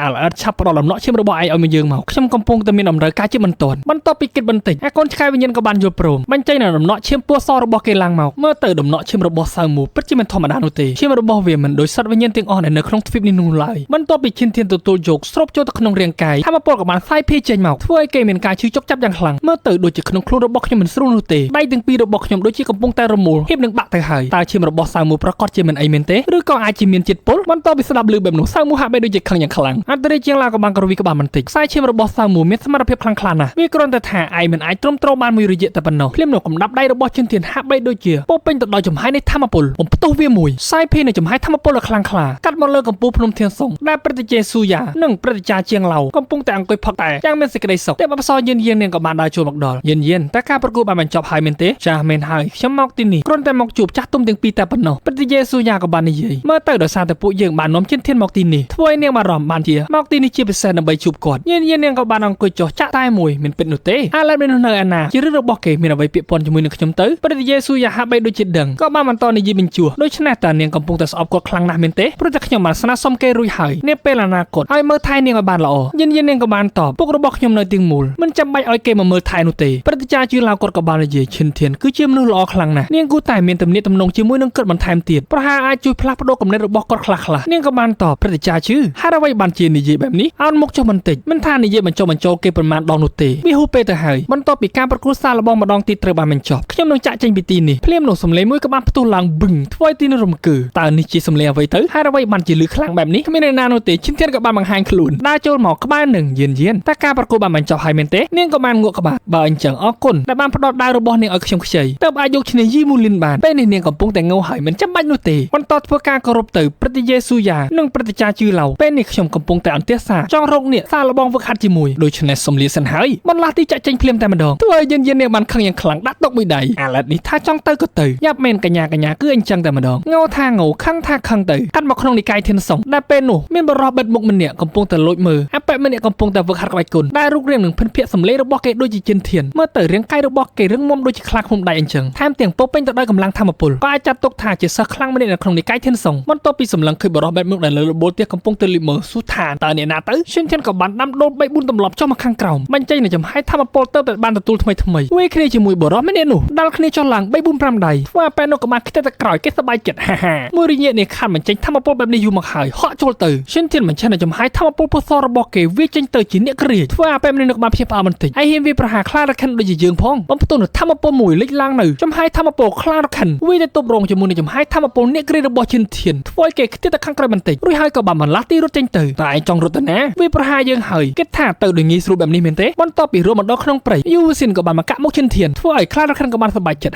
អលអិតឆាប់ផ្ដល់ដំណក់ឈាមរបស់ឯងឲ្យមកយើងមកខ្ញុំកំពុងតែមានតម្រូវការជាបន្ទាន់បន្ទាប់ពីគិតបន្តិចកូនឆ្កែវិញ្ញាណក៏បានយល់ព្រមបញ្ចេញនៅដំណក់ឈាមពណ៌សរបស់គេឡើងមកមើលទៅដំណក់ឈាមរបស់សៅមូពិតជាមិនធម្មតានោះទេឈាមរបស់វាមិនដូចសត្វវិញ្ញាណទាំងអស់ដែលនៅក្នុងទ្វីបនេះនោះឡើយបន្ទាប់ពីឈិនធានទទួលយកស្រូបចូលទៅក្នុងរាងកាយថាមពលក៏បានផ្សាយភាយចេញមកធ្វើឲ្យគេមានការឈឺចុកចាប់យ៉ាងខ្លាំងមើលទៅដូចជាក្នុងខ្លួនរបស់ខ្ញុំមិនស្រួលនោះទេដៃទាំងពីររបស់ខ្ញុំដូចជាកំពុងតែរមូលហៀបនឹងបាក់ទៅហើយតើឈាមរបស់សៅមូប្រកាសជាមិនអីមែនទេឬក៏អាចជាមានជាតិពុលបន្ទាប់ពីស្ដាប់ឮបែបនោះសៅមូហាក់បីដូចជាខឹងយ៉ាងខ្លាំងអន្តរាជជាងឡៅក៏បានក្រវីក្បាលបន្តិចខ្សែឈាមរបស់សៅមូមានសមត្ថភាពខ្លាំងក្លាណាស់វាគ្រាន់តែថាឯងមិនអាចទ្រាំទ្របានមួយរយៈតែប៉ុណ្ណោះភ្លាមនោះកំដាប់ដៃរបស់ឈិនធានហាក់បីដូចជាពោពេញទៅដោយចំហាយនៃធម៌ពលបំផ្ទុះវាមួយខ្សែភេរនៃចំហាយធម៌ពលដ៏ខ្លាំងក្លាកាត់មកលើកំពូលភ្នំធានសង្ឃដែលព្រឹទ្ធាយេស៊ូយ៉ានិងព្រឹទ្ធាចារ្យជាងឡៅកំពុងតែអង្គុយផឹកតែយ៉ាងមានសេចក្តីសុខតែបបសយាននាងក៏បានដើរចូលមកដល់យានតែការប្រគួតបានបញ្ចប់ហើយមែនទេចាស់មែនហើយខ្ញុំមកទីនេះគ្រាន់តែមកជួបចាស់ទុំទាំងពីរតែប៉ុណ្ណោះព្រឹទ្ធាយេស៊ូយ៉ាក៏បាននិយាយមើលទៅដោយសារតែពួកយើងបាននាំឈិនធានមកទីនេះធ្វើឲ្យនាងបារម្ភបានជាមកទីនេះជាពិសេសដើម្បីជួបគាត់យាននាងក៏បានអង្គុយចុះចាក់តែមួយមិនពិតនោះទេអាឡែនៅអាណាជារឿងរបស់គេមានអ្វីពាក់ព័ន្ធជាមួយនឹងខ្ញុំទៅព្រឹទ្ធាយេស៊ូយ៉ាហាក់បីដូចជាដឹងក៏បានបន្តនិយាយបញ្ជួដូច្នេះតើនាងកំពុងតែស្អប់គាត់ខ្លាំងណាស់មែនទេព្រោះតែខ្ញុំបានស្នើសុំគេរួចហើយនាពេលអនាគតឲ្យមើលថែនាងឲ្យបានល្អយាននាងក៏បានតបពុករបស់ខ្ញុំនៅទីមូលមិនចាំបាច់ឲ្យគេមកមើលថែនោះទេព្រឹទ្ធាចារ្យជឿឡៅគាត់ក៏បាននិយាយឈិនធានគឺជាមនុស្សល្អខ្លាំងណាស់នាងគូតែមានទំនាក់ទំនងជាមួយនឹងគាត់បន្ថែមទៀតប្រហែលអាចជួយផ្លាស់ប្ដូរគំនិតរបស់គាត់ខ្លះនាងក៏បានតបព្រឹទ្ធាចារ្យជឿហើយអ្វីបានជានិយាយបែបនេះអោនមុខចុះបន្តិចមិនថានិយាយបញ្ចុះបញ្ចូលគេប្រមាណដងនោះទេវាហួសពេលទៅហើយបន្ទាប់ពីការប្រកួតសាកល្បងម្ដងទៀតត្រូវបានបញ្ចប់ខ្ញុំនឹងចាក់ចេញពីទីនេះភ្លាមនោះសំឡេងមួយក៏បានផ្ទុះឡើងបឹងធ្វើឲ្យទីនោះរំកើតើនេះ ជាសំឡេងអ្វីទៅហើយអ្វីបានជាលឺខ្លាំងបែបនេះគ្មាននរណានោះទេឈិនធានក៏បានបង្ហាញខ្លួនដើរចូលមកក្បែរនឹងយៀនតែការប្រកួតបានបញ្ចប់ហើយមែនទេនាងក៏បានងក់ក្បាលបើអញ្ចឹងអរគុណដែលបានផ្ដល់ដៅរបស់នាងឲ្យខ្ញុំខ្ចីទើបអាចយកឈ្នះយីមូលីនបានពេលនេះនាងកំពុងតែងើហើយមិនចាំបាច់នោះទេបន្តធ្វើការគោរពទៅព្រឹទ្ធយេស៊ូយ៉ានិងព្រឹទ្ធចារ្យជឿឡៅពេលនេះខ្ញុំកំពុងតែអន្ទះសារចង់រកអ្នកសារលបងវឹកហាត់ជាមួយដូច្នេះសំលៀសិនហើយបន្លាស់ទីចាក់ចេញភ្លាមតែម្ដងធ្វើឲ្យយិននាងបានខឹងយ៉ាងខ្លាំងដាក់តុកមួយដៃអាឡិតនេះថាចង់ទៅក៏ទៅយ៉ាប់មែនកញ្ញាគឺអញ្ចឹងតែម្ដងងោថាងោខឹងថាខឹងទៅកាត់មកក្នុងនិកាយធានសង្ឃដែលពេលនោះមានបរិះបិទមុខម្នាក់កំពុងតែលួចមើលអបិម្នាក់កំពុងតែវឹកហាត់ក្បាច់គុណដែលរូបរាងនឹងភិនភាកសម្លេងរបស់គេដូចជាជិនធានមើលទៅរាងកាយរបស់គេរឹងមាំដូចជាខ្លាឃុំដៃអញ្ចឹងថែមទាំងពោពេញទៅដោយកម្លាំងធម៌ពលក៏អាចចាត់ទុកថាជាសិស្សខ្លាំងម្នាក់នៅក្នុងនិកាយធានសង្ឃបន្ទាប់ពីសម្លឹងឃើញបរិះបិទមុខដែលលើលបូលទៀសកំពុងតែលីមើលស៊ូថាតើអ្នកណាទៅឈិនធានក៏បានដាំដូល3 4ទម្លាប់ចុះមកខាងក្រោមបញ្ចេញនូវចំហាយធម៌ពលទៅតែបានទទួលថ្មីវាយគ្នាជាមួយបរិះម្នាក់នោះដាល់គ្នាចុះឡើង3 4 5ដៃធ្វើឲ្យពេលនោះក៏បានខ្ទេចតែក្រោយគេសប្បាយចិត្តមួយរយៈនេះខាត់បញ្ចេញធម៌ពលបែបនេះយូរមកហើយហក់ចូលទៅឈិនធានបញ្ចេញនូវចំហាយធម៌ពលពុសរបស់គេវាចេញទៅជាអ្នកក្រៀកធ្វើឲ្យពេលនេះក៏បានភ្ញាក់ផ្អើលបន្តិចហើយហ៊ានវាប្រហារខ្លារខិនដូចជាយើងផងបំផ្ទុះនូវធម៌ពលមួយលេចឡើងនៅចំហាយធម៌ពលខ្លារខិនវាទៅទប់រងជាមួយនឹងចំហាយធម៌ពលអ្នកក្រៀករបស់ឈិនធានធ្វើឲ្យគេខ្ទេចតែខាងក្រោយបន្តិចរួចហើយក៏បានបន្លាស់ទីរត់ចេញទៅតែឯងចង់រត់ទៅណាវាប្រហារយើងហើយគិតថាទៅដូចងាយស្រួលបែបនេះមែនទេបន្ទាប់ពីរួមមកដល់ក្នុងព្រៃយូវស៊ីនក៏បានមកកាក់មុខឈិនធានធ្វើឲ្យខ្លារខិនក៏បានសប្បាយចិត្ត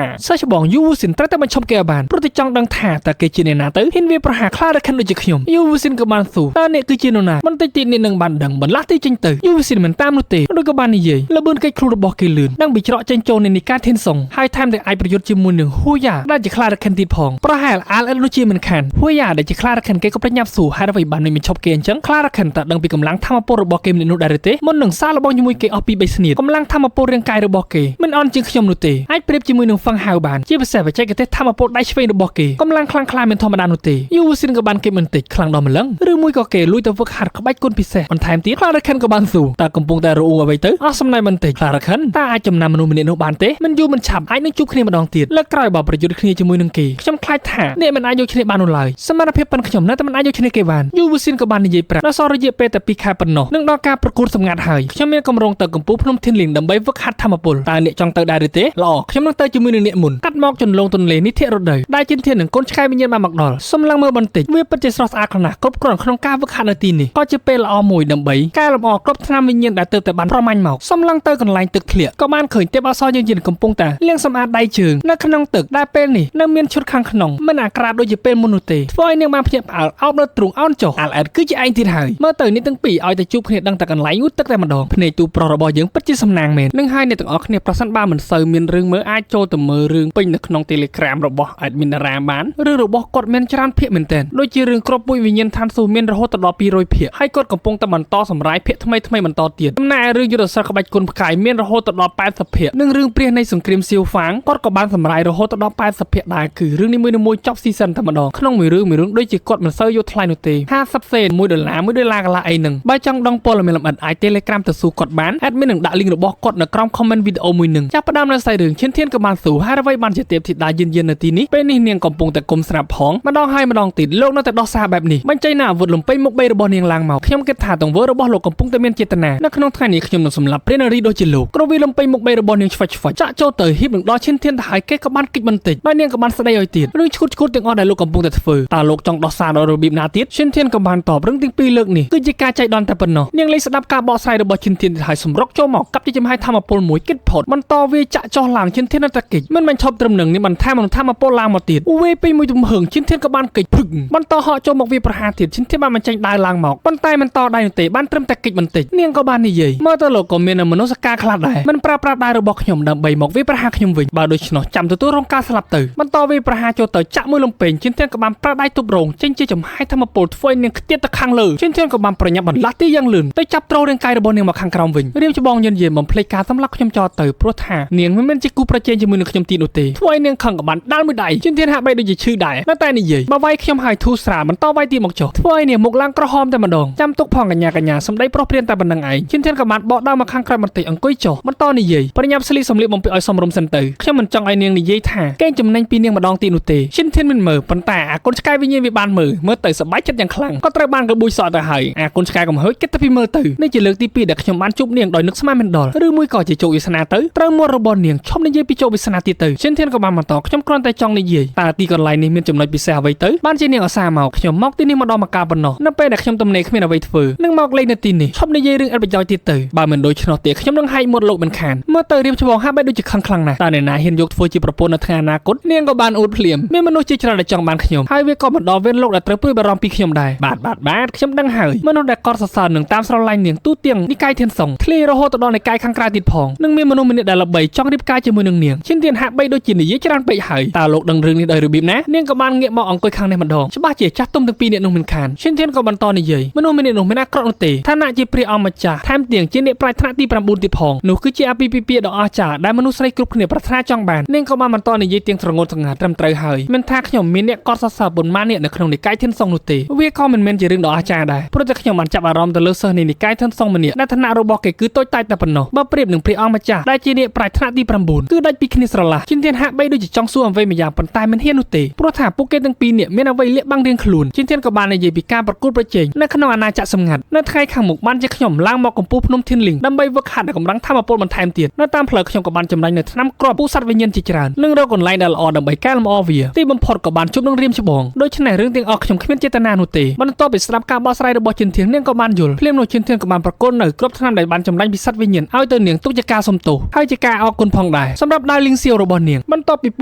សិស្សបងយូវស៊ីនត្រូវតែបញ្ឈប់គេឲ្យបានព្រោះតែចង់ដឹងថាតើគេជាអ្នកណាទៅហ៊ានវាប្រហារខ្លារខិនដូចជាខ្ញុំយូវស៊ីនក៏បានស៊ូតើអ្នកគឺជានរណាបន្តិចទៀតអ្នកនឹងបានដឹងបន្លាស់ទីចេញទៅយូវស៊ីនមិនតាមនោះទេដូចក៏បាននិយាយលបឿនកិច្ចខ្លួនរបស់គេលឿននឹងវិច្រកចេញចូលในនិកាយធានសង្ឃហើយថែមទាំងអាចប្រយុទ្ធជាមួយនឹងហូយ៉ាដែលជាខ្លារខិនទៀតផងប្រហែលអាលដូចជាមិនខានហូយ៉ាដែលជាខ្លារខិនគេក៏ប្រញាប់ស៊ូហើយអ្វីបានមិនឈប់គេអញ្ចឹងខ្លារខិនតើដឹងពីកម្លាំងធម៌ពលរបស់គេម្នាក់នោះដែរទេមុននឹងសាររបស់ជាមួយគេអស់ពី3ស្នៀតកម្លាំងធម៌ពលរាងកាយរបស់គេមិនអន់ជាងខ្ញុំនោះទេអាចប្រៀបជាមួយនឹងហ្វឹងហៅបានជាពិសេសបច្ចេកទេសធម៌ពលដៃឆ្វេងរបស់គេកម្លាំងខ្លាំងក្លាមិនធម្មតានោះទេយូស៊ីនក៏បានគេបន្តិចខ្លាំងដល់ម្លឹងឬមួយក៏គេលួចទៅវឹកហាត់ក្បាច់គុណពិសេសបន្ថែមទៀតខ្លារខិនក៏បានស៊ូតើកំពុងតែរអ៊ូអ្វីទៅអស់សំណើបន្តិចខ្លារខិនតើអាចចំណាំមនុស្សម្នាក់នោះបានទេមិនយូរមិនឆាប់អាចនឹងជួបគ្នាម្ដងទៀតលើកក្រោយបើប្រយុទ្ធគ្នាជាមួយនឹងគេខ្ញុំខ្លាចថាអ្នកមិនអាចយកឈ្នះបាននោះឡើយសមត្ថភាពប៉ុនខ្ញុំនៅតែមិនអាចយកឈ្នះគេបានយូស៊ីនក៏បាននិយាយប្រាប់ដល់សល់រយៈពេលតែ2ខែប៉ុណ្ណោះនឹងដល់ការប្រកួតសម្ងាត់ហើយខ្ញុំមានកម្រងទៅកំពូលភ្នំធានលីងដើម្បីវឹកហាត់ធម្មពលតើអ្នកចង់ទៅដែរឬទេល្អខ្ញុំនឹងទៅជាមួយនឹងអ្នកមុនកាត់មកចន្លងទន្លេនេះធារដូវដែលជិនធាននឹងកូនឆ្កែវិញ្ញាណបានមកដល់សំឡឹងមើលបន្តិចវាពិតជាស្រស់ស្អាតខ្លាំងគ្រប់គ្រាន់ក្នុងការវឹកហាត់នៅទីនេះក៏ជាពេលល្អមួយដើម្បីកែលម្អគ្រប់ថ្នាំវិញ្ញាណដែលទើបតែបានប្រមាញ់មកសំឡឹងទៅកន្លែងទឹកធ្លាក់ក៏បានឃើញទេពអសរយើងកំពុងតែលាងសម្អាតដៃជើងនៅក្នុងទឹកដែលពេលនេះនៅមានឈុតខាងក្នុងមិនអាក្រាតដូចជាពេលមុននោះទេធ្វើឲ្យនាងបានភ្ញាក់ផ្អើលអោបនៅទ្រូងអោនចុះអាលអែតគឺជាឯងទៀតហើយមើលទៅនេះទាំងពីរឲ្យតែជួបគ្នាដឹងតែកន្លែងងូតទឹកតែម្ដងភ្នែកទូប្រុសរបស់យើងពិតជាសំណាងមែននឹងហើយអ្នកទាំងអស់គ្នាប្រសិនបើមិនសូវមានរឿងមើលអាចចូលទៅមើលរឿងពេញនៅក្នុង Telegram របស់ Admin តារាបានឬរបស់គាត់មានច្រើនភាគមែនទែនដូចជារឿងគ្រាប់ពុយវិញ្ញាណឋានសួគ៌មានរហូតដល់200ភាគហើយគាត់កំពុងតែបន្តសម្រាយភាគថ្មីបន្តទៀតចំណែករឿងយុទ្ធសាស្ត្រក្បាច់គុណផ្កាយមានរហូតដល់80ភាគនិងរឿងព្រាសនៃសង្គ្រាមសៀវហ្វាងគាត់ក៏បានសម្រាយរហូតដល់80ភាគដែរគឺរឿងនីមួយៗចប់ស៊ីសិនតែម្ដងក្នុងមួយរឿងដូចជាគាត់មិនសូវយកថ្លៃនោះទេ50សេន$1 $1 កន្លះអីហ្នឹងបើចង់ដឹងព័ត៌មានលម្អិតអាច Telegram ទៅសួរគាត់បាន Admin នឹងដាក់ link របស់គាត់នៅក្រោម comment វីដេអូមួយនឹងចាប់ផ្ដើមនៅខ្សែរឿងឈិនធានក៏បានស៊ូហើយអ្វីបានជាទេពធីតាយិននៅទីនេះពេលនេះនាងកំពុងតែគុំស្រាប់ផងម្ដងហើយម្ដងទៀតលោកនៅតែដោះសារបែបនេះបញ្ចេញនៅអាវុធលំពេញមុខ3របស់នាងឡើងមកខ្ញុំគិតថាទង្វើរបស់លោកកំពុងតែមានចេតនានៅក្នុងថ្ងៃនេះខ្ញុំនឹងសម្លាប់ព្រះនារីដូចជាលោកក្រវីលំពេញមុខ3របស់នាងឆ្វាច់ចាក់ចូលទៅហ៊ីបនឹងដល់ឈិនធានទៅហើយគេក៏បានគិតបន្តិចហើយនាងក៏បានស្ដីឲ្យទៀតរឿងឈួតទាំងអស់ដែលលោកកំពុងតែធ្វើតើលោកចង់ដោះសារដល់របៀបណាទៀតឈិនធានក៏បានតបរឿងទាំងពីរលើកនេះគឺជាការចៃដន្យតែប៉ុណ្ណោះនាងលេចស្ដាប់ការបកស្រាយរបស់ឈិនធានហើយសម្រុកចូលមកកាប់ជាចំហាយធម្មពលមួយគិតផុតបន្តវាចាក់ចោះឡើងឈិនធាននៅតែកិច្ចមិនឈប់ត្រឹមនឹងនេះបន្ថែមធម្មពលឡើងមកទៀតវាពេញមួយទំហឹងឈិនធានក៏បានកិច្ចភឹកបន្តហក់ចូលមកវាប្រហារទៀតឈិនធានបានបញ្ចេញដាវឡើងមកប៉ុន្តែមិនតដៃនោះទេបានត្រឹមតែកិច្ចបន្តិចនាងក៏បាននិយាយមើលទៅលោកក៏មានមនុស្សការខ្លះដែរមិនប្រើប្រាស់ដាវរបស់ខ្ញុំដើម្បីមកវាប្រហារខ្ញុំវិញបើដូច្នោះចាំទទួលរងការស្លាប់ទៅបន្តវាប្រហារចូលទៅចាក់មួយលំពេងឈិនធានក៏បានប្រើដៃទប់រងចេញជាចំហាយធម្មពលធ្វើឲ្យនាងខ្ទាតទៅខាងលើឈិនធានក៏បានប្រញាប់បន្លាស់ទីយ៉ាងលឿនទៅចាប់ទ្ររាងកាយរបស់នាងមកខាងក្រោមវិញរៀបច្បងយិនបំភ្លេចការសម្លាប់ខ្ញុំចោលទៅព្រោះថានាងមិនមែនជាគូប្រជែងជាមួយនឹងខ្ញុំទីនោះទេធ្វើឲ្យនាងខឹងក៏បានដាល់មួយដៃឈិនធានហាក់បីដូចជាឈឺដែរនៅតែនិយាយបើវាយខ្ញុំហើយធូរស្រាលបន្តវាយទីមកចុះធ្វើឲ្យនាងមុខឡើងក្រហមតែម្ដងចាំទុកផងកញ្ញាសម្ដីប្រុសព្រានតែប៉ុណ្្នឹងឯងឈិនធានក៏បានបកដើមមកខាងក្រោយបន្តិចអង្គុយចុះបន្តនិយាយប្រញាប់ស្លីសម្លៀកបំពាក់ឲ្យសមរម្យសិនទៅខ្ញុំមិនចង់ឲ្យនាងនិយាយថាកេងចំណេញពីនាងម្ដងទីនោះទេឈិនធានមិនមើលប៉ុន្តែអាកូនឆ្កែវិញ្ញាណវាបានមើលទៅសប្បាយចិត្តយ៉ាងខ្លាំងក៏ត្រូវបានករបួយសក់ទៅហើយអាកូនឆ្កែកំហុយគិតតែពីមើលទៅនេះជាលើកទី2ដែលខ្ញុំបានជួបនាងដោយនឹកស្មានមិនដល់ឬមួយក៏ជាជោគវាសនាទៅត្រូវមាត់របស់នាងឈប់និយាយពីជោគវាសនាទៀតទៅឈិនធានក៏បានបន្តខ្ញុំគ្រាន់តែចង់និយាយតើទីកន្លែងនេះមានចំណុច ពិសេសអ្វីទៅបានជានាងឧស្សាហ៍មកខ្ញុំមកទីនេះមកដល់មកការប៉ុណ្ណោះនៅពេលដែលខ្ញុំទំនេរគ្មានអ្វីធ្វើនឹងមកលេងនៅទីនេះឈប់និយាយរឿងឥតប្រយោជន៍ទៀតទៅបើមិនដូច្នោះទេខ្ញុំនឹងហែកមាត់លោកមិនខានមើលទៅរៀបច្បងហាក់បីដូចជាខឹងខ្លាំងណាស់តើអ្នកណាហ៊ានយកធ្វើជាប្រពន្ធនៅថ្ងៃអនាគតនាងក៏បានអួតភ្លាមមានមនុស្សជាច្រើនដែលចង់បានខ្ញុំហើយវាក៏មិនដល់វេនលោកដែលត្រូវព្រួយបារម្ភពីខ្ញុំដែរបាទខ្ញុំដឹងហើយមនុស្សដែលកត់សរសើរនឹងតាមស្រឡាញ់នាងទូទាំងនិកាយធានសុងធ្លាយរហូតដល់និកាយខាងក្រៅទៀតផងនឹងមានមនុស្សម្នាក់ដែលល្បីចង់រៀបការជាមួយនឹងនាងឈិនធានហាក់បីដូចជានិយាយច្រើនពេកហើយតើលោកដឹងរឿងនេះដោយរបៀបណានាងក៏បានងាកមកអង្គុយខាងនេះម្ដងច្បាស់ជាចាស់ទុំទាំងពីរនាក់នោះមិនខានឈិនធានក៏បន្តនិយាយមនុស្សម្នាក់នោះមិនអាក្រក់នោះទេឋានៈជាព្រះអង្គម្ចាស់ថែមទាំងជាអ្នកប្រាជ្ញថ្នាក់ទី9ទៀតផងនោះគឺជាអាពាហ៍ពិពាហ៍ដ៏អស្ចារ្យដែលមនុស្សស្រីគ្រប់គ្នាប្រាថ្នាចង់បាននាងក៏បានបន្តនិយាយទាំងស្រងត់ស្រងាត់ត្រឹមត្រូវហើយមិនថាខ្ញុំមានអ្នកកត់សរសើរប៉ុន្មានអ្នកនៅក្នុងនិកាយធានសុងនោះទេវាក៏មិនមែនជារឿងដ៏អស្ចារ្យដែរព្រោះតែខ្ញុំបានចាប់អារម្មណ៍ទៅលើសិស្សនៃនិកាយធានសុងម្នាក់ដែលឋានៈរបស់គេគឺតូចតាចតែប៉ុណ្ណោះបើប្រៀបនឹងព្រះអង្គម្ចាស់ដែលជាអ្នកប្រាជ្ញថ្នាក់ទី9គឺដាច់ពីគ្នាស្រឡះជាធានហាក់បីដូចជាចង់សួរអ្វីម្យ៉ាងប៉ុន្តែមិនហ៊ាននោះទេព្រោះថាពួកគេទាំងពីរនាក់មានអ្វីលាក់បាំងរៀងខ្លួនជាធានក៏បាននិយាយពីការប្រកួតប្រជែងនៅក្នុងអាណាចក្រសម្ងាត់នៅថ្ងៃខាងមុខបានជាខ្ញុំឡើងមកកំពូលភ្នំធានលីងដើម្បីវឹកហាត់កម្លាំងធម៌ពលបន្ថែមទៀតនៅតាមផ្លូវខ្ញុំក៏បានចម្រាញ់នៅថ្នាំគ្រាប់ពូសត្វវិញ្ញាណជាច្រើននិងរកកន្លែងដែលល្អដើម្បីកែលម្អវាទីបំផុតក៏បានជួបនឹងរៀមច្បងដូច្នេះរឿងទាំងអស់ខ្ញុំគ្មានចេតនានោះទេបន្ទាប់ពីស្ដាប់ការបកស្រាយរបស់ជាធាននាងក៏បានយល់ភ្លាមនោះជាធានក៏បានប្រកល់នៅគ្រាប់ថ្នាំដែលបានចម្រាញ់ពីសត្វវិញ្ញាណឲ្យទៅនាងទុកជាការសុំទោសហើយជាការអរគុណផងដែរសម្រាប់ដាវលីងសៀវរបស់នាងបន្ទាប់ពីព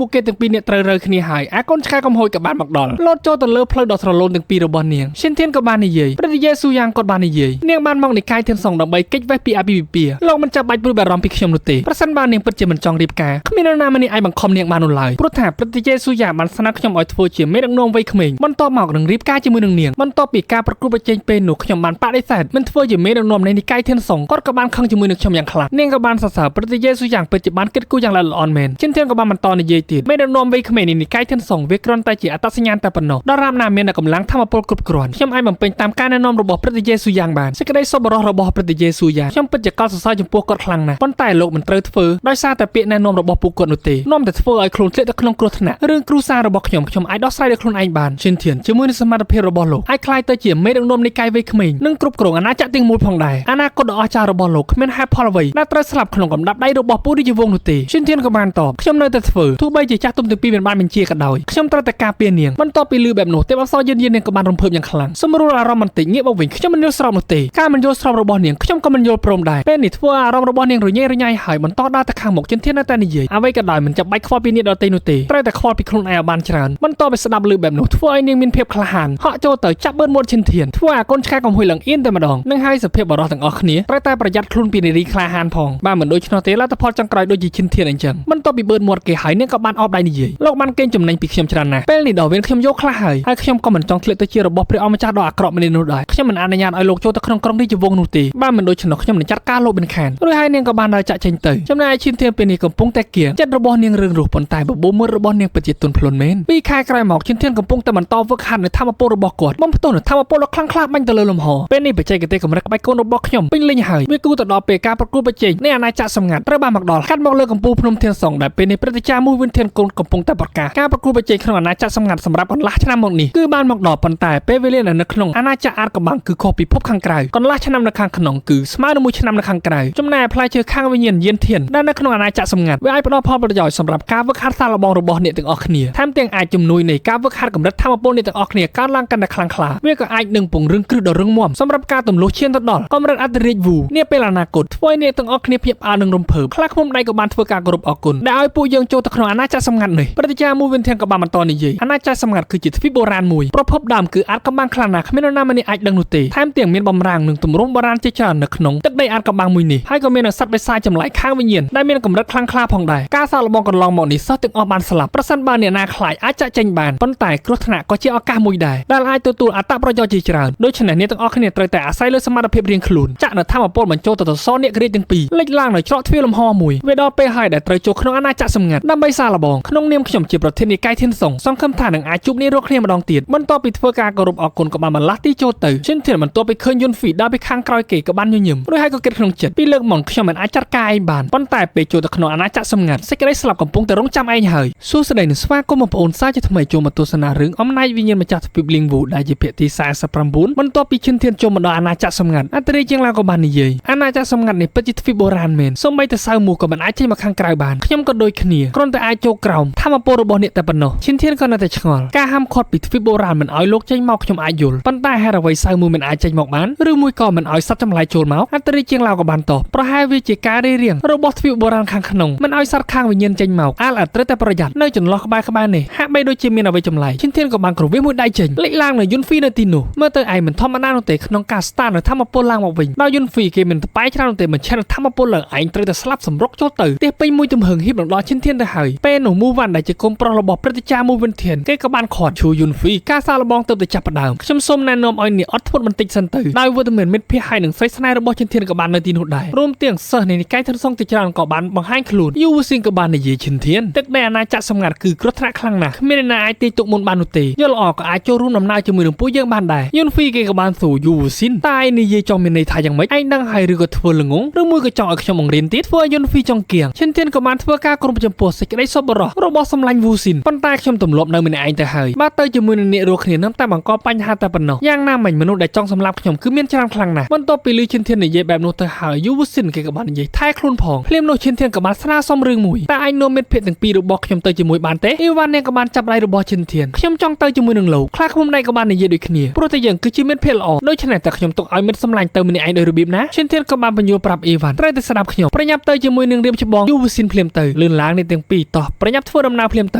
ួកគេទាំងពីរនាក់ត្រូវរើគ្នាហើយអាកូនឆ្កែកំហួយក៏បានមកដល់លោតចូលទៅលើផ្លូវដ៏ស្រលូនទាំងពីររបស់នាងឈិនធានក៏បាននិយាយព្រះយេស៊ូវយ៉ាងក៏បាននិយាយនាងបានមកនិកាយធានសុងដើម្បីកិច្ចវេះពីអាពាហ៍ពិពាហ៍លោកមិនចាំបាច់ព្រួយបារម្ភពីខ្ញុំនោះទេប្រសិនបើនាងពិតជាមិនចង់រៀបការគ្មាននរណាម្នាក់អាចបង្ខំនាងបាននោះឡើយព្រោះថាព្រះយេស៊ូវយ៉ាងបានស្នើខ្ញុំឲ្យធ្វើជាមេដឹកនាំវ័យក្មេងបន្ទាប់មកនឹងរៀបការជាមួយនឹងនាងបន្ទាប់ពីការប្រកួតប្រជែងពេលនោះខ្ញុំបានបដិសេធមិនធ្វើជាមេដឹកនាំនៃនិកាយធានសុងគាត់ក៏បានខឹងជាមួយនឹងខ្ញុំយ៉ាងខ្លាំងនាងក៏បានសរសើរព្រះយេស៊ូវយ៉ាងពិតជាបានគិតគូរយ៉ាងល្អិតល្អន់មែនឈិនធានក៏បានបន្តនិយាយទៀតមេដឹកនាំវ័យក្មេងនៃនិកាយធានសុងវាគ្រាន់តែជាអត្តសញ្ញាណតែប៉ុណ្ណោះដរាបណាមានកម្លាំងធម៌ពលគ្រប់គ្រាន់ខ្ញុំអាចបំពេញតាមការណែនាំរបស់ព្រះយេស៊ូវយ៉ាងបានសេចក្តីសប្បុរសរបស់ព្រះយេស៊ូវយ៉ាងខ្ញុំពិតជាកោតសរសើរចំពោះគាត់ខ្លាំងណាស់ប៉ុន្តែលោកមិនត្រូវធ្វើដោយសារតែពាក្យណែនាំរបស់ពួកគាត់នោះទេនាំតែធ្វើឲ្យខ្លួនធ្លាក់ទៅក្នុងគ្រោះថ្នាក់រឿងគ្រួសាររបស់ខ្ញុំអាចដោះស្រាយដោយខ្លួនឯងបានឈិនធានជាមួយនឹងសមត្ថភាពរបស់លោកអាចក្លាយទៅជាមេដឹកនាំនៃកាយវ័យក្មេងនិងគ្រប់គ្រងអាណាចក្រទាំងមូលផងដែរអនាគតដ៏អស្ចារ្យរបស់លោកគ្មានហេតុផលអ្វីដែលត្រូវស្លាប់ក្នុងកំដាប់ដៃរបស់ពូរាជវង្សនោះទេឈិនធានក៏បានតបខ្ញុំនៅតែធ្វើទោះបីជាចាស់ទុំទាំងពីរមិនបានបញ្ជាក៏ដោយខ្ញុំត្រូវតែការពារនាងបន្ទាប់ពីឮបែបនោះទេពអប្សរយឺននាងក៏បានរំភើបយ៉ាងខ្លាំងសម្រួលអារម្មណ៍បន្តិចងាកមកវិញខ្ញុំមិនយល់ស្របនោះទេការមិនយល់ស្របរបស់នាងខ្ញុំក៏មិនយល់ព្រមដែរពេលនេះធ្វើអារម្មណ៍របស់នាងរញ៉េរញ៉ៃហើយបន្តដើរទៅខាងមុខឈិនធាននៅតែនិយាយអ្វីក៏ដោយមិនចាំបាច់ខ្វល់ពីអ្នកដទៃនោះទេត្រូវតែខ្វល់ពីខ្លួនឯងឲ្យបានច្រើនបន្ទាប់ពីស្ដាប់ឮបែបនោះធ្វើឲ្យនាងមានភាពក្លាហានហក់ចូលទៅចាប់បឺនមាត់ឈិនធានធ្វើឲ្យកូនឆ្កែកំហុយឡើងអៀនតែម្ដងនឹងហើយសភាពបរិសុទ្ធទាំងអស់គ្នាត្រូវតែប្រយ័ត្នខ្លួនពីនារីក្លាហានផងបើមិនដូច្នោះទេលទ្ធផលចុងក្រោយដូចជាឈិនធានអញ្ចឹងបន្ទាប់ពីបឺនមាត់គេហើយនាងក៏បានអបដៃនិយាយលោកបានកេងចំណេញពីខ្ញុំច្រើនណាស់ពេលនេះដល់វេនខ្ញុំយកខ្លះហើយខ្ញុំក៏មិនចង់ធ្លាក់ទៅជារបស់ព្រះអង្គម្ចាស់ដ៏អាក្រក់ម្នាក់នោះដែរខ្ញុំមិនអនុញ្ញាតឲ្យលោកចូលទៅក្នុងក្រុងរាជវង្សនោះទេបើមិនដូច្នោះខ្ញុំនឹងចាត់ការលោកមិនខានរួចហើយនាងក៏បានដើរចាក់ចេញទៅចំណែកឈិនធានពេលនេះកំពុងតែគៀងចិត្តរបស់នាងរឿងរស់ប៉ុន្តែបបោមើលរបស់នាងពិតជាទន់ភ្លន់មែនពីខែក្រោយមកឈិនធានកំពុងតែបន្តវឹកហាត់នៅធម្មពលរបស់គាត់បំផ្ទុះនៅធម្មពលដ៏ខ្លាំងក្លាបាញ់ទៅលើលំហពេលនេះបច្ចេកទេសកម្រិតក្បាច់កូនរបស់ខ្ញុំពេញលេញហើយវាគូទៅដល់ពេលការប្រកួតប្រជែងនៃអាណាចក្រសម្ងាត់ត្រូវបានមកដល់កាត់មកលើកំពូលភ្នំធានសុងដែលពេលនេះព្រឹទ្ធាចារ្យមួយវិនធានកូនកំពុងតែប្រកាសការប្រកួតប្រជែងក្នុងអាណាចក្រសម្ងាត់សម្រាប់កន្លះឆ្នាំមកនេះគឺបានមកដល់ប៉ុន្តែពេលវេលានៅក្នុងអាណាចក្រអាតកំបាំងគឺខុសពីភពខាងក្រៅកន្លះឆ្នាំនៅខាងក្នុងគឺស្មើនឹងមួយឆ្នាំនៅខាងក្រៅចំណែកផ្លែឈើខាងវិញ្ញាណយានធានដែលនៅក្នុងអាណាចក្រសម្ងាត់វាអាចផ្ដល់ផលប្រយោជន៍សម្រាប់ការវឹកហាត់សាកល្បងរបស់អ្នកទាំងអស់គ្នាថែមទាំងអាចជំនួយនៃការវឹកហាត់កម្រិតធម៌ពលអ្នកទាំងអស់គ្នាកើនឡើងកាន់តែខ្លាំងក្លាវាក៏អាចនឹងពង្រឹងគ្រឹះដ៏រឹងមាំសម្រាប់ការទម្លុះឈានទៅដល់កម្រិតអធិរាជវូនាពេលអនាគតធ្វើឲ្យអ្នកទាំងអស់គ្នាភ្ញាក់ផ្អើលនឹងរំភើបខ្លះឃុំដៃក៏បានធ្វើការគោរពអរគុណដែលឲ្យពួកយើងចូលទៅក្នុងអាណាចក្រសម្ងាត់នេះព្រឹទ្ធាចារ្យមួយវិនធានក៏បានបន្តនិយាយអាណាចក្រសម្ងាត់គឺជាទ្វីបបុរាណមួយប្រភពដើមគឺអាចកំបាំងខ្លាំងណាស់គ្មាននរណាម្នាក់អាចដឹងនោះទេថែមទាំងមានបំរាំងនឹងទម្រង់បុរាណជាច្រើននៅក្នុងទឹកដីអាចកំបាំងមួយនេះហើយក៏មានសត្វបិសាចចម្លែកខាងវិញ្ញាណដែលមានកម្រិតខ្លាំងក្លាផងដែរការសាកល្បងកន្លងមកនេះសិស្សទាំងអស់បានស្លាប់ប្រសិនបើអ្នកណាខ្លាចអាចចាក់ចេញបានប៉ុន្តែគ្រោះថ្នាក់ក៏ជាឱកាសមួយដែរដែលអាចទទួលអត្ថប្រយោជន៍ជាច្រើនដូច្នេះអ្នកទាំងអស់គ្នាត្រូវតែអាស្រ័យលើសមត្ថភាពរៀងខ្លួនចាក់នៅធម្មពលបញ្ចូលទៅសរអ្នកក្រីទាំងពីរលេចឡើងនៅច្រកទ្វារលំហមួយវាដល់ពេលហើយដែលត្រូវចូលក្នុងអាណាចក្រសម្ងាត់ដើម្បីសាកល្បងក្នុងនាមខ្ញុំជាប្រធាននិកាយធានសុងសង្ឃឹមថានឹងអាចជួបនាងរកគ្នាម្ដងទៀតបន្ទាប់ពីធ្វើការគោរពអរគុណក៏បានបន្លាស់ទីចូលទៅឈិនធានបន្ទាប់ពីឃើញយុនហ្វីដើរពីខាងក្រោយគេក៏បានញញឹមរួចហើយក៏គិតក្នុងចិត្តពីលើកមកខ្ញុំមិនអាចចាត់ការឯងបានប៉ុន្តែពេលចូលទៅក្នុងអាណាចក្រសម្ងាត់សេចក្តីស្លាប់កំពុងតែរងចាំឯងហើយសួស្តីនិងស្វាគមន៍បងប្អូនសាជាថ្មីចូលមកទស្សនារឿងអំណាចវិញ្ញាណម្ចាស់ទ្វីបលីងវូដែលជាភាគទី49បន្ទាប់ពីឈិនធានចូលមកដល់អាណាចក្រសម្ងាត់អន្តរាជជាងឡើងក៏បាននិយាយអាណាចក្រសម្ងាត់នេះពិតជាទ្វីបបុរាណមែនសូម្បីតែសៅមូសក៏មិនអាចចេញមកខាងក្រៅបានខ្ញុំក៏ដូចគ្នាគ្រាន់តែអាចចូលក្រោមធម្មពលរបស់អ្នកតែប៉ុណ្ណោះឈិនធានក៏នៅតែ តែឆ្ងល់ការហាមឃាត់ពីទ្វីបបុរាណមិនឲ្យលោកចេញមកខ្ញុំអាចយល់ប៉ុន្តែហេតុអ្វីសៅមួយមិនអាចចេញមកបានឬមួយក៏មិនឲ្យសត្វចម្លែកចូលមកអន្តរិជាងឡាវក៏បានតបប្រហែលវាជាការរៀបរៀងរបស់ទ្វីបបុរាណខាងក្នុងមិនឲ្យសត្វខាងវិញ្ញាណចេញមកអាលអត្រូវតែប្រយ័ត្ននៅចន្លោះក្បែរនេះហាក់បីដូចជាមានអ្វីចម្លែកឈិនធានក៏បានគ្រវាសមួយដៃចេញលេចឡើងនៅយុនហ្វីនៅទីនោះមើលទៅឯងមិនធម្មតានោះទេក្នុងការស្តាននៅធម្មពលឡើងមកវិញដល់យុនហ្វីគេមិនតប៉ែច្រើននោះទេមិនឆេះនៅធម្មពលឡើងឯងត្រូវតែស្លាប់សម្រុកចូលទៅទេពេញមួយទំហឹងហ៊ីបដល់ឈិនធានទៅហើយពេលនោះមូវ៉ាន់ដែលជាកូនប្រុសរបស់ព្រឹទ្ធាចារ្យមូវិនធានគេក៏បានខាត់ឈូយុនហ្វីការសាឡបងទៅចាប់ផ្ដើមខ្ញុំសូមណែនាំឲ្យអ្នកអត់ធ្មត់បន្តិចសិនទៅដោយវត្តមានមិត្តភ័ក្តិហើយនឹងស្រីស្នេហ៍របស់ឈិនធានក៏បាននៅទីនោះដែររួមទាំងសិស្សនៃនិកាយថនសងជាច្រើនក៏បានបង្ហាញខ្លួនយូវស៊ីនក៏បាននិយាយឈិនធានទឹកដែលអាណាចក្រសម្ងាត់គឺគ្រោះថ្នាក់ខ្លាំងណាស់គ្មានអ្នកណាអាចទីទុកមុនបាននោះទេយល់ល្អក៏អាចចូលរួមដំណើរជាមួយនឹងពួកយើងបានដែរយុនហ្វីគេក៏បានសួរយូវស៊ីនតែឯងនិយាយចង់មានន័យថាយ៉ាងម៉េចឯងដឹងហើយឬក៏ធ្វើល្ងងឬមួយក៏ចង់ឲ្យខ្ញុំបង្រៀនទៀតធ្វើឲ្យយុនហ្វីចង់គៀងឈិនធានក៏បានធ្វើការគ្រប់ចំពោះសេចក្តីសប្បុរសរបស់សម្លាញ់វូស៊ីនប៉ុន្តែខ្ញុំទម្លាប់នៅម្នាក់ឯងទៅហើយបើទៅជាមួយនឹងអ្នករស់គ្នានឹងតែបង្កបញ្ហាតែប៉ុណ្ណោះយ៉ាងណាមិញមនុស្សដែលចង់សម្លាប់ខ្ញុំគឺមានច្រើនខ្លាំងណាស់បន្ទាប់ពីលឺឈិនធាននិយាយបែបនោះទៅហើយយូវស៊ីនគេក៏បាននិយាយថែខ្លួនផងភ្លាមនោះឈិនធានក៏បានស្នើសុំរឿងមួយតែឯងនាំមិត្តភក្តិទាំងពីររបស់ខ្ញុំទៅជាមួយបានទេអ៊ីវ៉ាន់នាងក៏បានចាប់ដៃរបស់ឈិនធានខ្ញុំចង់ទៅជាមួយនឹងលោកខ្លាឃ្មុំដៃក៏បាននិយាយដូចគ្នាព្រោះតែយើងគឺជាមិត្តភក្តិល្អដូច្នេះតែខ្ញុំទុកឲ្យមិត្តសម្លាញ់ទៅម្នាក់ឯងដោយរបៀបណាឈិនធានក៏បានបញ្យល់ប្រាប់អ៊ីវ៉ាន់ត្រូវតែស្ដាប់ខ្ញុំប្រញាប់ទៅជាមួយនឹងរៀបច្បងយូវស៊ីនភ្លាមទៅលឿនឡើងនេះទាំងពីរតោះប្រញាប់ធ្វើដំណើរភ្លាមទ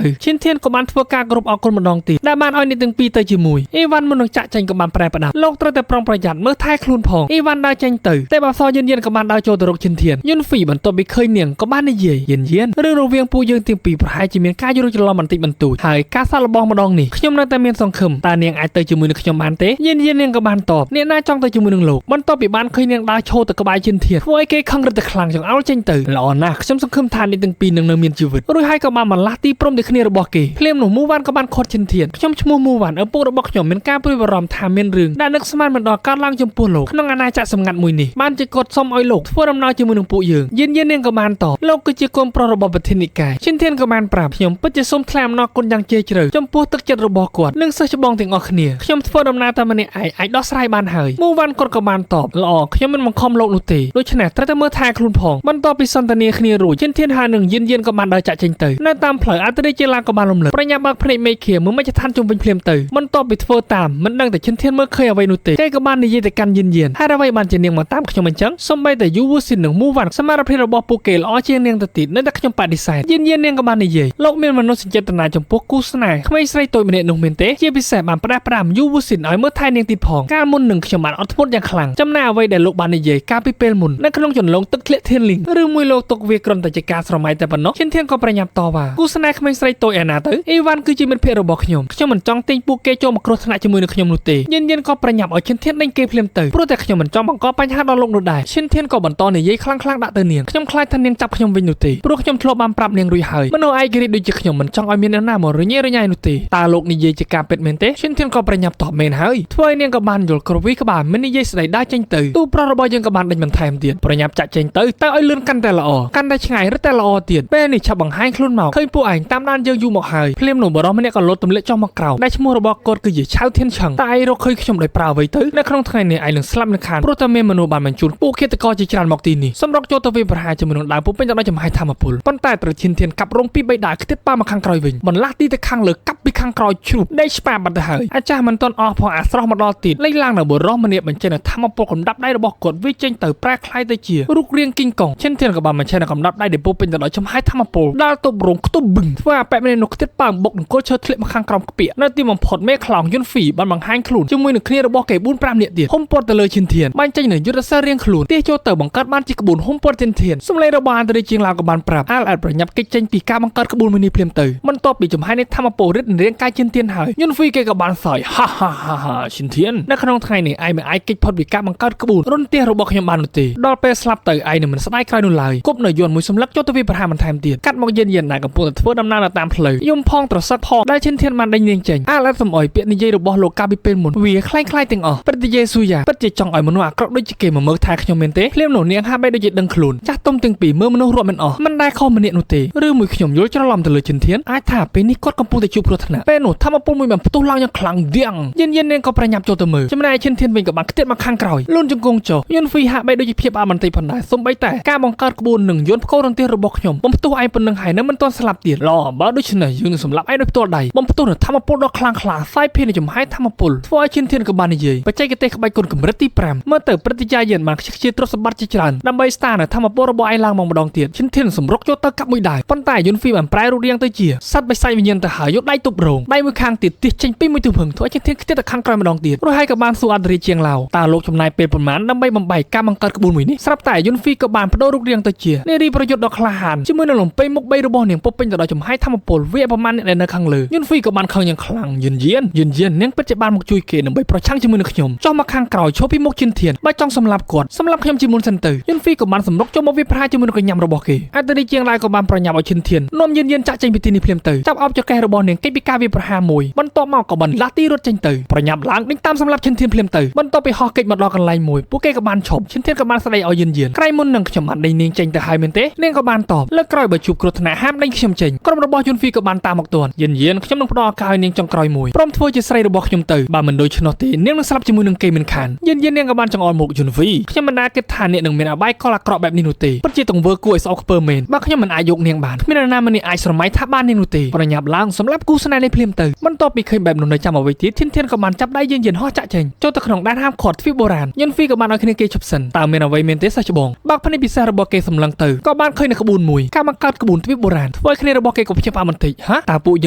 ៅឈិនធានក៏បានធ្វើការគ្រប់អរគុណម្ដងទៀតដែលបានឲ្យអ្នកទាំងពីរទៅជាមួយអ៊ីវ៉ាន់មុននឹងចាក់ចេញក៏បានប្រែផ្ដាំលោកត្រូវតែប្រុងប្រយ័ត្នមើលថែខ្លួនផងអ៊ីវ៉ាន់ដើរចេញទៅតែបើសយិនក៏បានដើរចូលទៅរកឈិនធានយុនហ្វីបន្ទាប់ពីឃើញនាងក៏បាននិយាយយិនរឿងរវាងពួកយើងទាំងពីរប្រហែលជាមានការយល់ច្រឡំបន្តិចបន្តួចហើយការសាឡបងម្ដងនេះខ្ញុំនៅតែមានសង្ឃឹមតើនាងអាចទៅជាមួយនឹងខ្ញុំបានទេយិននាងក៏បានតបអ្នកណាចង់ទៅជាមួយនឹងលោកបន្ទាប់ពីបានឃើញនាងដើរឈរទៅក្បែរឈិនធានធ្វើឲ្យគេខឹងរឹតតែខ្លាំងចង់អោលចេញទៅល្អណាស់ខ្ញុំសង្ឃឹមថាអ្នកទាំងពីរនឹងនៅមានជីវិតរួចហើយក៏បានបន្លាស់ទីព្រំទៅគ្នារបស់គេភ្លាមនោះមូវ៉ាន់ក៏បានខត់ឈិនធានខ្ញុំឈ្មោះមូវ៉ាន់ឪពុករបស់ខ្ញុំមានការព្រួយបារម្ភថាមានរឿងដែលនឹកស្មានមិនដល់កើតឡើងចំពោះលោកក្នុងអាណាចក្រសម្ងាត់មួយនេះបានជាគាត់សុំឲ្យលោកធ្វើដំណើរជាមួយនឹងពួកយើងយិននាងក៏បានតបលោកគឺជាកូនប្រុសរបស់ប្រធាននិកាយឈិនធានក៏បានប្រាប់ខ្ញុំពិតជាសូមថ្លែងអំណរគុណយ៉ាងជ្រាលជ្រៅចំពោះទឹកចិត្តរបស់គាត់និងសិស្សច្បងទាំងអស់គ្នាខ្ញុំធ្វើដំណើរតែម្នាក់ឯងអាចដោះស្រាយបានហើយមូវ៉ាន់គាត់ក៏បានតបល្អខ្ញុំមិនបង្ខំលោកនោះទេដូច្នេះត្រូវតែមើលថែខ្លួនផងបន្ទាប់ពីសន្ទនាគ្នារួចឈិនធានហើយនឹងយិនក៏បានដើរចាក់ចេញទៅនៅតាមផ្លូវអន្តរជាតិឡាក៏បានរំលឹកប្រញាប់បើកភ្នែកមេឃាមើលមជ្ឈដ្ឋានជុំវិញភ្លាមទៅបន្ទាប់ពីធ្វើតាមមិនដឹងតែឈិនធានមើលឃើញអ្វីនោះទេគេក៏បាននិយាយទៅកាន់យិនហើយអ្វីបានជានាងមកតាមខ្ញុំអញ្ចឹងសូម្បីតែយូវូស៊ីននិងមូវ៉ាន់សមត្ថភាពរបស់ពួកគេល្អជាងនាងទៅទៀតនៅតែខ្ញុំបដិសេធយិននាងក៏បាននិយាយលោកមានមនោសញ្ចេតនាចំពោះគូស្នេហ៍ក្មេងស្រីតូចម្នាក់នោះមែនទេជាពិសេសបានផ្ដាស់ប្រាំយូវូស៊ីនឲ្យមើលថែនាងទៀតផងកាលមុននឹងខ្ញុំបានអត់ធ្មត់យ៉ាងខ្លាំងចំណែកអ្វីដែលលោកបាននិយាយកាលពីពេលមុននៅក្នុងចន្លងទឹកធ្លាក់ធានលីងឬមួយលោកទុកវាគ្រាន់តែជាការស្រមៃតែប៉ុណ្ណោះឈិនធានក៏ប្រញាប់តវ៉ាគូស្នេហ៍ក្មេងស្រីតូចឯណាទៅអ៊ីវ៉ាន់គឺជាមិត្តភក្តិរបស់ខ្ញុំមិនចង់ទិញពួកគេចូលមកគ្រោះថ្នាក់ជាមួយនឹងខ្ញុំនោះទេយិនក៏ប្រញាប់ឲ្យឈិនធានដេញគេភ្លាមទៅព្រោះតែខ្ញុំមិនចង់បង្កបញ្ហាដល់លោកនោះដែរឈិនធានក៏បន្តនិយាយខ្លាំងដាក់ទៅនាងខ្ញុំខ្លាចថានាងចាប់ខ្ញុំវិញនោះទេព្រោះខ្ញុំធ្លាប់បានប្រាប់នាងរួចហើយមនុស្សឯករាជ្យដូចជាខ្ញុំមិនចង់ឲ្យមានអ្នកណាមករញ៉េរញ៉ៃនោះទេតើលោកនិយាយជាការពិតមែនទេឈិនធានក៏ប្រញាប់តបមែនហើយធ្វើឲ្យនាងក៏បានយល់ក្រវីក្បាលមិននិយាយស្ដីដើរចេញទៅទូប្រុសរបស់យើងក៏បានដេញបន្ថែមទៀតប្រញាប់ចាក់ចេញទៅឲ្យលឿនកាន់តែល្អកាន់តែឆ្ងាយរឹតតែល្អទៀតពេលនេះឆាប់បង្ហាញខ្លួនមកឃើញពួកឯងតាមដានយើងយូរមកហើយភ្លាមនោះបរិសម្នាក់ក៏លោតទម្លាក់ចុះមកក្រោមដែលឈ្មោះរបស់គាត់គឺជាឆៅធានឆឹងតែឯងរកឃើញខ្ញុំដោយប្រើអ្វីទៅនៅក្នុងថ្ងៃនេះឯងនឹងស្លាប់នៅខានព្រោះតែមានមនុស្សបានបញ្ជូនពួកឃាតករជាច្រើនមកទីនេះសម្រុកចូលទៅវាប្រហារជាមួយនឹងដើមពុំពេញទៅដោយចំហាយធម្មពលប៉ុន្តែត្រូវឈិនធានកាប់រងពី3ដើមខ្ទេចប៉ាមកខាងក្រោយវិញបន្លាស់ទីទៅខាងលើកាប់ពីខាងក្រោយជ្រុះដេកស្ប៉ាបាត់ទៅហើយអាចារ្យមិនទាន់អស់ផងអាស្រស់មកដល់ទៀតលេចឡើងនៅបរិសម្នាក់បញ្ចេញនៅធម្មពលកំដាប់ដៃរបស់គាត់វាចេញទៅប្រែคล้ายទៅជារូបរាងគីងកុងឈិនធានក៏បានបញ្ចេញនៅកំដាប់ដៃដែលពុំពេញទៅដោយចំហាយធម្មពលដាល់ទប់រងខ្ទប់បឹងធ្វើអាប៉ែម្នាក់នោះខ្ទេចប៉ាបុកនឹងគល់ឈើធ្លាក់មកខាងក្រោមក្ពាកនៅទីបំផុតមេខ្លោងយុនហ្វីបានបង្ហាញខ្លួនជាមួយនឹងគ្នារបស់គេ 4-5 នាក់ទៀតហុំព័ទ្ធទៅលើឈិនធានបានចេញនៅយុទ្ធសាស្ត្ររៀងខ្លួនទាចូលទៅបង្កើតបានជាក្បួនហុំព័ទ្ធឈិនធានសម្លេងរបស់អន្តរជាតិជាងឡាវក៏បានប្រាប់អាលប្រញាប់កិច្ចចេញពីការបង្កើតក្បួនមួយនេះភ្លាមទៅបន្ទាប់ពីចំហាយនៃធម្មពលរិទ្ធរាងកាយឈិនធានហើយយុនហ្វីគេក៏បានសើចហាឈិនធាននៅក្នុងថ្ងៃនេះឯងមិនអាចកិច្ចផុតពីការបង្កើតក្បួនរុនទាស់របស់ខ្ញុំបាននោះទេដល់ពេលស្លាប់ទៅឯងនឹងមិនស្ដាយក្រោយនោះឡើយគប់នៅយន្តមួយសម្លឹកចូលទៅវាប្រហារបន្ថែមទៀតកាត់មកយានដែលកំពុងតែធ្វើដំណើរតាមផ្លូវយំផងត្រសឹកផងដែលឈិនធានបានដេញនាងចេញអាលសំអុយពាក្យនិយាយរបស់លោកកាលពីពេលមុនវាคล้ายទាំងអស់ព្រឹទ្ធាយេស៊ូយ៉ាពិតជាចង់ឲ្យមនុស្សអាក្រក់ដូចជាគេមកមើលថែខ្ញុំមែនទេភ្លាមនោះនាងហាក់បីដូចជាដឹងខ្លួនចាស់ទុំទាំងពីរមើលមនុស្សរាប់មិនអស់មិនដែលខុសម្នាក់នោះទេឬមួយខ្ញុំយល់ច្រឡំទៅលើឈិនធានអាចថាពេលនេះគាត់កំពុងតែជួបគ្រោះថ្នាក់ពេលនោះធម្មពលមួយបានផ្ទុះឡើងយ៉ាងខ្លាំងដៀងយិននាងក៏ប្រញាប់ចូលទៅមើលចំណែកឈិនធានវិញក៏បានខ្ទាតមកខាងក្រោយលូនជង្គង់ចុះយន្តហ្វីហាក់បីដូចជាភាពអាបន្តិចផងដែរសូម្បីតែការបង្កើតក្បួននឹងយន្តផ្គររន្ទះរបស់ខ្ញុំបំផ្ទុះឯងប៉ុណ្្នឹងហើយនៅមិនទាន់ស្លាប់ទៀតឡបើដូច្នេះយើងនឹងសម្លាប់ឯង ដោយផ្ទាល់ដៃបំផ្ទុះនូវធម្មពលដ៏ខ្លាំងក្លាផ្សាយភាយនៃចំហាយធម្មពលធ្វើឲ្យឈិនធានក៏បាននិយាយបច្ចេកទេសក្បាច់គុណកម្រិតទី5មើលទៅព្រឹត្តិការណ៍យានបានខ្ជិះខ្ជាទ្រព្យសម្បត្តិជាច្រើនដើម្បីស្ដារនូវធម្មពលរបស់ឯងឡើងមកម្ដងទៀតឈិនធានសម្រុកចូលទៅកាប់មួយដៃប៉ុន្តែយុនហ្វីបានប្រែរូបរាងទៅជាសត្វបិសាចវិញ្ញាណទៅហើយយកដៃទប់រងដៃមួយខាងទៀតទាស់ចេញពីមួយទិសភឹងធ្វើឲ្យឈិនធានខ្ទាតទៅខាងក្រោយម្ដងទៀតរួចហើយក៏បានសួរអន្តរាជាងឡៅតើលោកចំណាយពេលប៉ុន្មានដើម្បីបំបែកការបង្កើតក្បួនមួយនេះស្រាប់តែយុនហ្វីក៏បានបដូររូបរាងទៅជានារីប្រយុទ្ធដ៏ក្លាហានជាមួយនឹងលំពេមុខ3របស់នាងពុកពេញទៅដោយចំហាយធម្មពលវាប្រមាណអ្នកដែលនៅខាងលើយុនហ្វីក៏បានខឹងយ៉ាងខ្លាំងយិនយាននាងពិតជាបានមកជួយគេដើម្បីប្រឆាំងជាមួយនឹងខ្ញុំចុះមកខាងក្រោយឈប់ពីមុខឈិនធានបើចង់សម្លាប់គាត់សម្លាប់ខ្ញុំជាមុនសិនទៅយុនហ្វីក៏បានសម្រុកចូលមកវាប្រហារជាមួយនឹងកញ្ញាំរបស់គេអន្តរាជាងឡៅក៏បានប្រញាប់ឲ្យឈិនធាននាំយានចាក់ចេញពីទីនេះភ្លាមទៅចាប់អបចកេះរបស់នាងកិច្ចពីការវាប្រហារមួយបន្ទាប់មកក៏បានលាស់ទីរត់ចេញទៅប្រញាប់ឡើងដេញតាមសម្លាប់ឈិនធានភ្លាមទៅបន្ទាប់ពីហោះកិច្ចមកដល់កន្លែងមួយពួកគេក៏បានឈប់ឈិនធានក៏បានស្ដីឲ្យយានក្រៃមុននឹងខ្ញុំបានដេញនាងចេញទៅហើយមែនទេនាងក៏បានតបលើកក្រោយបើជួបគ្រោះថ្នាក់ហាមដេញខ្ញុំចេញក្រុមរបស់យុនហ្វីក៏បានតាមមកទាន់យានខ្ញុំនឹងផ្ដល់ឱកាសឲ្យនាងចុងក្រោយមួយព្រមធ្វើជាស្រីរបស់ខ្ញុំទៅបើមិនដូច្នោះទេនាងនឹងស្លាប់ជាមួយនឹងគេមិនខានយាននាងក៏បានចង្អុលមុខយុនហ្វីខ្ញុំមិនដែលគិតថានាងនឹងមានអបាយកលអាក្រក់បែបនេះនោះទេពិតជាទង្វើគួរឲ្យស្អប់ខ្ពើមែនបើខ្ញុំមិនអាចយកនាងបានគ្មាននរណាម្នាក់អាចស្រមៃថាបាននាងនោះទេប្រញាប់ឡើងសម្រាប់គូស្នេហ៍នេះភ្លាមទៅបន្ទាប់ពីឃើញបែបនោះនៅចាំអ្វីទៀតឈិនធានក៏បានចាប់ដៃយានហោះចាក់ចេញចូលទៅក្នុងដែនហាមឃាត់ទ្វីបបុរាណយុនហ្វីក៏បានឲ្យគ្នាគេឈប់សិនតើមានអ្វីមែនទេសិស្សច្បងបើកភ្នែកពិសេសរបស់គេសម្លឹងទៅក៏បានឃើញនៅក្បួនមួយការបង្កើតក្បួនទ្វីបបុរាណធ្វើឲ្យគ្នារបស់គេក៏ភ្ញាក់ផ្អើលបន្តិចហ៎តើពួកយ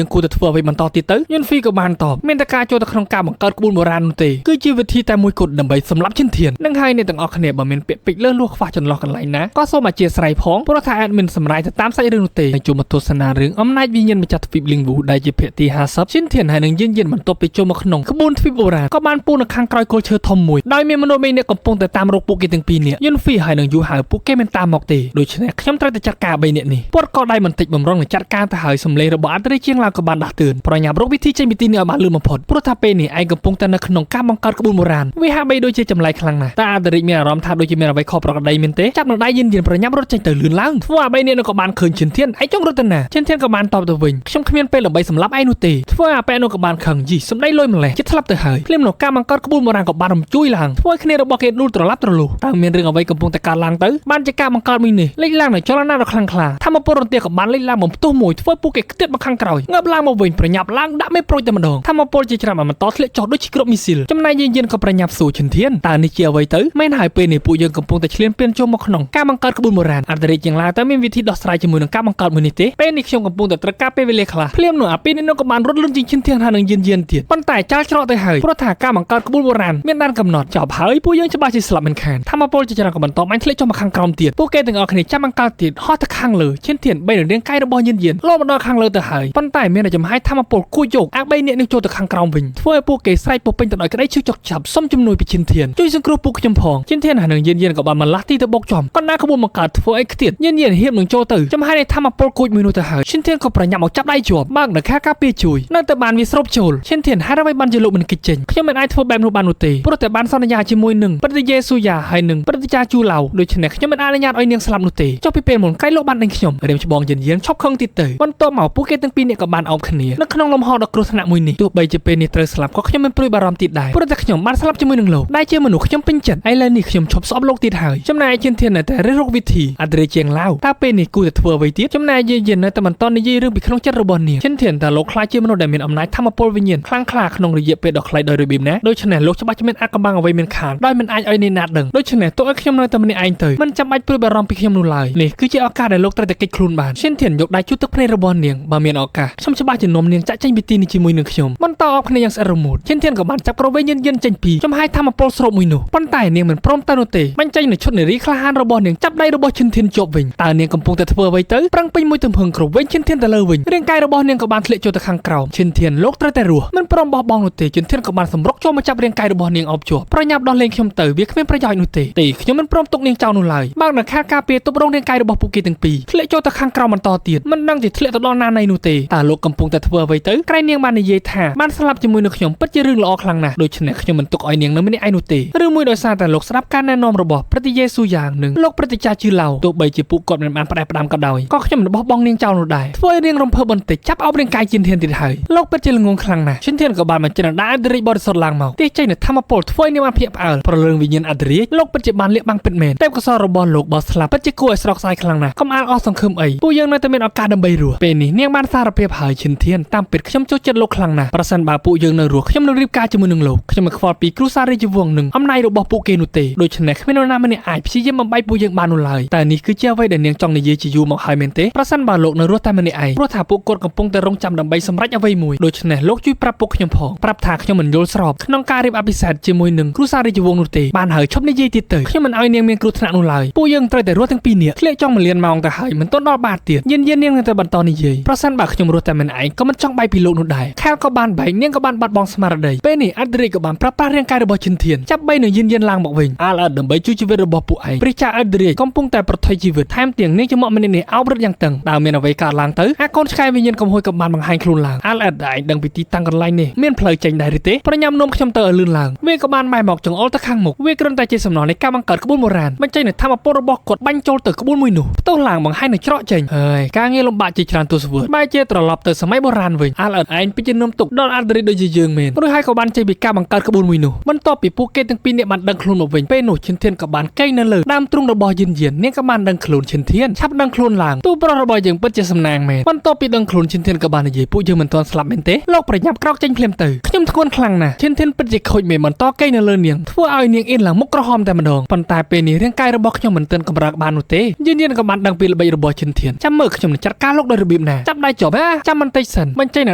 ើងគួរតែធ្វើអ្វីបន្តទៀតទៅយុនហ្វីក៏បានតបមានតែការចូលទៅក្នុងការបង្កើតក្បួនបុរាណនោះទេគឺជាវិធីតែមួយគត់ដើម្បីសម្លាប់ឈិនធាននឹងហើយអ្នកទាំងអស់គ្នាបើមានពាក្យពេចន៍លើសលួសខ្វះចន្លោះកន្លែងណាក៏សូមអធិស្ឋានផងព្រោះថាអាចមានសម្រាប់ទៅតាមសាច់រឿងនោះទេចូលមកទស្សនារឿងអំណាចវិញ្ញាណម្ចាស់ទ្វីបលីងវូដែលជាភាគទី50ឈិនធានហើយនឹងយានបន្ទាប់ពីចូលមកក្នុងក្បួនទ្វីបបុរាណក៏បានពូនៅខាងក្រោយគល់ឈើធំមួយដោយមានមនុស្សមេអ្នកកំពុងតែតាមរកពួកគេទាំងពីរនាក់យុនហ្វីហើយនឹងយូហៅពួកគេមិនតាមមកទេដូច្នេះខ្ញុំត្រូវតែចាត់ការ3នាក់នេះគាត់ក៏ដៃបន្តិចបំរុងនឹងចាត់ការទៅហើយសម្លេងរបស់អន្តរាជាងឡៅក៏បានដាស់តឿនប្រញាប់រកវិធីចេញពីទីនេះឲ្យបានលឿនបំផុតព្រោះថាពេលនេះឯងកំពុងតែនៅក្នុងការបង្កើតក្បួនបុរាណវាហាក់បីដូចជាចម្លែកខ្លាំងណាស់តែអន្តរាមានអារម្មណ៍ថាដូចជាមានអ្វីខុសប្រក្រតីមែនទេចាប់នឹងដៃយានប្រញាប់រត់ចេញទៅលឿនឡើងធ្វើឲ្យ3នាក់នោះក៏បានឃើញឈិនធានឯងចង់រត់ទៅណាឈិនធានក៏បានតបទៅវិញខ្ញុំគ្មានពេលដើម្បីសម្លាប់ឯងនោះទេធ្វើឲ្យប៉ែនោះក៏បានខឹងយីសម្ដីលុយម្លេះចិត្តស្លាប់ទៅហើយភ្លាមនោះការបង្កើតក្បួនបុរាណក៏បានរំជួយឡើងធ្វើឲ្យគ្នារបស់គេដួលត្រឡប់ត្រលុះតើមានរឿងអ្វីកំពុងតែកើតឡើងទៅបានជាការបង្កើតមួយនេះលេចឡើងនៅចលនាដ៏ខ្លាំងក្លាធម្មពលរន្ទាក៏បានលេចឡើងបំផ្ទុះមួយធ្វើពួកគេខ្ទាតមកខាងក្រោយងើបឡើងមកវិញប្រញាប់ឡើងដាក់មេប្រូចតែម្ដងធម្មពលជាច្រើនបានបន្តធ្លាក់ចុះដូចជាគ្រាប់មីស៊ីលចំណែកយានក៏ប្រញាប់សួរឈិនធានតើនេះជាអ្វីទៅមែនហើយពេលនេះពួកយើងកំពុងតែឈ្លានពានចូលមកក្នុងការបង្កើតក្បួនបុរាណអន្តរាយ៉ាងឡាតើមានវិធីដោះស្រាយជាមួយនឹងការបង្កើតមួយនេះទេពេលនេះខ្ញុំកំពុងតែត្រូវការពេលវេលាខ្លះភ្លាមនោះអាពីនេះក៏បានរត់លឿនជាងឈិនធានហើយនឹងយានទៀតប៉ុន្តែចាល់ច្រកទៅហើយព្រោះថាការបង្កើតក្បួនបុរាណមានដែនកំណត់ចប់ហើយពួកយើងច្បាស់ជាស្លាប់មិនខានធម្មពលជាច្រើនក៏បន្តបាញ់ធ្លាក់ចុះមកខាងក្រោមទៀតពួកគេទាំងអស់គ្នាចាំបង្កើតទៀតហោះទៅខាងលើឈិនធានបីរាងកាយរបស់យានលោតមកដល់ខាងលើទៅហើយប៉ុន្តែមានតែចំហាយធម្មពលគួចយកអា3នាក់នឹងចូលទៅខាងក្រោមវិញធ្វើឲ្យពួកគេស្រែកពោពេញទៅដោយក្តីឈឺចុកចាប់សុំជំនួយពីឈិនធានជួយសង្គ្រោះពួកខ្ញុំផងឈិនធានហើយនឹងយានក៏បានមកលាស់ទីទៅបុកចំប៉ុន្តែក្បួនបង្កើតធ្វើឲ្យខ្ទាតយានហ៊ាននឹងចូលទៅចំហាយនៃធម្មពលគួចមួយនោះទៅហើយឈិនធានក៏ប្រញាប់មកចាប់ដៃជាប់បើកនៅខាការពារជួយនៅតែបានវាស្រូបចូលឈិនធានហេតុអ្វីបានជាលោកមិនគេចចេញខ្ញុំមិនអាចធ្វើបែបនោះបាននោះទេព្រោះតែបានសន្យាជាមួយនឹងព្រឹទ្ធាយាយស៊ូយ៉ាហើយនឹងព្រឹទ្ធាចារ្យជូឡៅដូច្នេះខ្ញុំមិនអនុញ្ញាតឲ្យនាងស្លាប់នោះទេចុះពីពេលមុនក្រៃលោកបានដេញខ្ញុំរៀមច្បងយានឈប់ខឹងទៀតទៅបន្ទាប់មកពួកគេទាំងពីរនាក់ក៏បានអោបគ្នានៅក្នុងលំហដ៏គ្រោះថ្នាក់មួយនេះទោះបីជាពេលនេះត្រូវស្លាប់ក៏ខ្ញុំមិនព្រួយបារម្ភទៀតដែរព្រោះតែខ្ញុំបានស្លាប់ជាមួយនឹងលោកដែលជាមនុស្សខ្ញុំពេញចិត្តឥឡូវនេះខ្ញុំឈប់ស្អប់លោកទៀតហើយចំណែកឈិនធាននៅតែរិះរកវិធីអន្តរាជាងឡៅតើពេលនេះគួរតែធ្វើអ្វីទៀតចំណែកយាននៅតែបន្តនិយាយរឿងពីក្នុងចិត្តរបស់នាងឈិនធានតើលោកខ្លាចជាមនុស្សដែលមានអំណាចធម្មពលវិញ្ញាណខ្លាំងក្លាក្នុងរយៈពេលដ៏ខ្លីដោយរបៀបណាដូច្នេះលោកច្បាស់ជាមានអាចកំបាំងអ្វីមានខានដោយមិនអាចឲ្យនាងណាត់ដឹងដូច្នេះទុកឲ្យខ្ញុំនៅតែម្នាក់ឯងទៅមិនចាំបាច់ព្រួយបារម្ភពីខ្ញុំនោះឡើយនេះគឺជាឱកាសដែលលោកត្រូវតែកិច្ចខ្លួនបានឈិនធានយកដៃជូតទឹកភ្នែករបស់នាងបើមានឱកាសខ្ញុំច្បាស់ជានាំនាងចាក់ចេញពីទីនេះជាមួយនឹងខ្ញុំបន្តអបគ្នាយ៉ាងស្អិតរមួតឈិនធានក៏បានចាប់ក្រវែងយានចេញពីចំហាយធម្មពលស្រូបមួយនោះប៉ុន្តែនាងមិនព្រមទៅនោះទេបាញ់ចេញនៅឈុតនារីក្លាហានរបស់នាងចាប់ដៃរបស់ឈិនធានជាប់វិញតើនាងកំពុងតែធ្វើអ្វីទៅប្រឹងពេញមួយទំហឹងក្រវែងឈិនធានទៅលើវិញរាងកាយរបស់នាងក៏បានធ្លាក់ចូលទៅខាងក្រោមឈិនធានលោកត្រូវតែរស់មិនព្រមបោះបង់នោះទេឈិនធានក៏បានសម្រុកចូលមកចាប់រាងកាយរបស់នាងអបជាប់ប្រញាប់ដោះលែងខ្ញុំទៅវាគ្មានប្រយោជន៍នោះទេខ្ញុំមិនព្រមទុកនាងចោលនោះឡើយបើនៅខាងការពារទប់រងរាងកាយរបស់ពួកគេទាំងពីរធ្លាក់ចូលទៅខាងក្រោមបន្តទៀតមិនដឹងជាធ្លាក់ទៅដល់ណាណីនោះទេតើលោកកំពុងតែធ្វើអ្វីទៅក្រែងនាងបាននិយាយថាបានស្លាប់ជាមួយនឹងខ្ញុំពិតជារឿងល្អខ្លាំងណាស់ដូច្នេះខ្ញុំមិនទុកឲ្យនាងនៅម្នាក់ឯងនោះទេឬមួយដោយសារតែលោកស្ដាប់ការណែនាំរបស់ព្រឹទ្ធាយាយស៊ូយ៉ាងនឹងលោកព្រឹទ្ធាចារ្យជឿឡៅទោះបីជាពួកគាត់មិនបានផ្ដែផ្ដាំក៏ដោយក៏ខ្ញុំមិនបោះបង់នាងចោលនោះដែរធ្វើឲ្យនាងរំភើបបន្តិចចាប់អោបរាងកាយឈិនធានទៀតហើយលោកពិតជាល្ងងខ្លាំងណាស់ឈិនធានក៏បានបញ្ចេញដាអន្តរិយបរិសុទ្ធឡើងមកទាចេញនូវធម្មពលធ្វើឲ្យនាងបានភ្ញាក់ផ្អើលប្រលឹងវិញ្ញាណអន្តរិយលោកពិតជាបានលាក់បាំងពិតមែនតែកុសលរបស់លោកបើស្លាប់ពិតជាគួរឲ្យស្រកស្ដាយខ្លាំងណាស់កុំអាលអស់សង្ឃឹមអីពួកយើងនៅតែមានឱកាសដើម្បីរស់ពេលនេះនាងបានសារភាពហើយ ហើយឈិនធានតាមเป็ดខ្ញុំចូលចិត្តលោកខ្លាំងណាស់ប្រសិនបើពួកយើងនៅរស់ខ្ញុំនឹងរៀបការជាមួយនឹងលោកខ្ញុំមិនខ្វល់ពីគ្រួសាររាជវង្សនិងអំណាចរបស់ពួកគេនោះទេដូច្នេះគ្មាននរណាម្នាក់អាចព្យាយាមបំបីពួកយើងបាននោះឡើយតែនេះគឺជាអ្វីដែលនាងចង់និយាយជាយូរមកហើយមែនទេប្រសិនបើលោកនៅរស់តែម្នាក់ឯងព្រោះថាពួកគាត់កំពុងតែរងចាំដើម្បីសម្រេចអ្វីមួយដូច្នេះលោកជួយប្រាប់ពួកខ្ញុំផងប្រាប់ថាខ្ញុំមិនយល់ស្របក្នុងការរៀបអភិសេកជាមួយនឹងគ្រួសាររាជវង្សនោះទេបានហើយឈប់និយាយទៀតទៅខ្ញុំមិនឲ្យនាងមានគ្រោះថ្នាក់នោះឡើយពួកយើងត្រូវតែរស់ទាំងពីរនាក់ធ្លាក់ចង់1លានម៉ោងទៅហើយមិនទាន់ដល់បាតទៀតយាននាងនៅតែបន្តនិយាយប្រសិនបើខ្ញុំរស់តែម្នាក់ឯងក៏មិនចង់បែកពីលោកនោះដែរខែលក៏បានបែកនាងក៏បានបាត់បង់ស្មារតីពេលនេះអឌ្រីក៏បានប្រើប្រាស់រាងកាយរបស់ឈិនធានចាប់បីនៅយានឡើងមកវិញអាលអត់ដើម្បីជួយជីវិតរបស់ពួកឯងព្រះចាអឌ្រីកំពុងតែប្រថុយជីវិតថែមទាំងនាងជាមកម្នាក់នេះអោបរត់យ៉ាងតឹងតើមានអ្វីកើតឡើងទៅអាកូនឆ្កែវិញ្ញាណកំហួយក៏បានបង្ហាញខ្លួនឡើងអាលអត់ឯងដឹងពីទីតាំងកន្លែងនេះមានផ្លូវចេញដែរឬទេប្រញាប់នាំខ្ញុំទៅឲ្យលឿនឡើងវាក៏បានម៉ែមកចង្អុលទៅខាងមុខវាគ្រាន់តែជាសំណល់នៃការបង្កើតក្បួនបុរាណបញ្ចេញនូវធម៌ពលរបស់គាត់បាញ់ចូលទៅក្បួនមួយនោះផ្ទុះឡើងបង្ហាញនូវច្រកចេញហើយការងារលំបាកជាច្រើនទសវត្សរ៍បែរជាត្រឡប់ទៅសម័យបុរាណវិញអាលអត់ឯងពិចិននំទុកដល់អាឌ្រីដូចជាយើងមែនព្រោះហើយក៏បានចេញពីការបង្កើតក្បួនមួយនោះបន្ទាប់ពីពួកគេទាំងពីរនាក់បានដឹងខ្លួនមកវិញពេលនោះឈិនធានក៏បានកេងនៅលើដើមទ្រូងរបស់យាននាងក៏បានដឹងខ្លួនឈិនធានឆាប់ដឹងខ្លួនឡើងទូប្រុសរបស់យើងពិតជាសំណាងមែនបន្ទាប់ពីដឹងខ្លួនឈិនធានក៏បាននិយាយពួកយើងមិនទាន់ស្លាប់មែនទេលោកប្រញាប់ក្រោកចេញភ្លាមទៅខ្ញុំធ្ងន់ខ្លាំងណាស់ឈិនធានពិតជាខូចមែនបន្តកេងនៅលើនាងធ្វើឲ្យនាងអៀនឡើងមុខក្រហមតែម្ដងប៉ុន្តែពេលនេះរាងកាយរបស់ខ្ញុំមិនទាន់កម្រើកបាននោះទេយានក៏បានដឹងពីល្បិចរបស់ឈិនធានចាំមើលខ្ញុំនឹងចាត់ការលោកដោយរបៀបណាចាប់ដៃចុះចាំបន្តិចសិនបញ្ចេញនៅ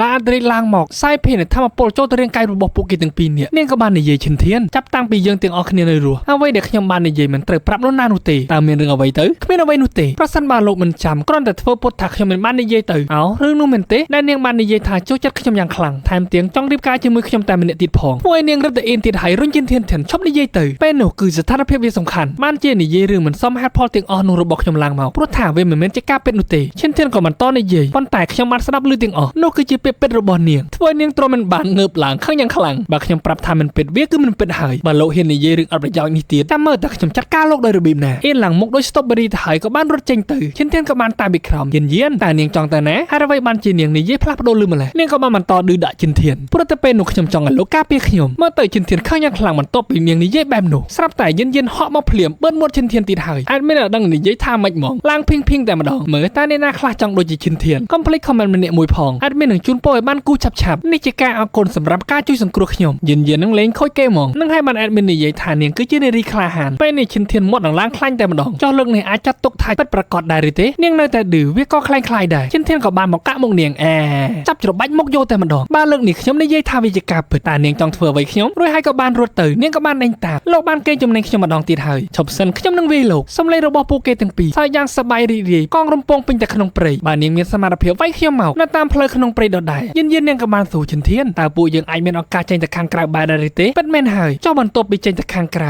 ដាអាឌ្រីឡើងមកសាយភេទនៃធម្មពលចូលទៅរាងកាយរបស់ពួកគេទាំងពីរនាក់នាងក៏បាននិយាយឈិនធានចាប់តាំងពីយើងទាំងអស់គ្នានៅរស់អ្វីដែលខ្ញុំបាននិយាយមិនត្រូវប្រាប់នរណានោះទេតើមានរឿងអ្វីទៅគ្មានអ្វីនោះទេប្រសិនបើលោកមិនចាំគ្រាន់តែធ្វើពុតថាខ្ញុំមិនបាននិយាយទៅអោរឿងនោះមែនទេដែលនាងបាននិយាយថាចូលចិត្តខ្ញុំយ៉ាងខ្លាំងថែមទាំងចង់រៀបការជាមួយខ្ញុំតែម្នាក់ទៀតផងពួកនាងរឹតតែអៀនទៀតហើយរុញឈិនធានឈប់និយាយទៅពេលនោះគឺស្ថានភាពវាសំខាន់បានជានិយាយរឿងមិនសមហេតុផលទាំងអស់នោះរបស់ខ្ញុំឡើងមកព្រោះថាវាមិនមែនជាការពិតនោះទេឈិនធានក៏បន្តនិយាយប៉ុន្តែខ្ញុំបានស្ដាប់ឮទាំងអស់នោះគឺជាពាក្យពិតរបស់នាងធ្វើនាងទ្រាំមិនបានងើបឡើងខឹងយ៉ាងខ្លាំងបើខ្ញុំប្រាប់ថាមិនពិតវាគឺមិនពិតហើយបើលោកហ៊ាននិយាយរឿងអត់ប្រយោជន៍នេះទៀតតាមមើលតែខ្ញុំចាត់ការលោកដោយរបៀបណាអៀនឡើងមុខដោយស្តុបបេរីទៅហើយក៏បានរត់ចេញទៅឈិនធានក៏បានតាមពីក្រោមយានតែនាងចង់ទៅណាហើយអ្វីបានជានាងនិយាយផ្លាស់ប្ដូរលឺម្លេះនាងក៏បានបន្តឌឺដាក់ឈិនធានព្រោះតែពេលនោះខ្ញុំចង់ឲ្យលោកការពារខ្ញុំមើលទៅឈិនធានខឹងយ៉ាងខ្លាំងបន្ទាប់ពីនាងនិយាយបែបនោះស្រាប់តែយានហក់មកភ្លាមបឺនមាត់ឈិនធានទៀតហើយអាចមានតែដឹងនិយាយថាម៉េចហ្មងឡើងភីងតែម្ដងមើលតើអ្នកណាខ្លះចង់ដូចជាឈិនធានកុំភ្លេចខមមិនម្នាក់មួយផងអាចមាននឹងជូនពរឲ្យបានគូឆាប់នេះជាការអរគុណសម្រាប់ការជួយសង្គ្រោះខ្ញុំយាននឹងលេងខូចគេហ្មងនឹងឲ្យបានអេដមីននិយាយថានាងគឺជានារីក្លាហានពេលនេះឈិនធានមាត់នឹងឡើងខ្លាញ់តែម្ដងចុះលើកនេះអាចចាត់ទុកថាពិតប្រាកដដែរឬទេនាងនៅតែឌឺវាក៏ខ្លាញ់ដែរឈិនធានក៏បានមកកាក់មុខនាងចាប់ច្របាច់មុខយកតែម្ដងបើលើកនេះខ្ញុំនិយាយថាវាជាការពិតតែនាងចង់ធ្វើអ្វីខ្ញុំរួចហើយក៏បានរត់ទៅនាងក៏បានដេញតាមលោកបានកេងចំណេញខ្ញុំម្ដងទៀតហើយឈប់សិនខ្ញុំនឹងវាយលោកសំឡេងរបស់ពួកគេទាំងពីរសើចយ៉ាងសប្បាយរីករាយកងរំពងពេញតែក្នុងព្រៃបើនាងមានសមត្ថភាពវាយខ្ញុំមកនៅតាមផ្លូវក្នុងព្រៃដដែលយាននាងក៏បានសួរឈិនធានតើពួកយើងអាចមានឱកាសចេញទៅខាងក្រៅបានដែរឬទេពិតមែនហើយចុះបន្ទាប់ពីចេញទៅខាងក្រៅ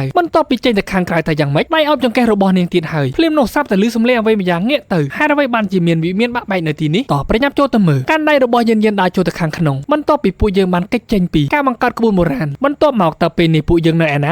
តែយ៉ាងម៉េចដៃអោបចង្កេះរបស់នាងទៀតហើយភ្លាមនោះស្រាប់តែឮសំឡេងអ្វីម្យ៉ាងងាកទៅហេតុអ្វីបានជាមានវិមានបាក់បែកនៅទីនេះតោះប្រញាប់ចូលទៅមើលកាន់ដៃរបស់យានដើរចូលទៅខាងក្នុងបន្ទាប់ពីពួកយើងបានគេចចេញពីការបង្កើតក្បួនបុរាណបន្ទាប់មកតើពេលនេះពួកយើងនៅឯណា